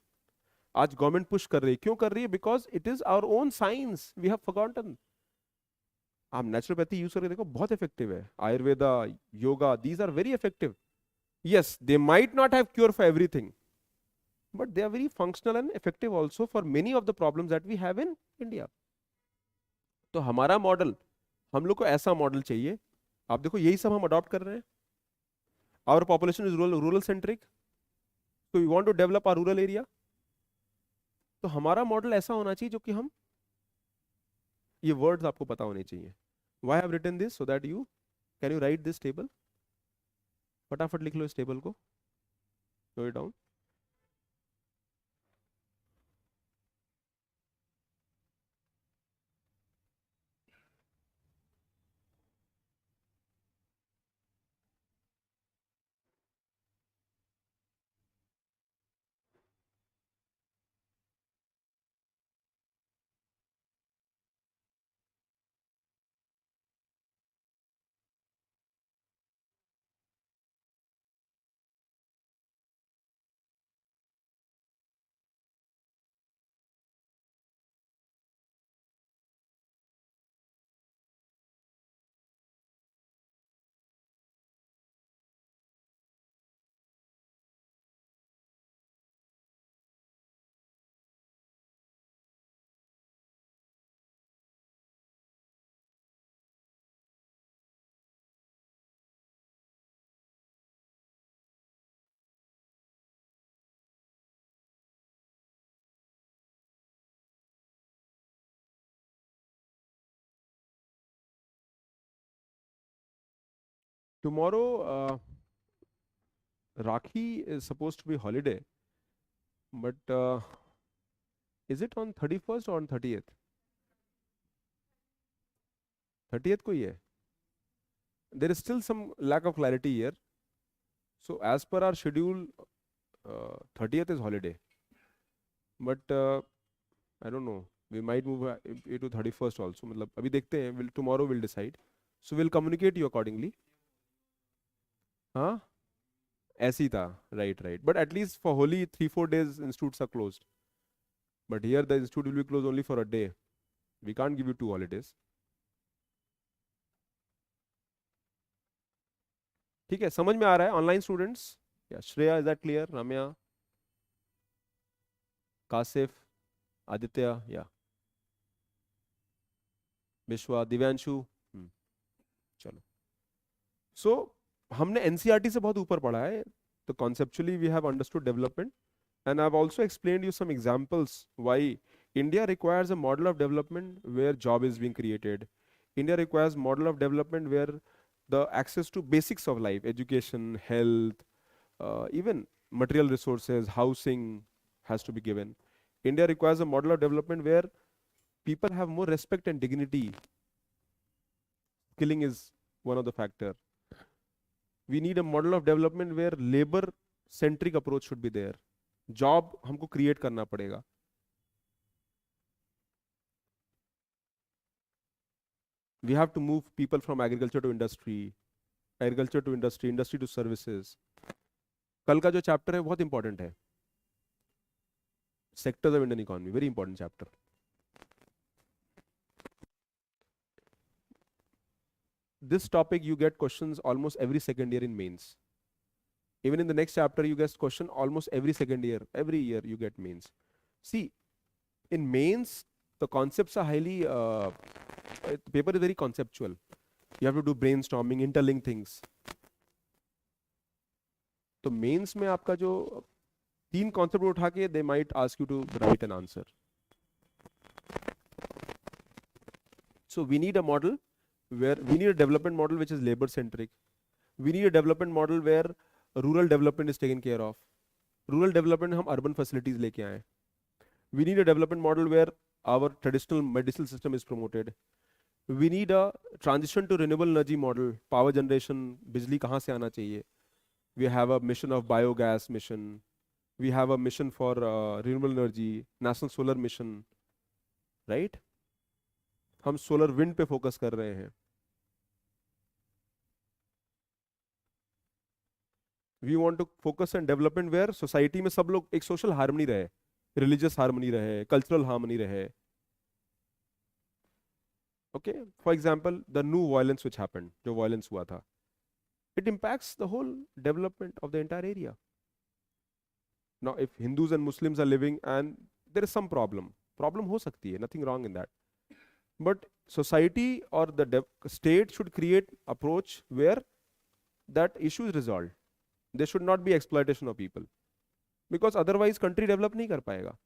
आज गवर्नमेंट पुश कर रही है. क्यों कर रही है? Because it is our own science. We have forgotten. आप नेचुरोपैथी यूज करके देखो, बहुत इफेक्टिव है. Ayurveda, yoga, these are very effective. yes, they might not have cure for everything, but they are very functional and effective also for many of the problems that we have in India. तो हमारा model, हम लोग को ऐसा model चाहिए. आप देखो यही सब हम अडॉप्ट कर रहे हैं. Our population is rural centric, so we want to develop our rural area. तो हमारा मॉडल ऐसा होना चाहिए जो कि हम, ये वर्ड्स आपको पता होने चाहिए. Why I have written this? So that you can you write this table. फटाफट लिख लो इस टेबल को. Note it down. Tomorrow, Rakhi is supposed to be holiday, but is it on 31st or on 30th? 30th को ही है. There is still some lack of clarity here. So as per our schedule, 30th is holiday. But I don't know. We might move it to 31st also. मतलब अभी देखते हैं. Tomorrow we'll decide. So we'll communicate you accordingly. हाँ ऐसे ही था. Right. But at least for Holi 3-4 days institutes are closed. But here the institute will be closed only for a day. We can't give you 2 holidays. ठीक है, समझ में आ रहा है ऑनलाइन स्टूडेंट्स? या श्रेया, इज दैट क्लियर? रम्या, कासिफ, आदित्य, या विश्वा, दिव्यांशु. चलो. सो हमने एनसीईआरटी से बहुत ऊपर पढ़ा है. तो conceptually we have understood development, and I have also explained you some examples why India requires a model of development where job is being created. India requires model of development where the access to basics of life, education, health, even material resources, housing has to be given. India requires a model of development where people have more respect and dignity. Skilling is one of the factor. We need a model of development where labor centric approach should be there. Job हमको create करना पड़ेगा. We have to move people from agriculture to industry, industry to services. कल का जो chapter है बहुत important है. Sectors of Indian economy, very important chapter. This topic you get questions almost every second year in mains. Even in the next chapter you get question almost every second year. Every year you get mains. See, in mains the concepts are highly the paper is very conceptual. You have to do brainstorming, interlink things. तो mains में आपका जो 3 concept उठा के they might ask you to write an answer. So we need a model where we need a development model which is labor centric. We need a development model where rural development is taken care of. Rural development हम urban facilities लेके आए. We need a development model where our traditional medicinal system is promoted. We need a transition to renewable energy model. Power generation, बिजली कहाँ से आना चाहिए? We have a mission of biogas mission. We have a mission for renewable energy, national solar mission, right? हम solar wind पे focus कर रहे हैं. We want to focus on development where society में सब लोग एक social harmony रहे, religious harmony रहे, cultural harmony रहे. Okay, for example, the new violence which happened, जो violence हुआ था, it impacts the whole development of the entire area. Now, if Hindus and Muslims are living and there is some problem हो सकती है, nothing wrong in that. But society or the state should create approach where that issue is resolved. There should not be exploitation of people, because otherwise country develop नहीं कर पाएगा.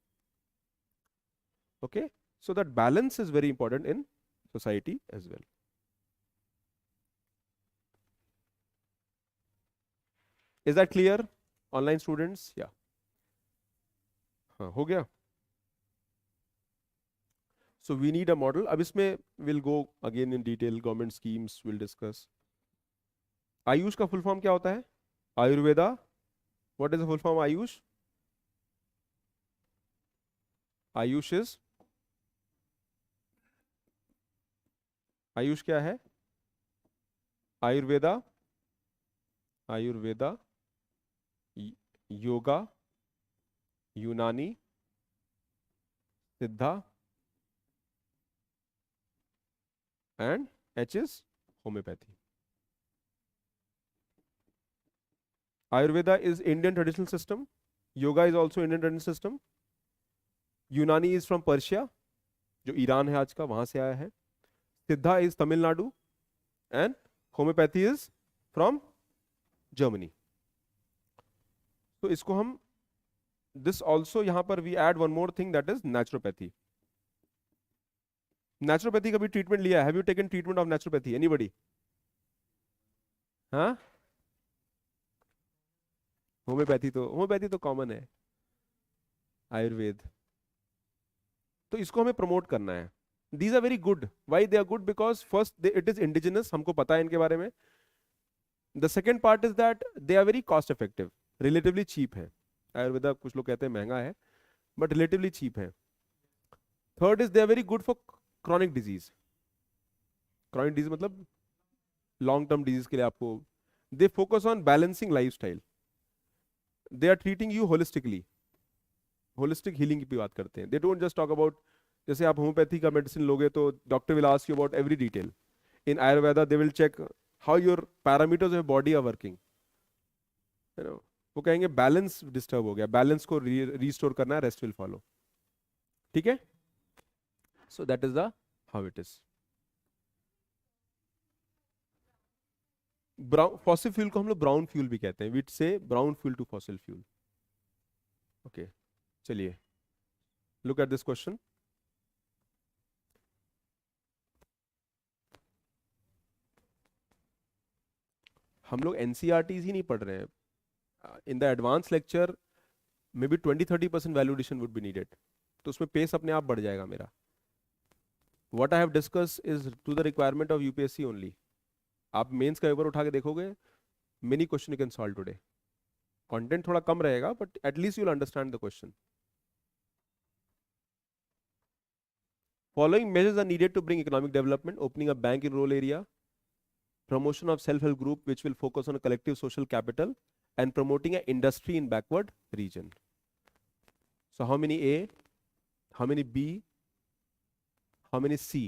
Okay, so that balance is very important in society as well. Is that clear, online students? Yeah. हाँ हो गया. So we need a model. अब इसमें we'll go again in detail. Government schemes we'll discuss. Ayush का full form क्या होता है? Ayurveda. What is the full form Ayush? Ayush is Ayush क्या है? आयुर्वेदा, आयुर्वेदा, योगा, यूनानी, सिद्धा, and H is homeopathy. Ayurveda is Indian traditional system. Yoga is also Indian traditional system. यूनानी is from Persia, जो ईरान है आज का, वहां से आया है. सिद्धा is Tamil Nadu, and homeopathy is from Germany. तो इसको हम this also यहाँ पर we add one more thing, that is naturopathy. Naturopathy का भी ट्रीटमेंट लिया है. Have you taken treatment of naturopathy? Anybody? हाँ? होम्योपैथी तो कॉमन है, आयुर्वेद। तो इसको हमें प्रमोट करना है। These are very good. Why they are good? Because first it is indigenous, हमको पता है इनके बारे में। The second part is that they are very cost effective, relatively cheap है। आयुर्वेदा कुछ लोग कहते हैं महंगा है, बट रिलेटिवली चीप है। Third is they are very good for chronic disease. Chronic disease मतलब लॉन्ग टर्म डिजीज के लिए आपको, they focus on balancing life style, they are treating you holistically, holistic healing की बात करते हैं। They don't just talk about, जैसे आप होम्योपैथी का मेडिसिन लोगे तो doctor will ask you about every detail. In Ayurveda they will check how your parameters of body are working, you know. वो कहेंगे बैलेंस डिस्टर्ब हो गया, बैलेंस को रीस्टोर करना है, रेस्ट विल फॉलो। ठीक है, so that is the how it is. Brown fossil fuel को हम लोग ब्राउन फ्यूल भी कहते हैं, विच से brown fuel to fossil fuel. Okay, चलिए लुक एट दिस क्वेश्चन। हम लोग एनसीईआरटीज ही नहीं पढ़ रहे हैं। In the advance lecture may be 20-30% value addition would be needed, तो उसमें पेस अपने आप बढ़ जाएगा मेरा। What I have discuss is to the requirement of UPSC only. आप मेंस का पेपर उठा के देखोगे, many question you can solve today. Content थोड़ा कम रहेगा, but at least you will understand the question. Following measures are needed to bring economic development: opening a bank in rural area, promotion of self-help group which will focus on a collective social capital, and promoting an industry in backward region. So how many A, how many B, how many C?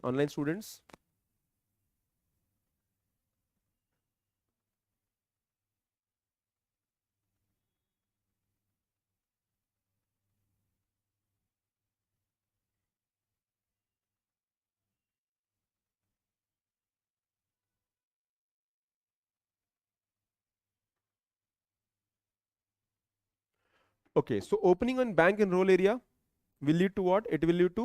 Online students? Okay, so opening a bank in rural area will lead to what? It will lead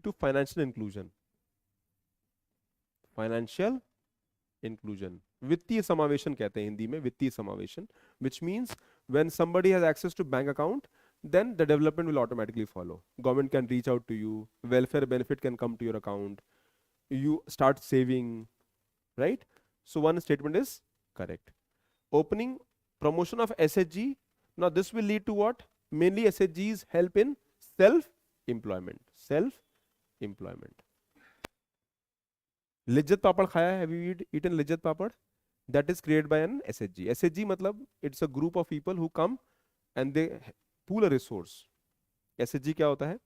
to financial inclusion. Financial inclusion. वित्तीय समावेशन कहते हैं हिंदी में, वित्तीय समावेशन, which means when somebody has access to bank account, then the development will automatically follow. Government can reach out to you, welfare benefit can come to your account, you start saving, right? So one statement is correct. Opening, promotion of SHG. Now this will lead to what? Mainly SHGs help in self-employment. Self-employment. Lijjat पापड़ खाया है? Have you eaten Lijjat papad? That is created by an SHG. SHG मतलब it's a group of people who come and they pool a resource. SHG क्या होता है?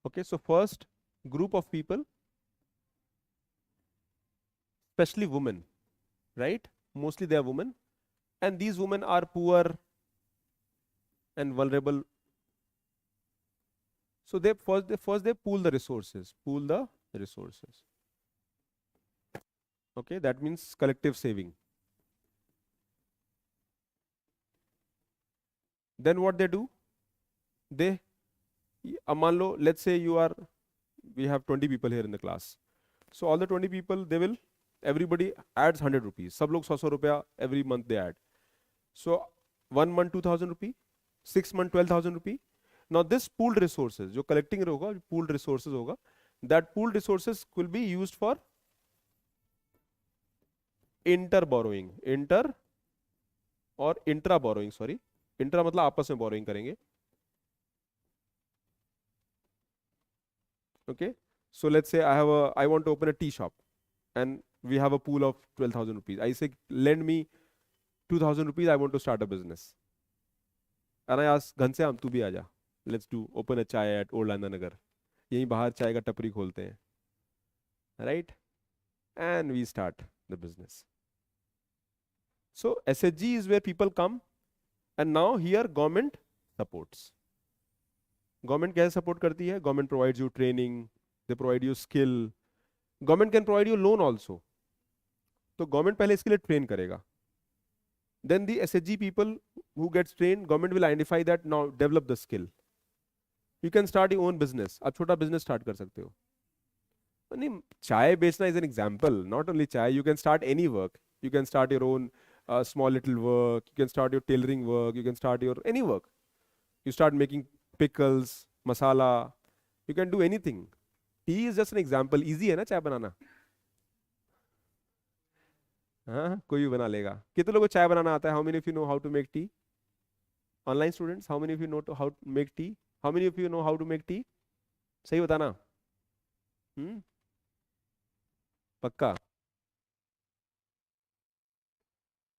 Okay, so first group of people, especially women, right? Mostly they are women, and these women are poor and vulnerable. So they first pool the resources. Okay, that means collective saving. Then what they do? They, मान लो, let's say we have 20 people here in the class. So all the 20 people, everybody adds 100 rupees. सब लोग 100 रुपया every month they add. So 1 month 2000 rupee, 6 month 12,000 rupee. Now this pooled resources, जो collecting होगा, pooled resources होगा, that pooled resources will be used for inter borrowing, inter और intra borrowing, sorry, intra मतलब आपस में borrowing करेंगे. Okay, so let's say I want to open a tea shop and we have a pool of 12,000 rupees. I say lend me 2,000 rupees, I want to start a business. And I ask Ghanshyam तू भी आजा, let's do open a chai at Old Nanda Nagar. यहीं बाहर चाय का टपरी खोलते हैं, right? And we start the business. So SHG is where people come, and now here government supports. Government कैसे support करती है? Government provides you training, they provide you skill. Government can provide you loan also. तो government पहले इसके लिए train करेगा. Then the SHG people who gets trained, government will identify that now develop the skill. You can start your own business. आप छोटा business start कर सकते हो. नहीं, चाय बेचना is an example. Not only चाय, you can start any work. You can start your own small little work. You can start your tailoring work. You can start your any work. You start making pickles, masala. You can do anything. Tea is just an example. Easy है ना चाय बनाना. हाँ, कोई भी बना लेगा. कितने लोगों को चाय बनाना आता है? How many of you know how to make tea? Online students, how many of you know how to make tea? How many of you know how to make tea? सही बताना. पक्का.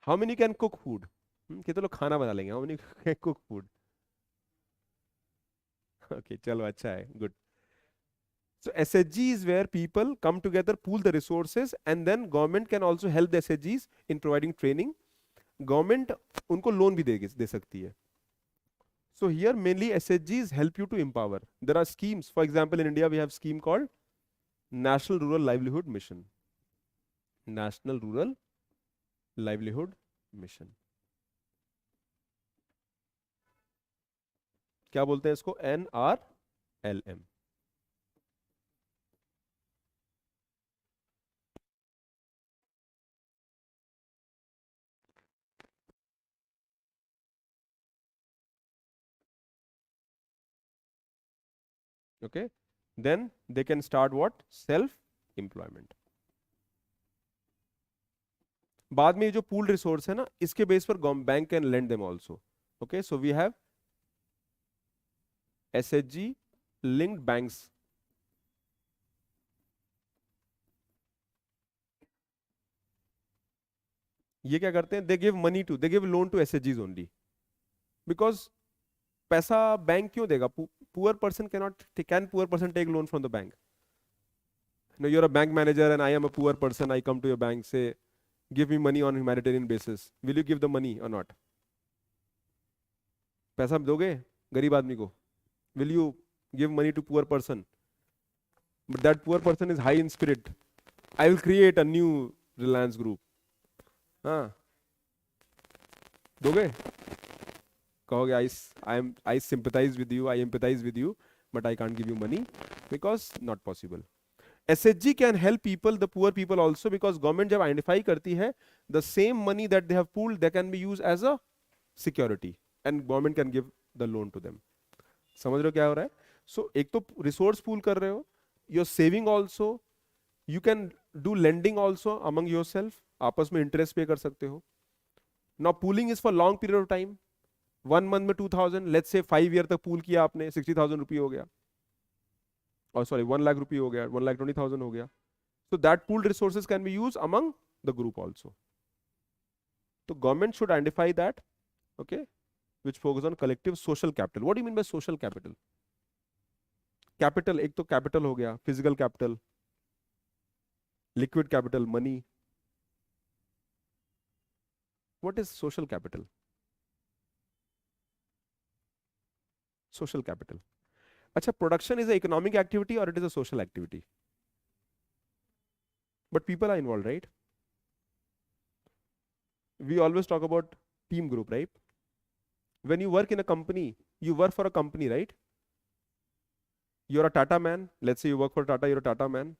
How many can cook food? कितने लोग खाना बना लेंगे? How many can cook food? Okay, चलो अच्छा है. Good. So SHG is where people come together, pool the resources, and then government can also help the SHGs in providing training. Government उनको loan भी दे सकती है. So here mainly SHGs help you to empower. There are schemes. For example, in India we have scheme called National Rural Livelihood Mission. National Rural Livelihood Mission. क्या बोलते हैं इसको? NRLM. Okay, then they can start what? Self-employment. बाद में ये जो pooled resource है ना, इसके बेस पर bank can lend them also. Okay, so we have SHG linked banks. ये क्या करते हैं? They give loan to SHGs only. Because पैसा बैंक क्यों देगा? Poor person can poor person take loan from the bank? No, you're a bank manager and I am a poor person. I come to your bank, say, give me money on humanitarian basis. Will you give the money or not? पैसा दोगे गरीब आदमी को? Will you give money to poor person? But that poor person is high in spirit. I will create a new Reliance group. हाँ, दोगे? कहोगे I sympathize with you, I empathize with you, but I can't give you money because not possible. SHG can help people, the poor people also, because government जब identify करती है, the same money that they have pooled, they can be used as a security and government can give the loan to them. समझ रहे हो क्या हो रहा है? So एक तो resource pool कर रहे हो, you're saving also, you can do lending also among yourself, आपस में interest pay कर सकते हो. Now pooling is for long period of time. 1 month में 2000, let's say 5 year तक pool किया आपने, 60,000 रुपये हो गया. Oh sorry, 1 lakh rupee हो गया, 1,20,000 हो गया. So that pooled resources can be used among the group also. So government should identify that, okay, which focus on collective social capital. What do you mean by social capital? Capital, एक तो capital हो गया, physical capital, liquid capital, money. What is social capital? Social capital. अच्छा, production is an economic activity or it is a social activity? But people are involved, right? We always talk about team group, right? When you work in a company, you work for a company, right? You're a Tata man. Let's say you work for Tata, you're a Tata man.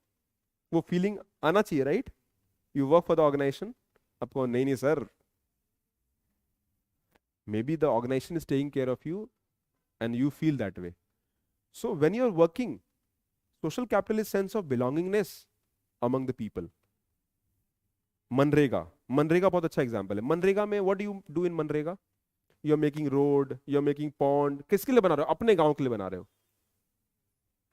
वो feeling आना चाहिए, right? You work for the organization. आपको नहीं sir. Maybe the organization is taking care of you and you feel that way. So when you're working, social capital is sense of belongingness among the people. MNREGA बहुत अच्छा example है. मनरेगा में what do you do in MNREGA? You're making road, you're making pond. किसके लिए बना रहे हो? अपने गांव के लिए बना रहे हो.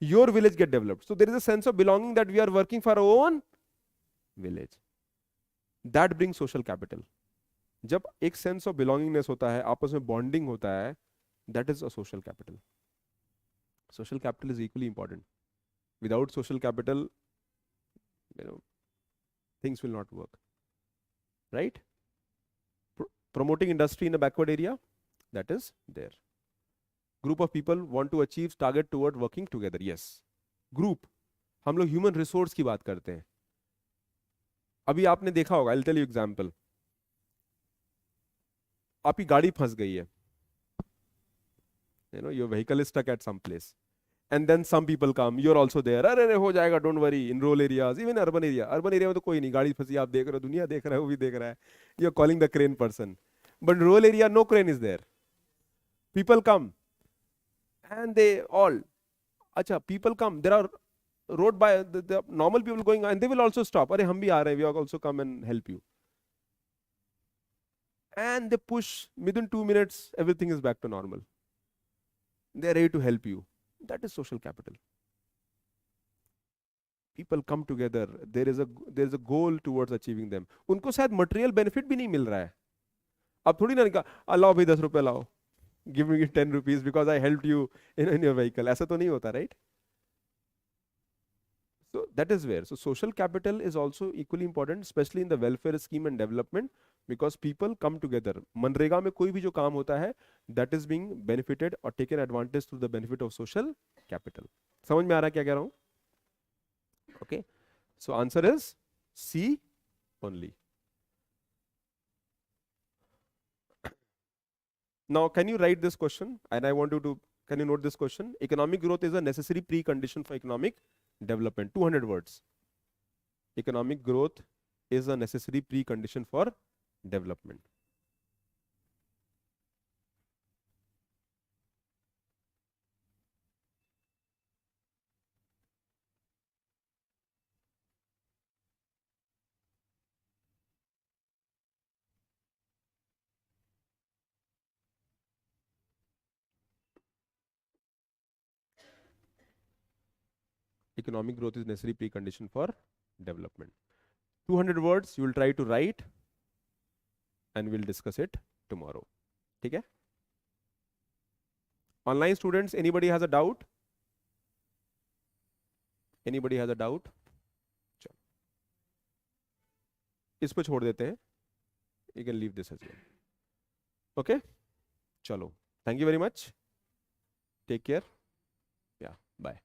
Your village get developed. So there is a sense of belonging that we are working for our own village. That brings social capital. जब एक sense of belongingness होता है, आपस में bonding होता है, that is a social capital. Social capital is equally important. Without social capital, things will not work. Right? Promoting industry in a backward area, that is there. Group of people want to achieve target toward working together. Yes. Group. हम लोग human resource की बात करते हैं. अभी आपने देखा होगा, I will tell you example, आपकी गाड़ी फंस गई है, you know your vehicle is stuck at some place, and then some people come, you're also there, अरे अरे हो जाएगा, don't worry, in rural areas, even urban area में तो कोई नहीं, गाड़ी फंसी, आप देख रहे हो, दुनिया देख रहा है, वो भी देख रहा है, you're calling the crane person, but rural area no crane is there, people come and they all, अच्छा people come, there are road by the normal people going and they will also stop, अरे हम भी आ रहे हैं, we will also come and help you, and they push, within 2 minutes everything is back to normal, they are ready to help you. That is social capital. People come together, there is a goal towards achieving them. उनको शायद material benefit भी नहीं मिल रहा है, अब थोड़ी ना कहा लाओ भाई 10 रुपए लाओ, give me 10 rupees because I helped you in your vehicle, ऐसा तो नहीं होता, right? So that is where, so social capital is also equally important, especially in the welfare scheme and development, because people come together. MNREGA में कोई भी जो काम होता है, that is being benefited or taken advantage through the benefit of social capital. समझ में आ रहा है क्या कह रहा हूं? Okay, so answer is C only. Now can you write this question, and I want you to, can you note this question? Economic growth is a necessary precondition for economic development. 200 words. Economic growth is a necessary precondition for development. Economic growth is necessary precondition for development. 200 words you will try to write and we'll discuss it tomorrow. ठीक है? Online students, anybody has a doubt? Anybody has a doubt? चलो, इस पे छोड़ देते हैं. You can leave this as well. Okay? चलो. Thank you very much. Take care. Yeah. Bye.